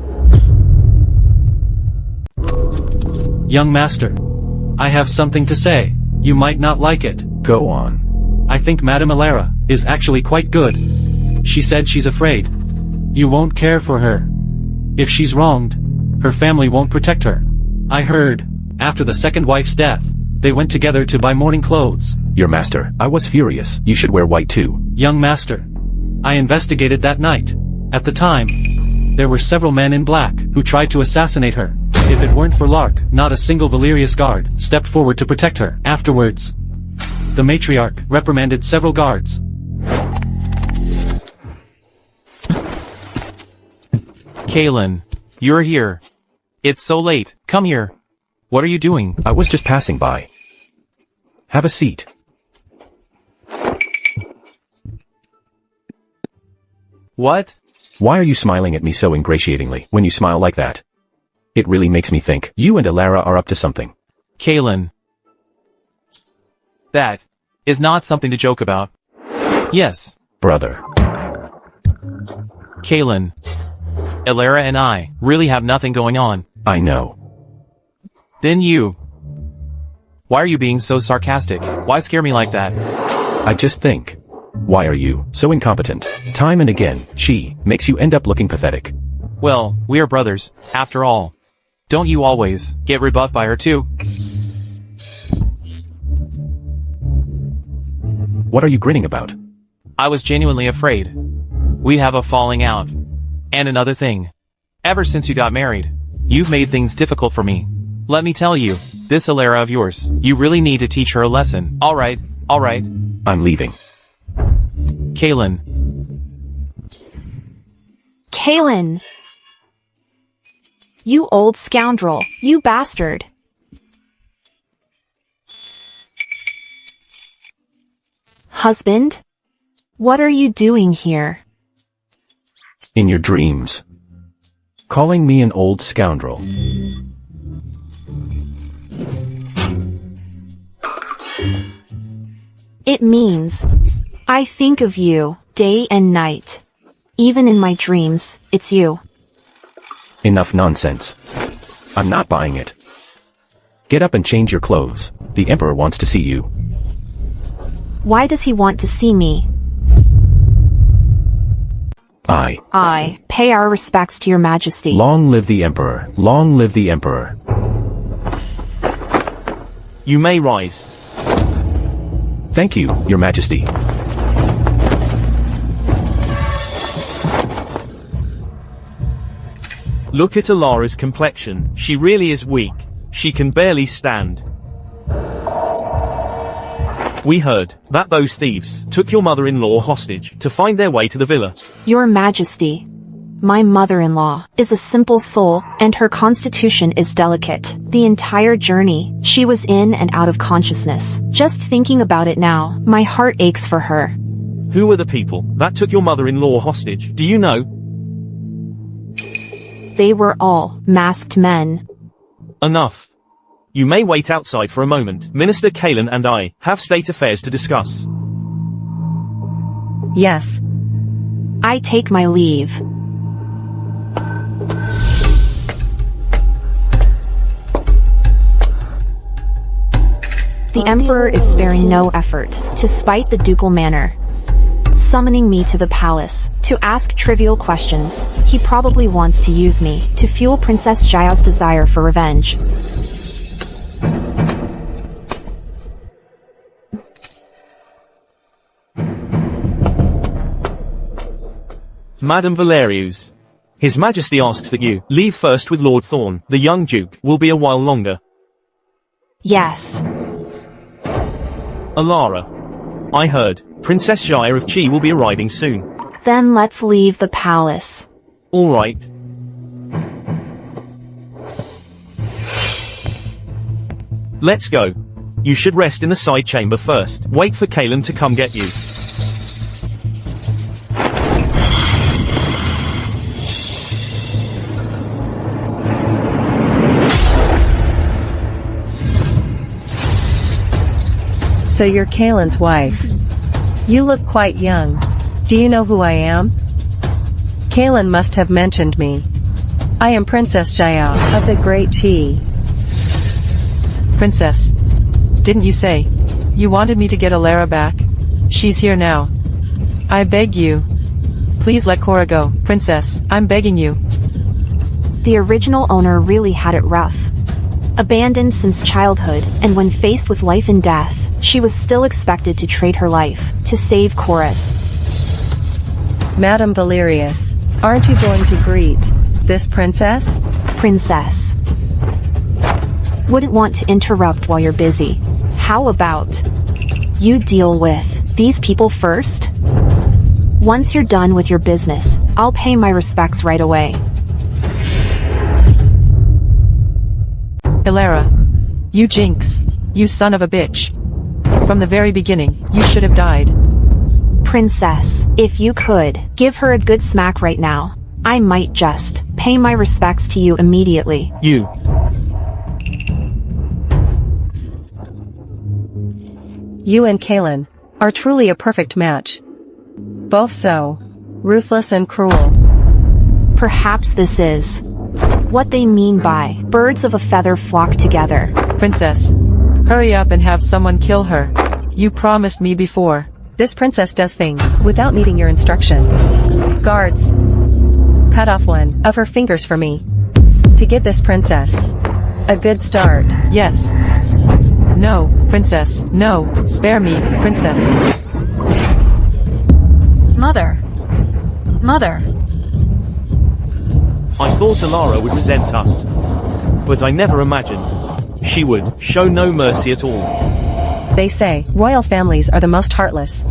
Young master, I have something to say. You might not like it. Go on. I think Madame Alara is actually quite good. She said she's afraid you won't care for her. If she's wronged, her family won't protect her. I heard, after the second wife's death, they went together to buy mourning clothes. Your master, I was furious. You should wear white too. Young master, I investigated that night. At the time, there were several men in black who tried to assassinate her. If it weren't for Lark, not a single Valerius guard stepped forward to protect her. Afterwards, the matriarch reprimanded several guards. Kaelin, you're here. It's so late. Come here. What are you doing? I was just passing by. Have a seat. What? Why are you smiling at me so ingratiatingly when you smile like that? It really makes me think you and Elara are up to something. Kaylin. That is not something to joke about. Yes. Brother. Kaylin. Elara and I really have nothing going on. I know. Then you. Why are you being so sarcastic? Why scare me like that? I just think. Why are you so incompetent? Time and again, she makes you end up looking pathetic. Well, we are brothers, after all. Don't you always get rebuffed by her too? What are you grinning about? I was genuinely afraid. We have a falling out. And another thing. Ever since you got married, you've made things difficult for me. Let me tell you, this Elara of yours, you really need to teach her a lesson. Alright. I'm leaving. Kaylin. Kaylin! You old scoundrel, you bastard. Husband? What are you doing here? In your dreams. Calling me an old scoundrel. It means I think of you day and night. Even in my dreams, it's you. Enough nonsense. I'm not buying it. Get up and change your clothes. The Emperor wants to see you. Why does he want to see me? I pay our respects to your majesty. Long live the Emperor. Long live the Emperor. You may rise. Thank you, your majesty. Look at Elara's complexion. She really is weak. She can barely stand. We heard that those thieves took your mother-in-law hostage to find their way to the villa. Your majesty. My mother-in-law is a simple soul, and her constitution is delicate. The entire journey, she was in and out of consciousness. Just thinking about it now, my heart aches for her. Who were the people that took your mother-in-law hostage? Do you know? They were all masked men. Enough. You may wait outside for a moment. Minister Kaylin and I have state affairs to discuss. Yes. I take my leave. The Emperor is sparing no effort to spite the ducal manor. Summoning me to the palace to ask trivial questions. He probably wants to use me to fuel Princess Jaya's desire for revenge. Madame Valerius. His Majesty asks that you leave first with Lord Thorn. The young Duke will be a while longer. Yes. Elara. I heard Princess Jaya of Chi will be arriving soon. Then let's leave the palace. All right. Let's go. You should rest in the side chamber first. Wait for Kaylin to come get you. So you're Kaylin's wife. You look quite young. Do you know who I am? Kaylin must have mentioned me. I am Princess Jaya of the Great Chi. Princess. Didn't you say you wanted me to get Elara back? She's here now. I beg you. Please let Cora go. Princess, I'm begging you. The original owner really had it rough. Abandoned since childhood, and when faced with life and death, she was still expected to trade her life to save Cora's. Madame Valerius, aren't you going to greet this princess? Princess. Wouldn't want to interrupt while you're busy. How about you deal with these people first? Once you're done with your business, I'll pay my respects right away. Elara. You jinx. You son of a bitch. From the very beginning, you should have died. Princess, if you could, give her a good smack right now. I might just pay my respects to you immediately. You. You and Kaelin are truly a perfect match. Both so ruthless and cruel. Perhaps this is what they mean by birds of a feather flock together. Princess, hurry up and have someone kill her. You promised me before. This princess does things without needing your instruction. Guards, cut off one of her fingers for me to give this princess a good start. Yes. No, princess, no, spare me, princess. Mother. Mother. I thought Alara would resent us. But I never imagined she would show no mercy at all. They say royal families are the most heartless.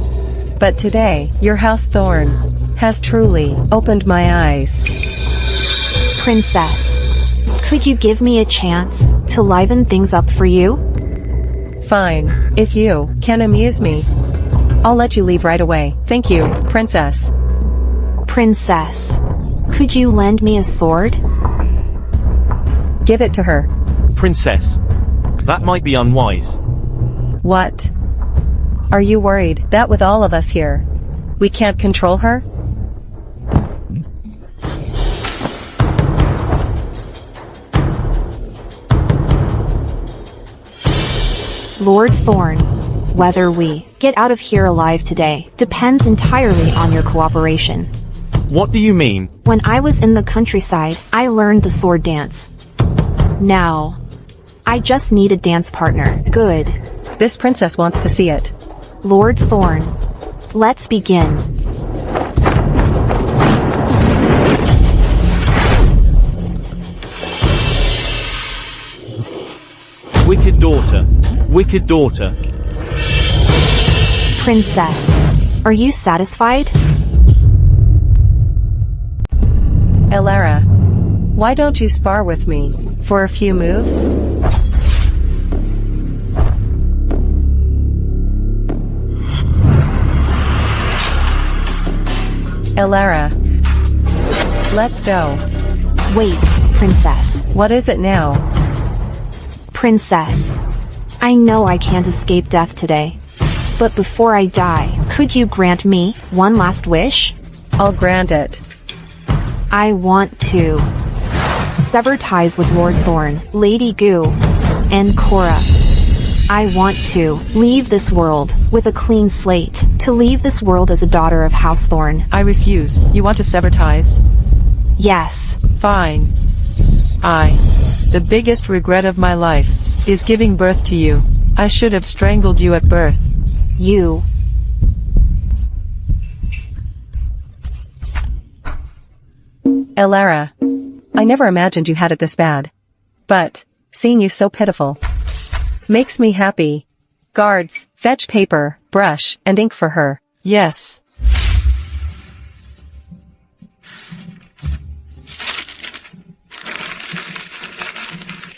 But today, your House Thorn has truly opened my eyes. Princess, could you give me a chance to liven things up for you? Fine, if you can amuse me, I'll let you leave right away. Thank you, princess. Princess, could you lend me a sword? Give it to her. Princess. That might be unwise. What? Are you worried that with all of us here, we can't control her? Lord Thorn, whether we get out of here alive today depends entirely on your cooperation. What do you mean? When I was in the countryside, I learned the sword dance. Now, I just need a dance partner. Good. This princess wants to see it. Lord Thorn, let's begin. Wicked daughter. Wicked daughter. Princess, are you satisfied? Alara, why don't you spar with me for a few moves? Alara, let's go. Wait, Princess. What is it now? Princess, I know I can't escape death today. But before I die, could you grant me one last wish? I'll grant it. I want to sever ties with Lord Thorn, Lady Goo, and Cora. I want to leave this world with a clean slate, to leave this world as a daughter of House Thorn. I refuse. You want to sever ties? Yes. Fine. The biggest regret of my life is giving birth to you. I should have strangled you at birth. You. Alara, I never imagined you had it this bad. But, seeing you so pitiful makes me happy. Guards, fetch paper, brush, and ink for her. Yes.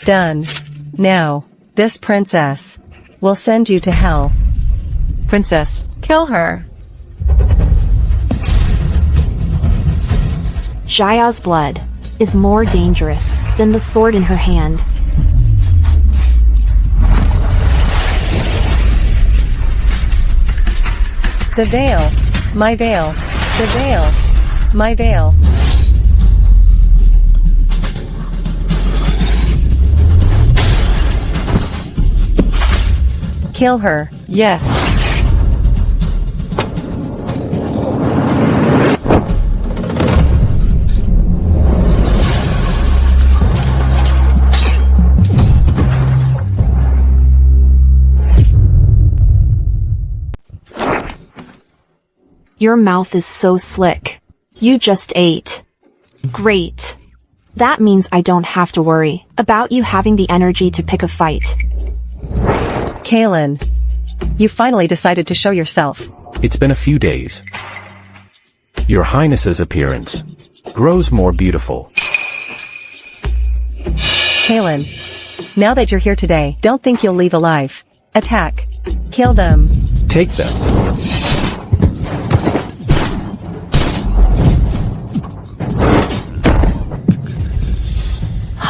Done. Now, this princess will send you to hell. Princess. Kill her. Jaya's blood is more dangerous than the sword in her hand. The veil. My veil. The veil. My veil. Kill her. Yes. Your mouth is so slick. You just ate. Great. That means I don't have to worry about you having the energy to pick a fight. Kaelin, you finally decided to show yourself. It's been a few days. Your Highness's appearance grows more beautiful. Kaelin, now that you're here today, don't think you'll leave alive. Attack. Kill them. Take them.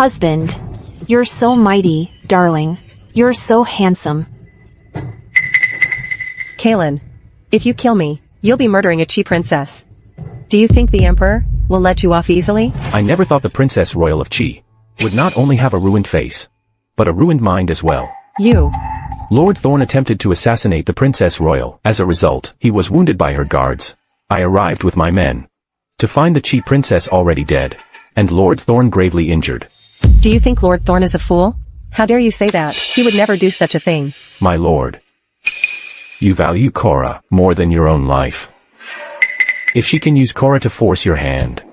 Husband. You're so mighty, darling. You're so handsome. Kaelin, if you kill me, you'll be murdering a Chi princess. Do you think the Emperor will let you off easily? I never thought the Princess Royal of Chi would not only have a ruined face, but a ruined mind as well. You. Lord Thorn attempted to assassinate the Princess Royal. As a result, he was wounded by her guards. I arrived with my men to find the Chi princess already dead, and Lord Thorn gravely injured. Do you think Lord Thorn is a fool? How dare you say that? He would never do such a thing. My lord, you value Cora more than your own life. If she can use Cora to force your hand,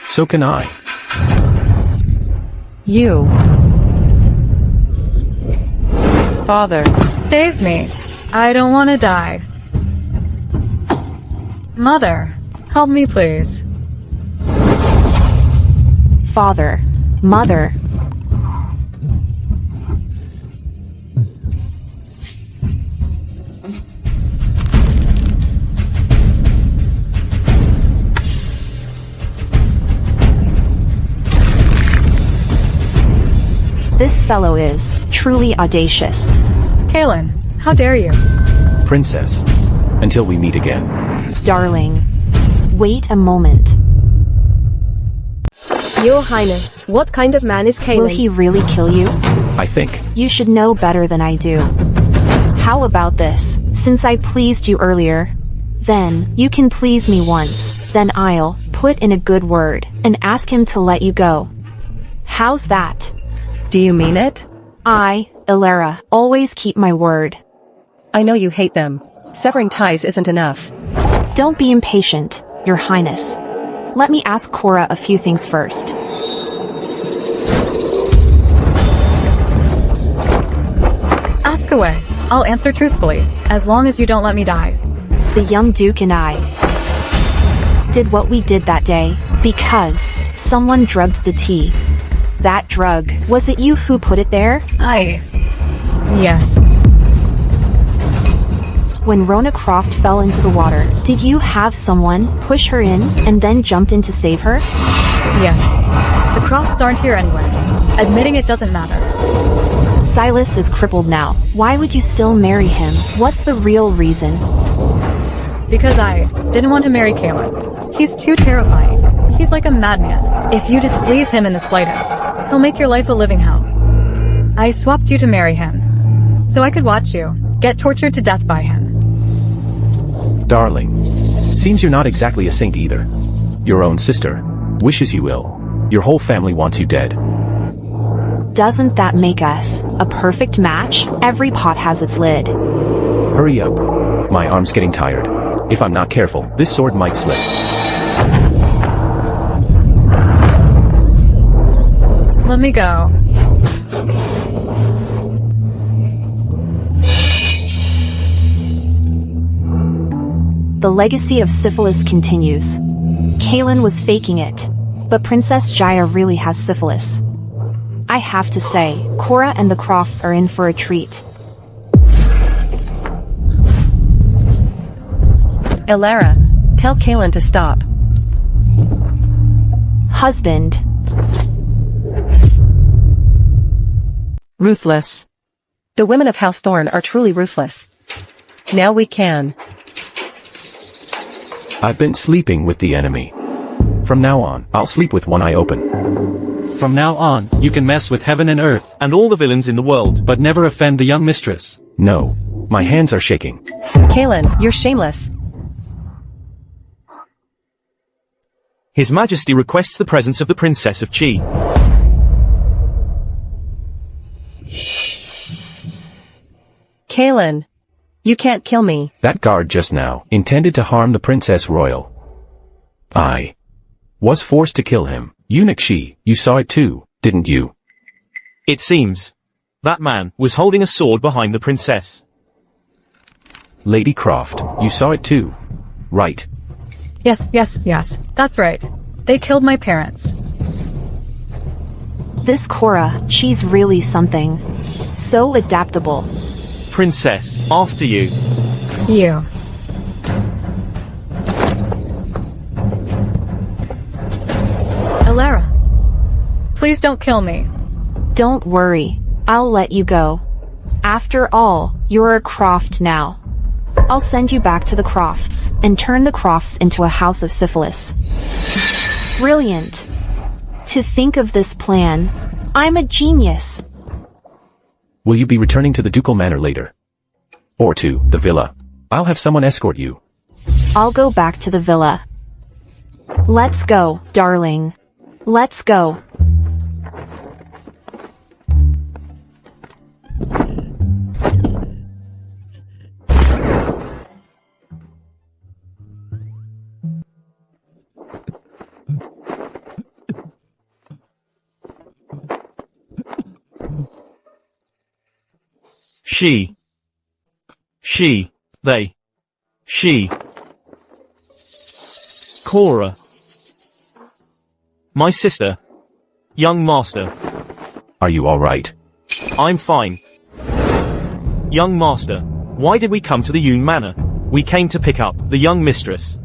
so can I. You. Father. Save me. I don't want to die. Mother, help me please. Father. Mother. This fellow is truly audacious. Kaelin, how dare you? Princess, until we meet again. Darling. Wait a moment. Your Highness, what kind of man is Kaelin? Will he really kill you? I think. You should know better than I do. How about this? Since I pleased you earlier, then you can please me once, then I'll put in a good word and ask him to let you go. How's that? Do you mean it? I, Ilera, always keep my word. I know you hate them. Severing ties isn't enough. Don't be impatient, Your Highness. Let me ask Cora a few things first. Ask away. I'll answer truthfully, as long as you don't let me die. The young Duke and I did what we did that day because someone drugged the tea. That drug, was it you who put it there? Yes. When Rona Croft fell into the water, did you have someone push her in and then jumped in to save her? Yes. The Crofts aren't here anyway. Admitting it doesn't matter. Silas is crippled now. Why would you still marry him? What's the real reason? Because I didn't want to marry Kaelin. He's too terrifying. He's like a madman. If you displease him in the slightest, he'll make your life a living hell. I swapped you to marry him, so I could watch you get tortured to death by him. Darling, seems you're not exactly a saint either. Your own sister wishes you ill. Your whole family wants you dead. Doesn't that make us a perfect match? Every pot has its lid. Hurry up. My arm's getting tired. If I'm not careful, this sword might slip. Let me go. The legacy of syphilis continues. Kaelin was faking it, but Princess Jaya really has syphilis. I have to say, Cora and the Crofts are in for a treat. Ilera, tell Kaelin to stop. Husband. Ruthless. The women of House Thorn are truly ruthless. Now we can. I've been sleeping with the enemy. From now on, I'll sleep with one eye open. From now on, you can mess with heaven and earth, And all the villains in the world. but never offend the young mistress. No, my hands are shaking. Kaelin, you're shameless. His Majesty requests the presence of the Princess of Chi. Kaelin, you can't kill me. That guard just now intended to harm the Princess Royal. I was forced to kill him. Eunuch Shi, you saw it too, didn't you? It seems that man was holding a sword behind the princess. Lady Croft, you saw it too, right? Yes. That's right. They killed my parents. This Cora, she's really something. So adaptable. Princess, after you. You. Ilera. Please don't kill me. Don't worry. I'll let you go. After all, you're a Croft now. I'll send you back to the Crofts and turn the Crofts into a house of syphilis. Brilliant. To think of this plan. I'm a genius. Will you be returning to the ducal manor later? Or to the villa? I'll have someone escort you. I'll go back to the villa. Let's go, darling. Let's go. She. Cora. My sister. Young master. Are you alright? I'm fine. Young master, why did we come to the Yun Manor? We came to pick up the young mistress.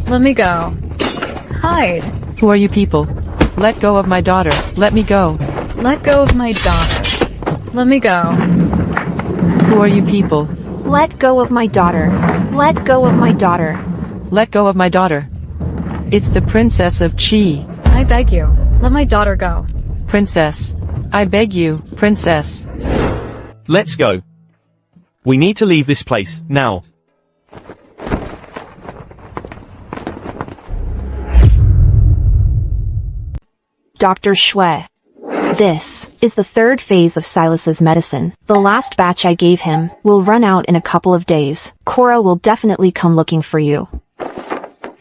Let me go. Hide. Who are you people? Let go of my daughter. Let me go. Let go of my daughter. Let me go. Who are you people? Let go of my daughter. Let go of my daughter. Let go of my daughter. It's the Princess of Chi. I beg you, let my daughter go. Princess. I beg you, Princess. Let's go. We need to leave this place, now. Dr. Shui. This is the third phase of Silas's medicine. The last batch I gave him will run out in a couple of days. Cora will definitely come looking for you.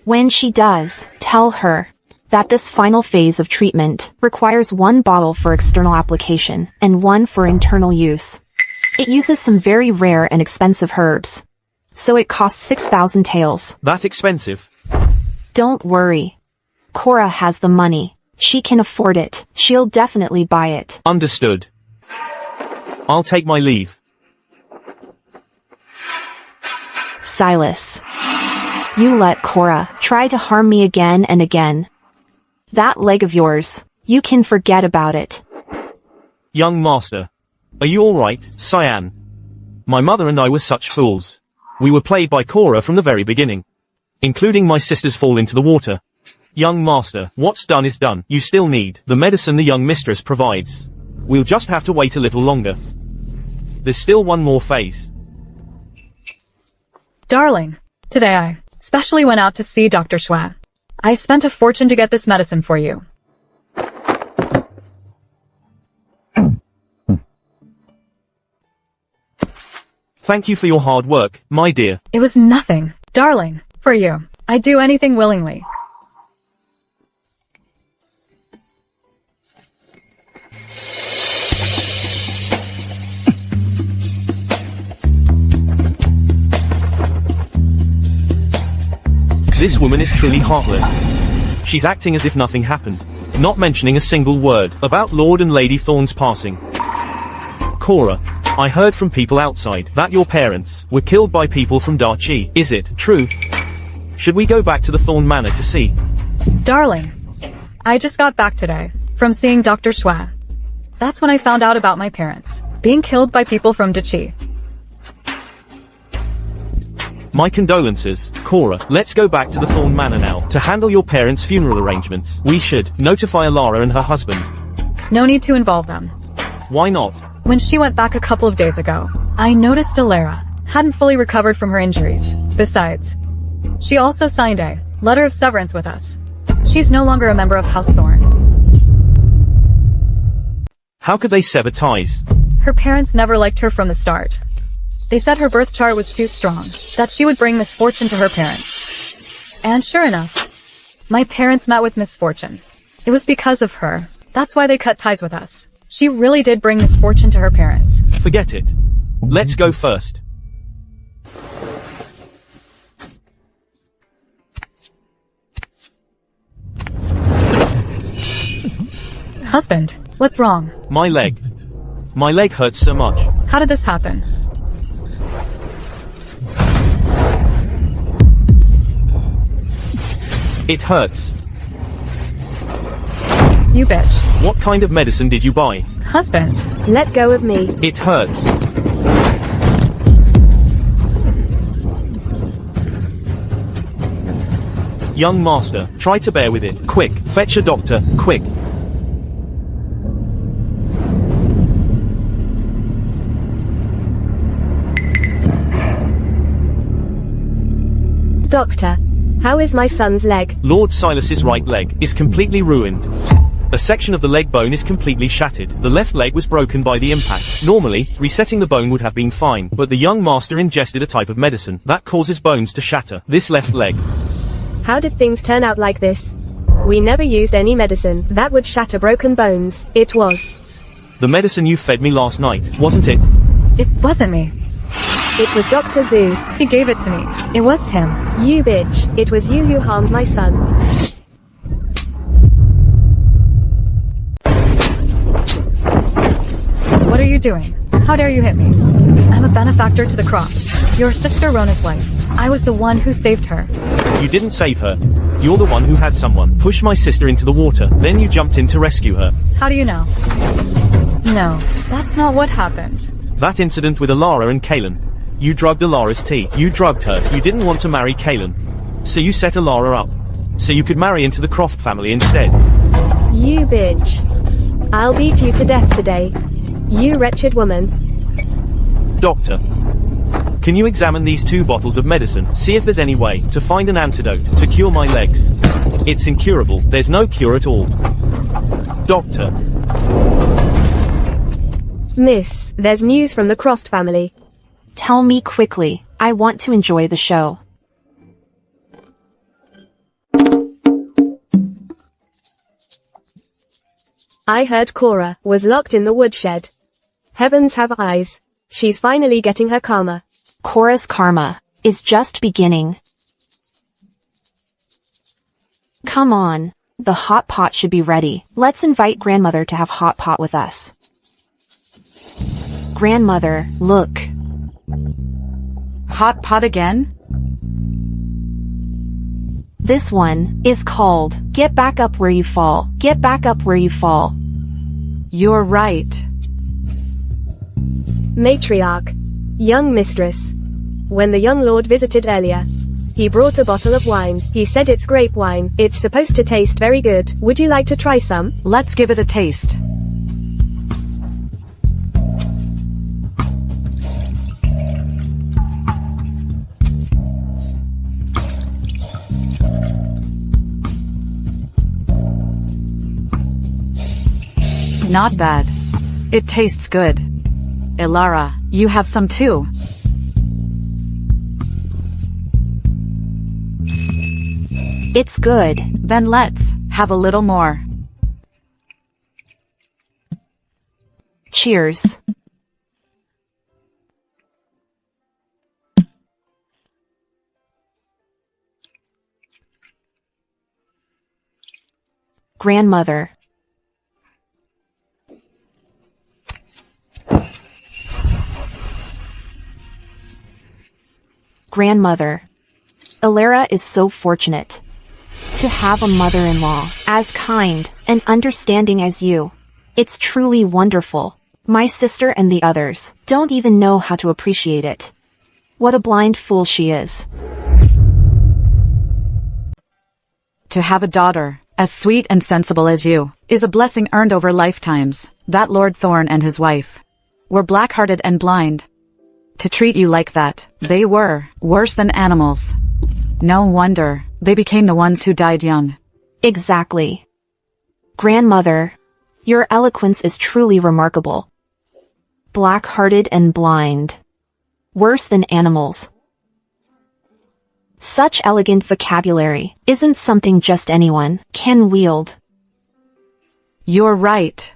When she does, tell her that this final phase of treatment requires 1 bottle for external application and 1 for internal use. It uses some very rare and expensive herbs, so it costs 6,000 taels. That expensive? Don't worry. Cora has the money. She can afford it. She'll definitely buy it. Understood. I'll take my leave. Silas. You let Cora try to harm me again and again. That leg of yours, you can forget about it. Young master. Are you alright, Cyan? My mother and I were such fools. We were played by Cora from the very beginning. Including my sister's fall into the water. Young master, what's done is done. You still need the medicine the young mistress provides. We'll just have to wait a little longer. There's still one more phase. Darling, today I specially went out to see Dr. Shui. I spent a fortune to get this medicine for you. Thank you for your hard work, my dear. It was nothing, darling, for you. I'd do anything willingly. This woman is truly heartless. She's acting as if nothing happened, not mentioning a single word about Lord and Lady Thorne's passing. Cora, I heard from people outside that your parents were killed by people from Darchi. Is it true? Should we go back to the Thorne Manor to see? Darling, I just got back today from seeing Dr. Shui. That's when I found out about my parents being killed by people from Darchi. My condolences, Cora. Let's go back to the Thorne Manor now to handle your parents' funeral arrangements. We should notify Alara and her husband. No need to involve them. Why not? When she went back a couple of days ago, I noticed Alara hadn't fully recovered from her injuries. Besides, she also signed a letter of severance with us. She's no longer a member of House Thorne. How could they sever ties? Her parents never liked her from the start. They said her birth chart was too strong, that she would bring misfortune to her parents. And sure enough, my parents met with misfortune. It was because of her. That's why they cut ties with us. She really did bring misfortune to her parents. Forget it. Let's go first. Husband, what's wrong? My leg. My leg hurts so much. How did this happen? It hurts. You bitch. What kind of medicine did you buy? Husband. Let go of me. It hurts. Young master, try to bear with it. Quick, fetch a doctor, quick. Doctor, how is my son's leg? Lord Silas's right leg is completely ruined. A section of the leg bone is completely shattered. The left leg was broken by the impact. Normally, resetting the bone would have been fine, but the young master ingested a type of medicine that causes bones to shatter. This left leg. How did things turn out like this? We never used any medicine that would shatter broken bones. It was The medicine you fed me last night, wasn't it? It wasn't me. It was Dr. Zoo. He gave it to me. It was him. You bitch. It was you who harmed my son. What are you doing? How dare you hit me? I'm a benefactor to the crops. Your sister Rona's life. I was the one who saved her. You didn't save her. You're the one who had someone push my sister into the water, then you jumped in to rescue her. How do you know? No, that's not what happened. That incident with Alara and Kaelin. You drugged Alara's tea. You drugged her. You didn't want to marry Kaelin. So you set Alara up. So you could marry into the Croft family instead. You bitch. I'll beat you to death today. You wretched woman. Doctor, can you examine these 2 bottles of medicine, see if there's any way to find an antidote to cure my legs? It's incurable. There's no cure at all. Doctor. Miss, there's news from the Croft family. Tell me quickly. I want to enjoy the show. I heard Cora was locked in the woodshed. Heavens have eyes. She's finally getting her karma. Cora's karma is just beginning. Come on. The hot pot should be ready. Let's invite grandmother to have hot pot with us. Grandmother, look. Hot pot again? This one is called Get Back Up Where You Fall. Get back up where you fall. You're right. Matriarch. Young mistress. When the young lord visited earlier, he brought a bottle of wine. He said it's grape wine. It's supposed to taste very good. Would you like to try some? Let's give it a taste. Not bad. It tastes good. Alara, you have some too. It's good. Then let's have a little more. Cheers. Grandmother. Grandmother. Alara is so fortunate to have a mother-in-law as kind and understanding as you. It's truly wonderful. My sister and the others don't even know how to appreciate it. What a blind fool she is. To have a daughter as sweet and sensible as you is a blessing earned over lifetimes. That Lord Thorn and his wife were black-hearted and blind. To treat you like that, they were worse than animals. No wonder they became the ones who died young. Exactly. Grandmother, your eloquence is truly remarkable. Black-hearted and blind. Worse than animals. Such elegant vocabulary isn't something just anyone can wield. You're right.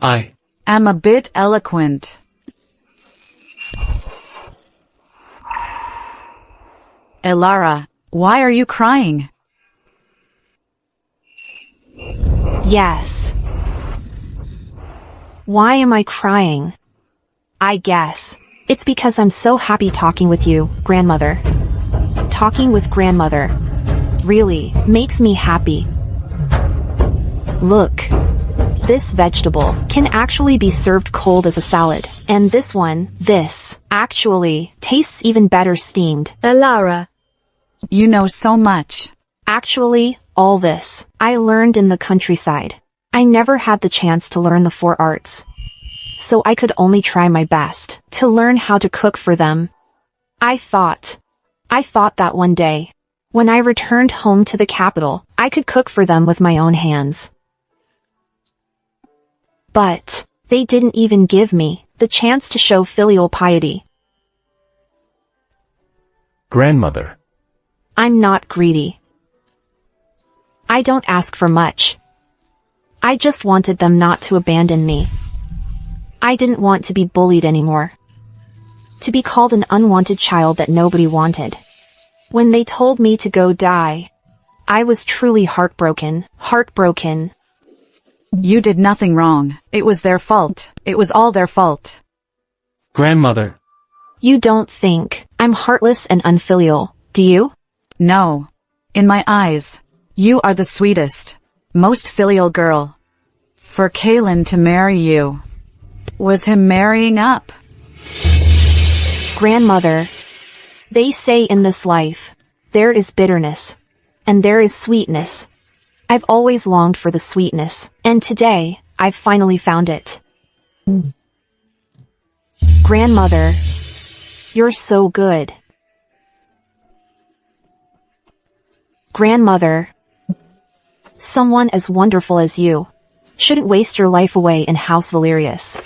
I am a bit eloquent. Alara, why are you crying? Yes. Why am I crying? I guess it's because I'm so happy talking with you, grandmother. Talking with grandmother really makes me happy. Look. This vegetable can actually be served cold as a salad. And this one, this, actually, tastes even better steamed. Alara. You know so much. Actually, all this, I learned in the countryside. I never had the chance to learn the 4 arts. So I could only try my best to learn how to cook for them. I thought that one day, when I returned home to the capital, I could cook for them with my own hands. But they didn't even give me the chance to show filial piety. Grandmother. I'm not greedy. I don't ask for much. I just wanted them not to abandon me. I didn't want to be bullied anymore. To be called an unwanted child that nobody wanted. When they told me to go die, I was truly heartbroken. You did nothing wrong. It was their fault. It was all their fault. Grandmother. You don't think I'm heartless and unfilial, do you? No. In my eyes, you are the sweetest, most filial girl. For Kaelin to marry you was him marrying up. Grandmother, they say in this life, there is bitterness, and there is sweetness. I've always longed for the sweetness, and today, I've finally found it. Grandmother, you're so good. Grandmother, someone as wonderful as you shouldn't waste your life away in House Valerius.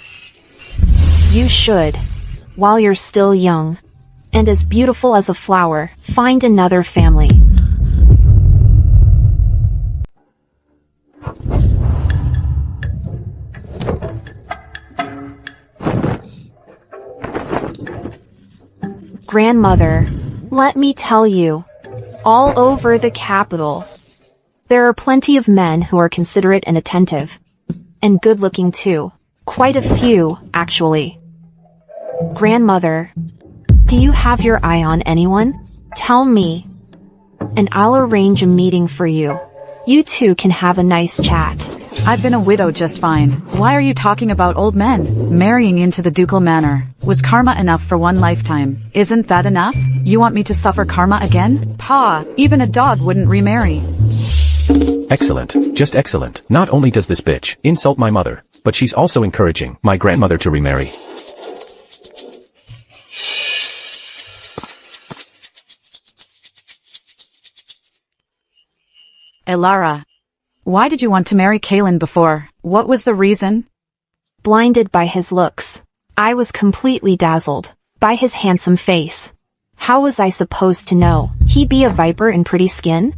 You should, while you're still young, and as beautiful as a flower, find another family. Grandmother, let me tell you, all over the capital, there are plenty of men who are considerate and attentive. And good-looking too. Quite a few, actually. Grandmother, do you have your eye on anyone? Tell me, and I'll arrange a meeting for you. You two can have a nice chat. I've been a widow just fine. Why are you talking about old men? Marrying into the ducal manor was karma enough for one lifetime. Isn't that enough? You want me to suffer karma again? Pa, even a dog wouldn't remarry. Excellent. Just excellent. Not only does this bitch insult my mother, but she's also encouraging my grandmother to remarry. Elara, why did you want to marry Kaelin before? What was the reason? Blinded by his looks. I was completely dazzled by his handsome face. How was I supposed to know he'd be a viper in pretty skin?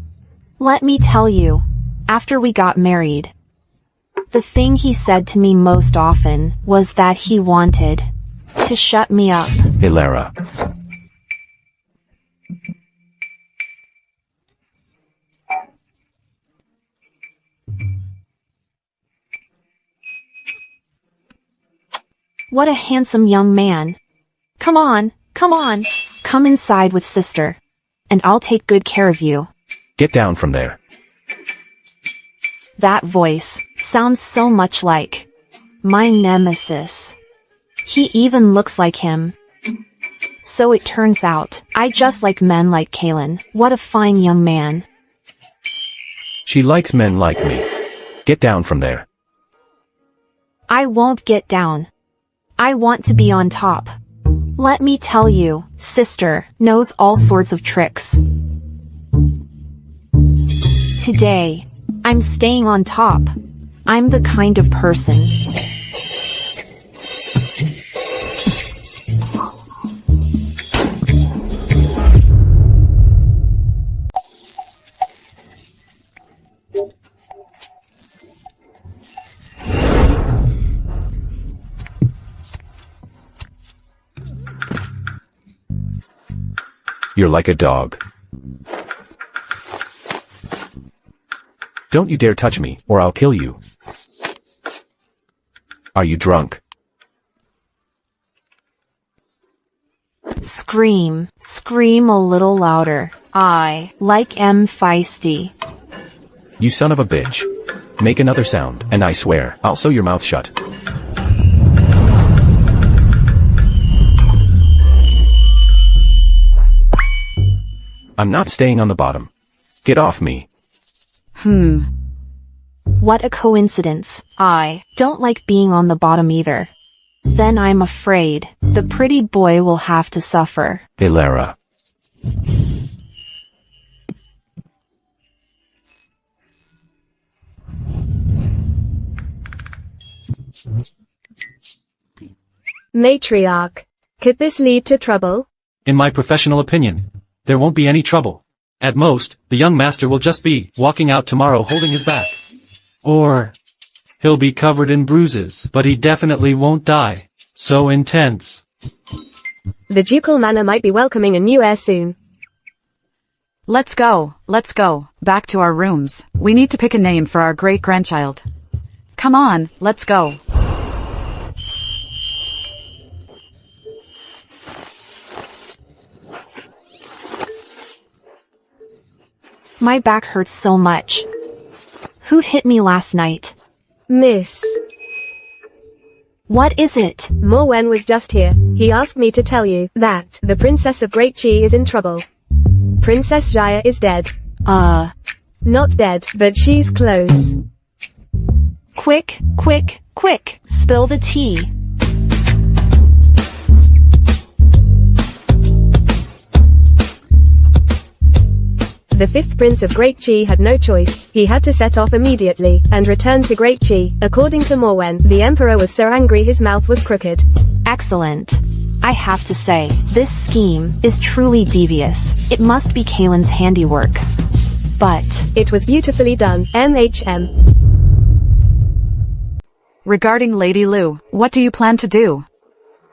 Let me tell you, after we got married, the thing he said to me most often was that he wanted to shut me up. Elara. What a handsome young man. Come on, come inside with sister, and I'll take good care of you. Get down from there. That voice sounds so much like my nemesis. He even looks like him. So it turns out, I just like men like Kaelin. What a fine young man. She likes men like me. Get down from there. I won't get down. I want to be on top. Let me tell you, sister knows all sorts of tricks. Today, I'm staying on top. I'm the kind of person. You're like a dog. Don't you dare touch me, or I'll kill you. Are you drunk? Scream a little louder. I like feisty. You son of a bitch. Make another sound, and I swear, I'll sew your mouth shut. I'm not staying on the bottom. Get off me. What a coincidence. I don't like being on the bottom either. Then I'm afraid the pretty boy will have to suffer. Elara. Matriarch. Could this lead to trouble? In my professional opinion, there won't be any trouble. At most, the young master will just be walking out tomorrow holding his back. Or he'll be covered in bruises, but he definitely won't die. So intense. The ducal manor might be welcoming a new heir soon. Let's go. Back to our rooms. We need to pick a name for our great-grandchild. Come on, let's go. My back hurts so much. Who hit me last night? Miss. What is it? Morwen was just here. He asked me to tell you that the Princess of Great Chi is in trouble. Princess Jaya is dead. Not dead, but she's close. Quick, spill the tea. The fifth Prince of Great Chi had no choice. He had to set off immediately, and return to Great Chi. According to Morwen, the Emperor was so angry his mouth was crooked. Excellent. I have to say, this scheme is truly devious. It must be Kalen's handiwork. But it was beautifully done, MHM. Regarding Lady Lu, what do you plan to do?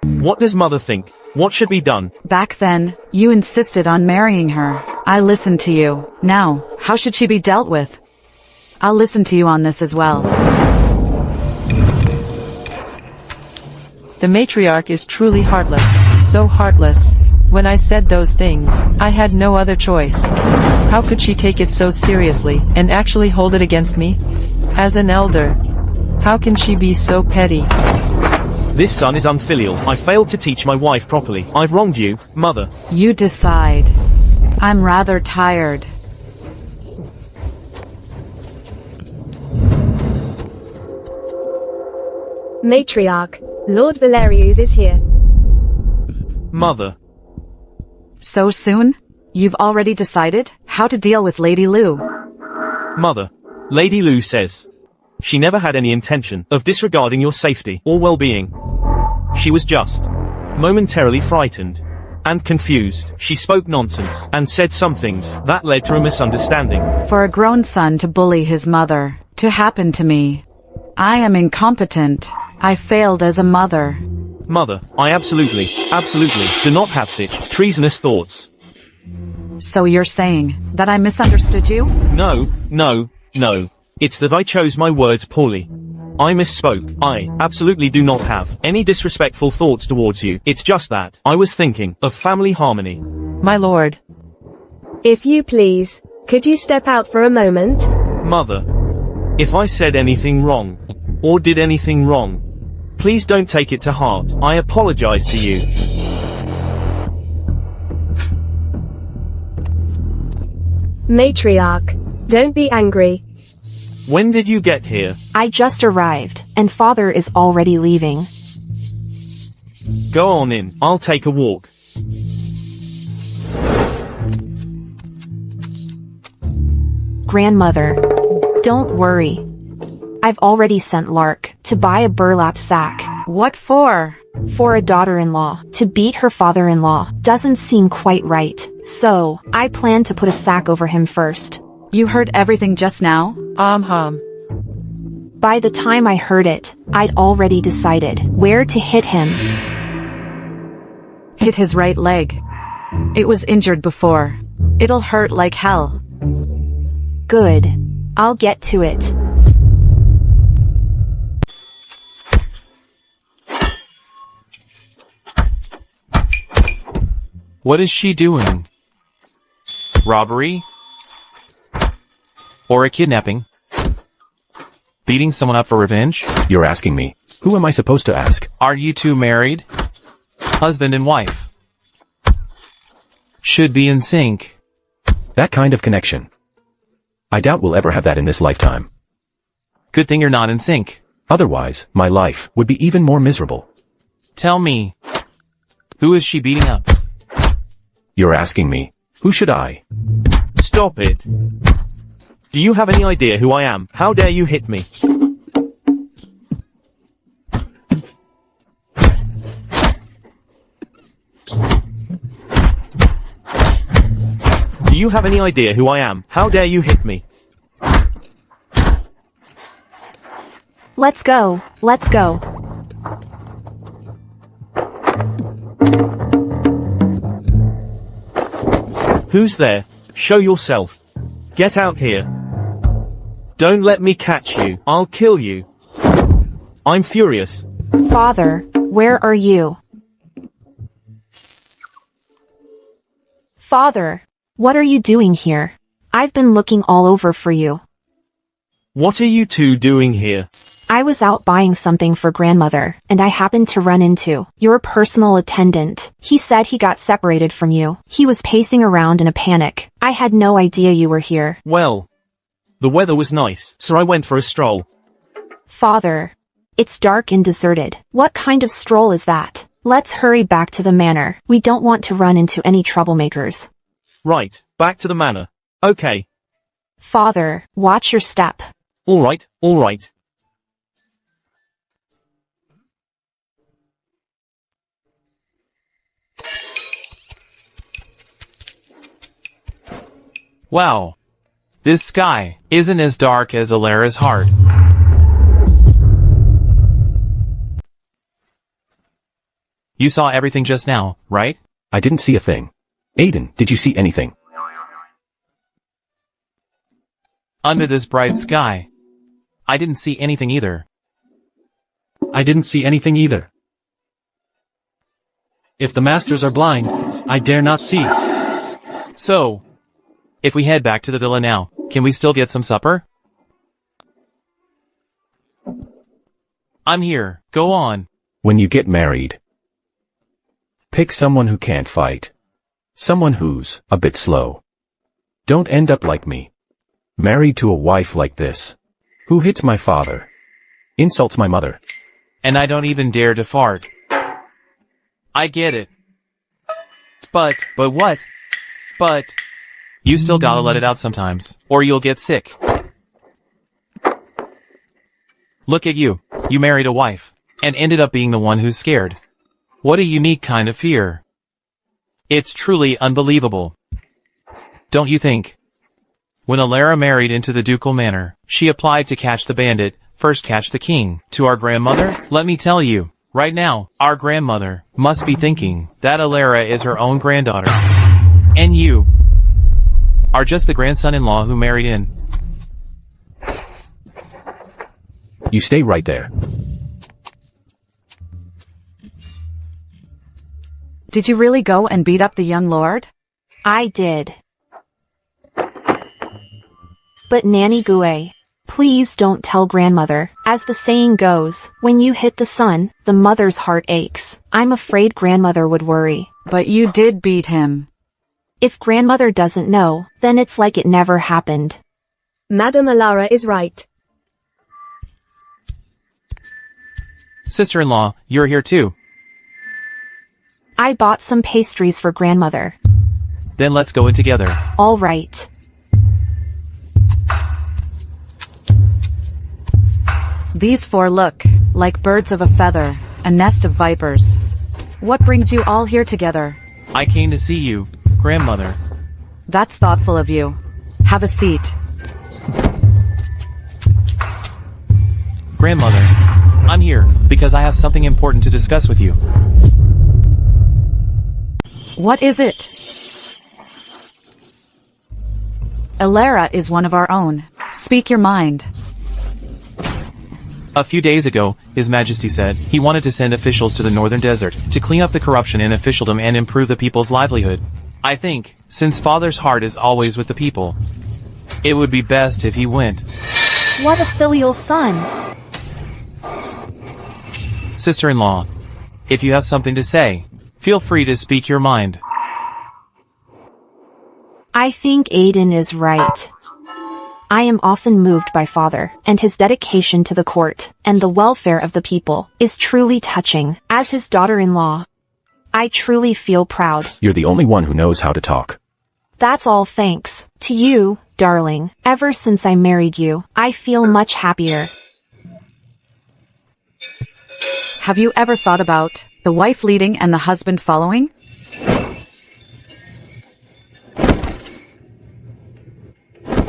What does mother think? What should be done? Back then, you insisted on marrying her. I listened to you. Now, how should she be dealt with? I'll listen to you on this as well. The matriarch is truly heartless, so heartless. When I said those things, I had no other choice. How could she take it so seriously, and actually hold it against me? As an elder, how can she be so petty? This son is unfilial. I failed to teach my wife properly. I've wronged you, mother. You decide. I'm rather tired. Matriarch. Lord Valerius is here. Mother. So soon? You've already decided how to deal with Lady Lu? Mother. Lady Lu says she never had any intention of disregarding your safety or well-being. She was just momentarily frightened and confused. She spoke nonsense and said some things that led to a misunderstanding. For a grown son to bully his mother, to happen to me. I am incompetent. I failed as a mother. Mother, I absolutely do not have such treasonous thoughts. So you're saying that I misunderstood you? No. It's that I chose my words poorly. I misspoke. I absolutely do not have any disrespectful thoughts towards you. It's just that I was thinking of family harmony. My lord. If you please, could you step out for a moment? Mother, if I said anything wrong, or did anything wrong, please don't take it to heart. I apologize to you. Matriarch, don't be angry. When did you get here? I just arrived, and father is already leaving. Go on in. I'll take a walk. Grandmother. Don't worry. I've already sent Lark to buy a burlap sack. What for? For a daughter-in-law. To beat her father-in-law doesn't seem quite right. So, I plan to put a sack over him first. You heard everything just now? By the time I heard it, I'd already decided where to hit him. Hit his right leg. It was injured before. It'll hurt like hell. Good. I'll get to it. What is she doing? Robbery? Or a kidnapping? Beating someone up for revenge? You're asking me. Who am I supposed to ask? Are you two married? Husband and wife. Should be in sync. That kind of connection. I doubt we'll ever have that in this lifetime. Good thing you're not in sync. Otherwise, my life would be even more miserable. Tell me. Who is she beating up? You're asking me. Who should I? Stop it. Do you have any idea who I am? How dare you hit me? Do you have any idea who I am? How dare you hit me? Let's go. Let's go. Who's there? Show yourself. Get out here. Don't let me catch you. I'll kill you. I'm furious. Father, where are you? Father, what are you doing here? I've been looking all over for you. What are you two doing here? I was out buying something for grandmother, and I happened to run into your personal attendant. He said he got separated from you. He was pacing around in a panic. I had no idea you were here. Well, the weather was nice, so I went for a stroll. Father, it's dark and deserted. What kind of stroll is that? Let's hurry back to the manor. We don't want to run into any troublemakers. Right, back to the manor. Okay. Father, watch your step. All right, all right. Wow. This sky isn't as dark as Alara's heart. You saw everything just now, right? I didn't see a thing. Aiden, did you see anything? Under this bright sky. I didn't see anything either. I didn't see anything either. If the masters are blind, I dare not see. So, if we head back to the villa now, can we still get some supper? I'm here. Go on. When you get married, pick someone who can't fight. Someone who's a bit slow. Don't end up like me. Married to a wife like this. Who hits my father. Insults my mother. And I don't even dare to fart. I get it. But what? But, you still gotta let it out sometimes, or you'll get sick. Look at you. You married a wife, and ended up being the one who's scared. What a unique kind of fear. It's truly unbelievable. Don't you think? When Alara married into the ducal manor, she applied to catch the bandit, first catch the king. To our grandmother, let me tell you, right now, our grandmother must be thinking that Alara is her own granddaughter. And you are just the grandson-in-law who married in. You stay right there. Did you really go and beat up the young lord? I did. But Nanny Gue, please don't tell grandmother. As the saying goes, when you hit the son, the mother's heart aches. I'm afraid grandmother would worry. But you did beat him. If grandmother doesn't know, then it's like it never happened. Madam Alara is right. Sister-in-law, you're here too. I bought some pastries for grandmother. Then let's go in together. All right. These four look like birds of a feather, a nest of vipers. What brings you all here together? I came to see you, grandmother. That's thoughtful of you. Have a seat. Grandmother, I'm here because I have something important to discuss with you. What is it? Alara is one of our own. Speak your mind. A few days ago, His Majesty said he wanted to send officials to the northern desert to clean up the corruption in officialdom and improve the people's livelihood. I think, since Father's heart is always with the people, it would be best if he went. What a filial son. Sister-in-law, if you have something to say, feel free to speak your mind. I think Aiden is right. I am often moved by father, and his dedication to the court, and the welfare of the people, is truly touching. As his daughter-in-law, I truly feel proud. You're the only one who knows how to talk. That's all thanks to you, darling. Ever since I married you, I feel much happier. Have you ever thought about the wife leading and the husband following?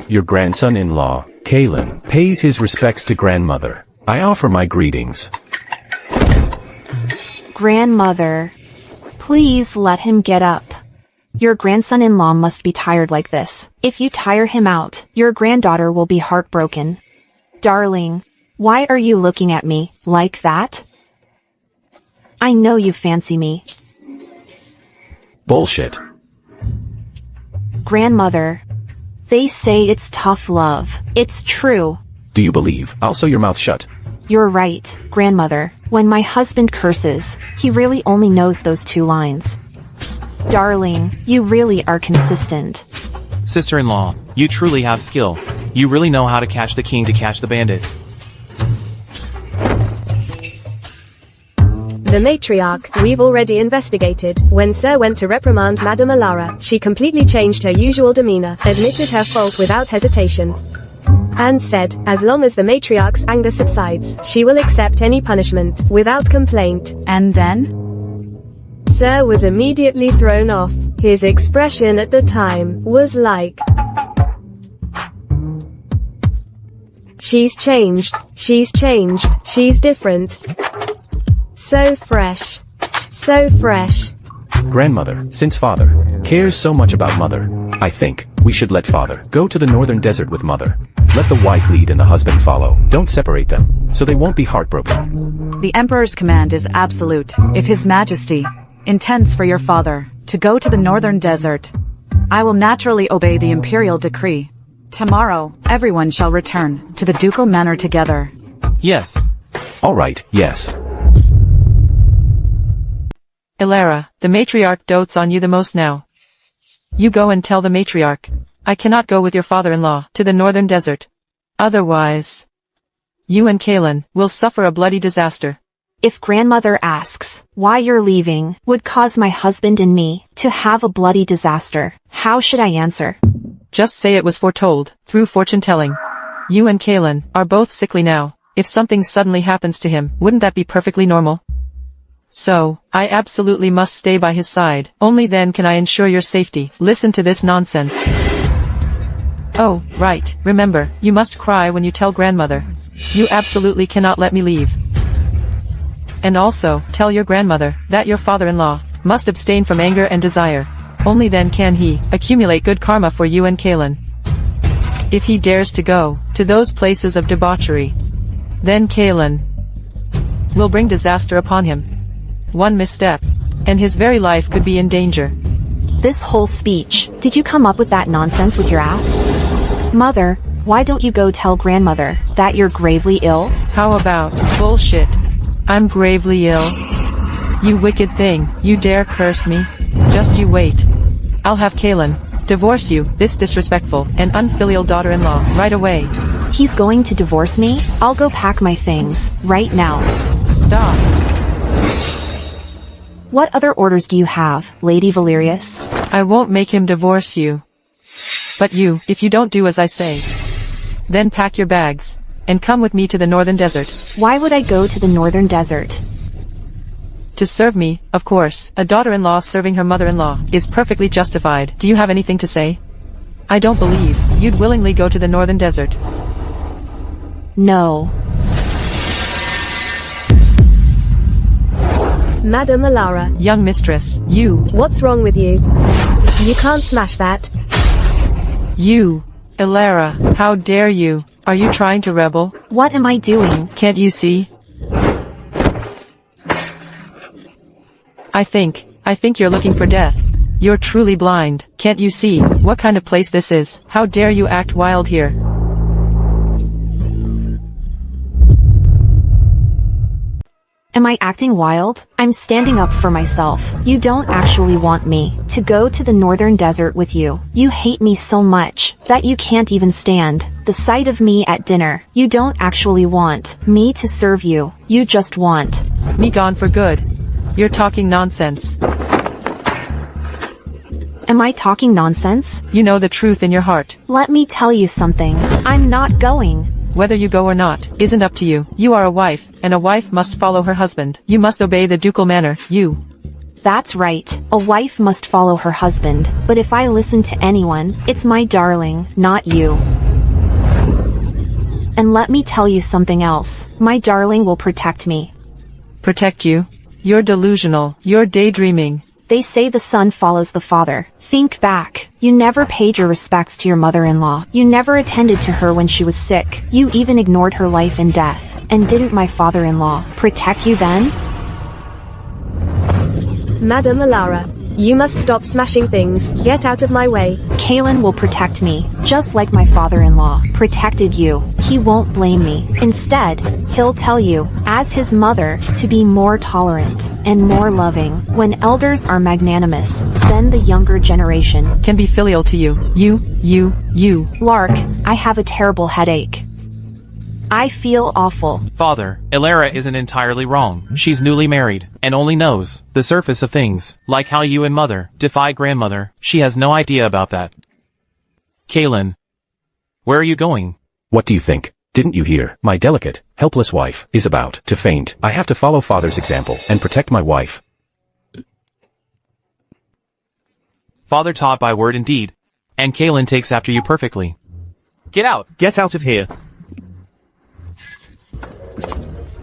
Your grandson-in-law, Kalen, pays his respects to grandmother. I offer my greetings. Grandmother, please let him get up. Your grandson-in-law must be tired like this. If you tire him out, your granddaughter will be heartbroken. Darling, why are you looking at me like that? I know you fancy me. Bullshit. Grandmother, they say it's tough love. It's true. Do you believe? I'll sew your mouth shut. You're right, grandmother. When my husband curses, he really only knows those 2 lines. Darling, you really are consistent. Sister-in-law, you truly have skill. You really know how to catch the king to catch the bandit. The matriarch, we've already investigated. When Sir went to reprimand Madame Alara, she completely changed her usual demeanor, admitted her fault without hesitation, and said, as long as the matriarch's anger subsides, she will accept any punishment, without complaint. And then? Sir was immediately thrown off. His expression at the time was like, she's changed, she's different. So fresh. So fresh. Grandmother, since father cares so much about mother, I think we should let father go to the northern desert with mother. Let the wife lead and the husband follow. Don't separate them, so they won't be heartbroken. The Emperor's command is absolute. If His Majesty intends for your father to go to the northern desert, I will naturally obey the imperial decree. Tomorrow, everyone shall return to the ducal manor together. Yes. All right, yes. Elara, the matriarch dotes on you the most now. You go and tell the matriarch. I cannot go with your father-in-law to the northern desert. Otherwise, you and Kalen will suffer a bloody disaster. If grandmother asks why you're leaving would cause my husband and me to have a bloody disaster, how should I answer? Just say it was foretold, through fortune-telling. You and Kalen are both sickly now. If something suddenly happens to him, wouldn't that be perfectly normal? So, I absolutely must stay by his side. Only then can I ensure your safety. Listen to this nonsense. Oh, right, remember, you must cry when you tell grandmother. You absolutely cannot let me leave. And also, tell your grandmother that your father-in-law must abstain from anger and desire. Only then can he accumulate good karma for you and Kalen. If he dares to go to those places of debauchery, then Kalen will bring disaster upon him. One misstep, and his very life could be in danger. This whole speech, did you come up with that nonsense with your ass? Mother, why don't you go tell grandmother that you're gravely ill? How about bullshit? I'm gravely ill. You wicked thing, you dare curse me? Just you wait. I'll have Kalen divorce you, this disrespectful and unfilial daughter-in-law, right away. He's going to divorce me? I'll go pack my things, right now. Stop. What other orders do you have, Lady Valerius? I won't make him divorce you. But you, if you don't do as I say, then pack your bags, and come with me to the northern desert. Why would I go to the northern desert? To serve me, of course. A daughter-in-law serving her mother-in-law is perfectly justified. Do you have anything to say? I don't believe you'd willingly go to the northern desert. No. Madame Alara. Young mistress, you. What's wrong with you? You can't smash that. You. Elara, how dare you? Are you trying to rebel? What am I doing? Can't you see? I think you're looking for death. You're truly blind. Can't you see what kind of place this is? How dare you act wild here? Am I acting wild? I'm standing up for myself. You don't actually want me to go to the northern desert with you. You hate me so much that you can't even stand the sight of me at dinner. You don't actually want me to serve you. You just want Me gone for good. You're talking nonsense. Am I talking nonsense? You know the truth in your heart. Let me tell you something. I'm not going. Whether you go or not, isn't up to you. You are a wife, and a wife must follow her husband. You must obey the ducal manner. That's right. A wife must follow her husband. But if I listen to anyone, it's my darling, not you. And let me tell you something else. My darling will protect me. Protect you? You're delusional. You're daydreaming. They say the son follows the father. Think back. You never paid your respects to your mother-in-law. You never attended to her when she was sick. You even ignored her life and death. And didn't my father-in-law protect you then? Madam Alara, you must stop smashing things. Get out of my way. Kalen will protect me, just like my father-in-law protected you. He won't blame me. Instead, he'll tell you, as his mother, to be more tolerant and more loving. When elders are magnanimous, then the younger generation Can be filial to you. You. Lark, I have a terrible headache. I feel awful. Father, Ilara isn't entirely wrong. She's newly married, and only knows the surface of things, like how you and Mother defy grandmother. She has no idea about that. Kaylin, where are you going? What do you think? Didn't you hear? My delicate, helpless wife is about to faint. I have to follow father's example and protect my wife. Father taught by word and deed, and Kaylin takes after you perfectly. Get out! Get out of here.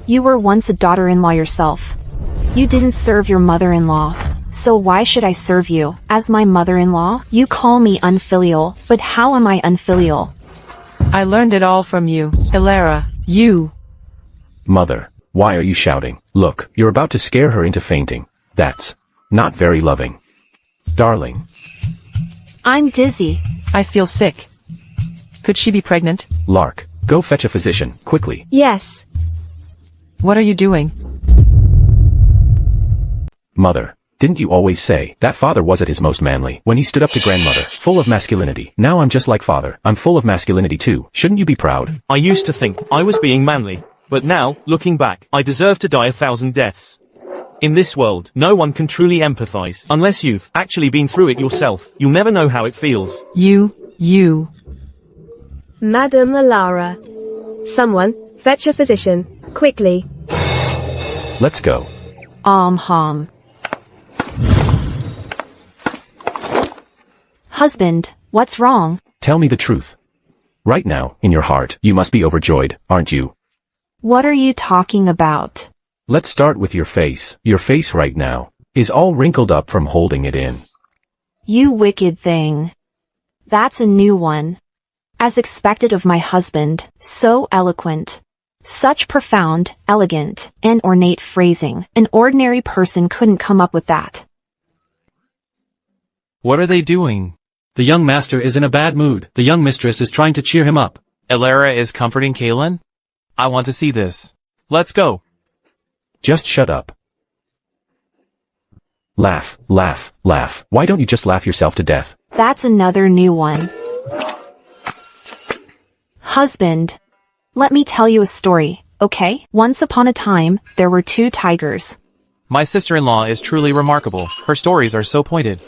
You were once a daughter-in-law yourself. You didn't serve your mother-in-law. So why should I serve you? As my mother-in-law, you call me unfilial, but how am I unfilial? I learned it all from you, Ilara. You. Mother, why are you shouting? Look, you're about to scare her into fainting. That's not very loving. Darling. I'm dizzy. I feel sick. Could she be pregnant? Lark, go fetch a physician, quickly. Yes. What are you doing? Mother, didn't you always say that father was at his most manly when he stood up to grandmother, full of masculinity? Now I'm just like father. I'm full of masculinity too. Shouldn't you be proud? I used to think I was being manly, but now, looking back, I deserve to die 1,000 deaths. In this world, no one can truly empathize unless you've actually been through it yourself. You'll never know how it feels. You. Madam Alara. Someone, fetch a physician. Quickly. Let's go. Husband, what's wrong? Tell me the truth. Right now, in your heart, you must be overjoyed, aren't you? What are you talking about? Let's start with your face. Your face right now is all wrinkled up from holding it in. You wicked thing. That's a new one. As expected of my husband, so eloquent. Such profound, elegant, and ornate phrasing. An ordinary person couldn't come up with that. What are they doing? The young master is in a bad mood. The young mistress is trying to cheer him up. Ilara is comforting Kaylin? I want to see this. Let's go. Just shut up. Laugh. Why don't you just laugh yourself to death? That's another new one. Husband. Let me tell you a story, okay? Once upon a time, there were 2 tigers. My sister-in-law is truly remarkable. Her stories are so pointed.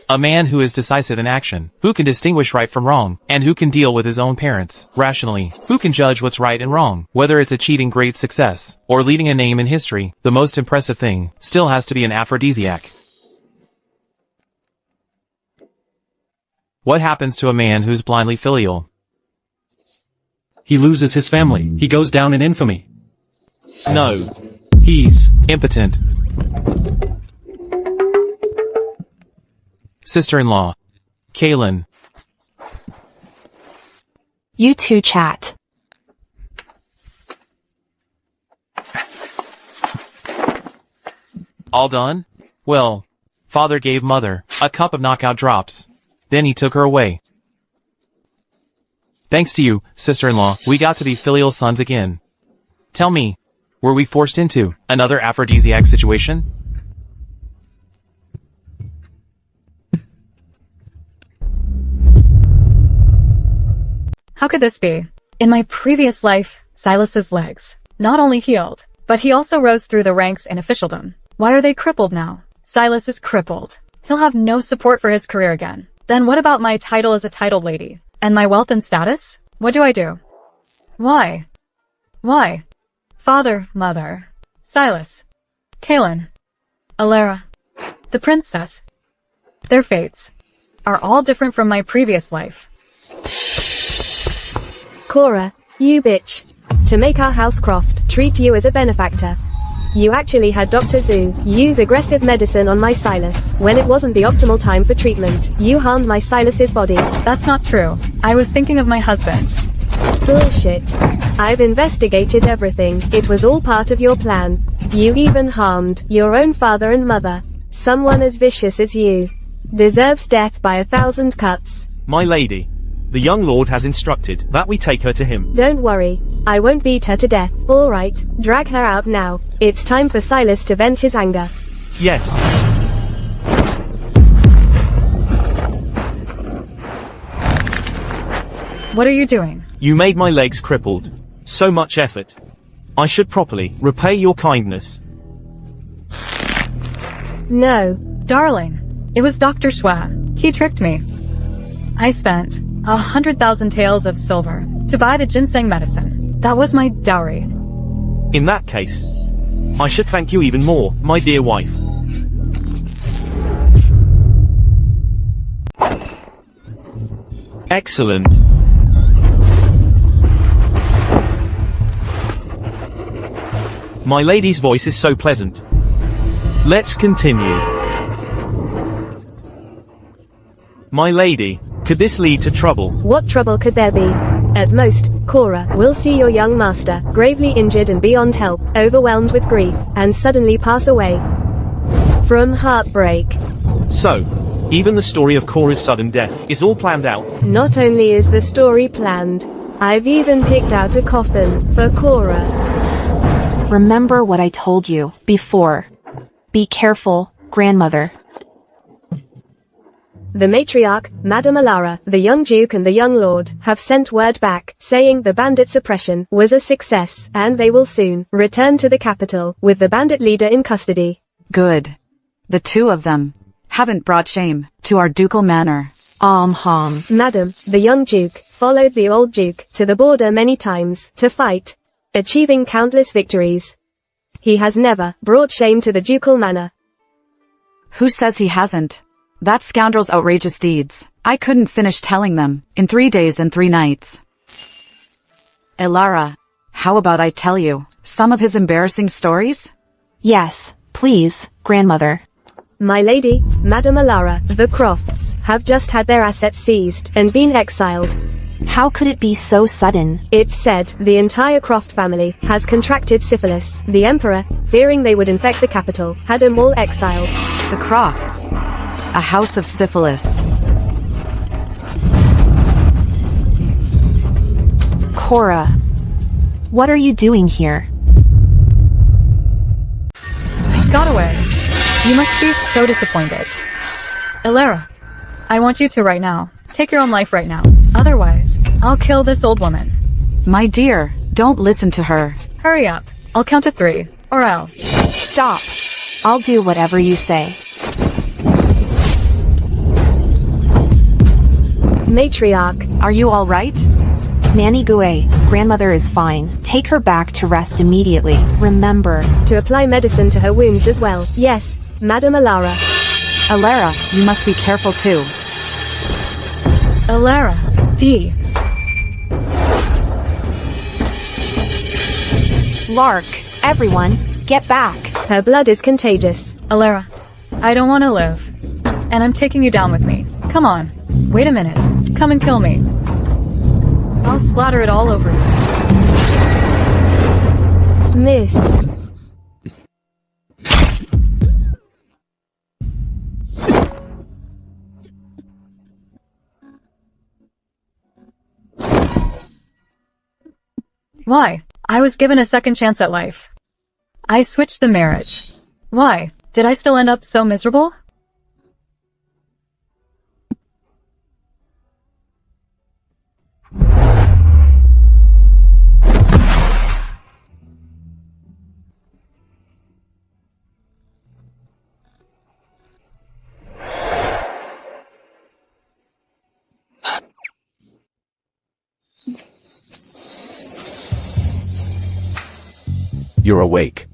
A man who is decisive in action, who can distinguish right from wrong, and who can deal with his own parents, rationally, who can judge what's right and wrong, whether it's achieving great success, or leaving a name in history, the most impressive thing, still has to be an aphrodisiac. What happens to a man who's blindly filial? He loses his family. He goes down in infamy. No. He's impotent. Sister-in-law. Kaylin. You two chat. All done? Well, father gave mother a cup of knockout drops. Then he took her away. Thanks to you, sister-in-law, we got to be filial sons again. Tell me, Were we forced into another aphrodisiac situation? How could this be? In my previous life, Silas's legs not only healed, but he also rose through the ranks in officialdom. Why are they crippled now? Silas is crippled. He'll have no support for his career again. Then what about my title as a titled lady? And my wealth and status? What do I do? Why? Why? Father, mother, Silas, Kaelin, Alara, the princess. Their fates are all different from my previous life. Cora, you bitch. To make our housecroft treat you as a benefactor. You actually had Dr. Zhu use aggressive medicine on my Silas, when it wasn't the optimal time for treatment. You harmed my Silas's body. That's not true. I was thinking of my husband. Bullshit. I've investigated everything. It was all part of your plan. You even harmed your own father and mother. Someone as vicious as you deserves death by 1,000 cuts. My lady, the young lord has instructed that we take her to him. Don't worry. I won't beat her to death. Alright, drag her out now. It's time for Silas to vent his anger. Yes. What are you doing? You made my legs crippled. So much effort. I should properly repay your kindness. No. Darling, it was Dr. Schwa. He tricked me. I spent 100,000 taels of silver to buy the ginseng medicine. That was my dowry. In that case, I should thank you even more, my dear wife. Excellent. My lady's voice is so pleasant. Let's continue. My lady, could this lead to trouble? What trouble could there be? At most, Cora will see your young master, gravely injured and beyond help, overwhelmed with grief, and suddenly pass away from heartbreak. So, even the story of Cora's sudden death is all planned out. Not only is the story planned, I've even picked out a coffin for Cora. Remember what I told you before. Be careful, grandmother. The matriarch, Madame Alara, the young duke and the young lord, have sent word back, saying the bandit suppression was a success, and they will soon return to the capital, with the bandit leader in custody. Good. The two of them haven't brought shame to our ducal manor. Madam, the young duke followed the old duke to the border many times to fight, achieving countless victories. He has never brought shame to the ducal manor. Who says he hasn't? That scoundrel's outrageous deeds, I couldn't finish telling them in 3 days and 3 nights. Elara, how about I tell you some of his embarrassing stories? Yes, please, grandmother. My lady, Madame Alara, the Crofts have just had their assets seized and been exiled. How could it be so sudden? It's said the entire Croft family has contracted syphilis. The emperor, fearing they would infect the capital, had them all exiled. The Crofts. A house of syphilis. Cora, what are you doing here? Got away. You must be so disappointed. Elara, I want you to right now. Take your own life right now. Otherwise, I'll kill this old woman. My dear, don't listen to her. Hurry up. I'll count to 3, or I'll... Stop. I'll do whatever you say. Matriarch, are you all right? Nanny Gue, grandmother is fine. Take her back to rest immediately. Remember to apply medicine to her wounds as well. Yes, Madame Alara. Alara, you must be careful too. Alara, D. Lark, everyone, get back. Her blood is contagious. Alara, I don't want to live. And I'm taking you down with me. Come on. Wait a minute. Come and kill me. I'll splatter it all over you. Miss. Why? I was given a second chance at life. I switched the marriage. Why? Did I still end up so miserable? You're awake.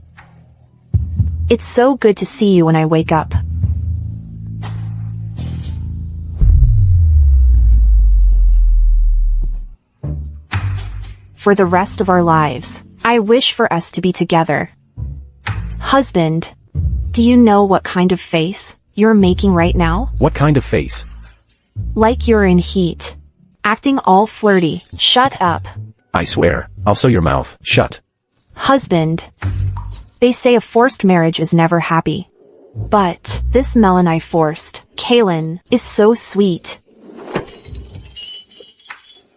It's so good to see you when I wake up. For the rest of our lives, I wish for us to be together. Husband, do you know what kind of face you're making right now? What kind of face? Like you're in heat. Acting all flirty. Shut up. I swear, I'll sew your mouth shut. Husband, they say a forced marriage is never happy. But this melon I forced, Kaylin, is so sweet.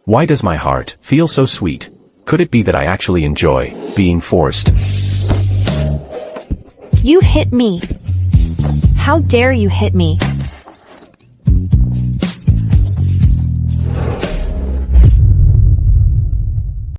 Why does my heart feel so sweet? Could it be that I actually enjoy being forced? You hit me. How dare you hit me?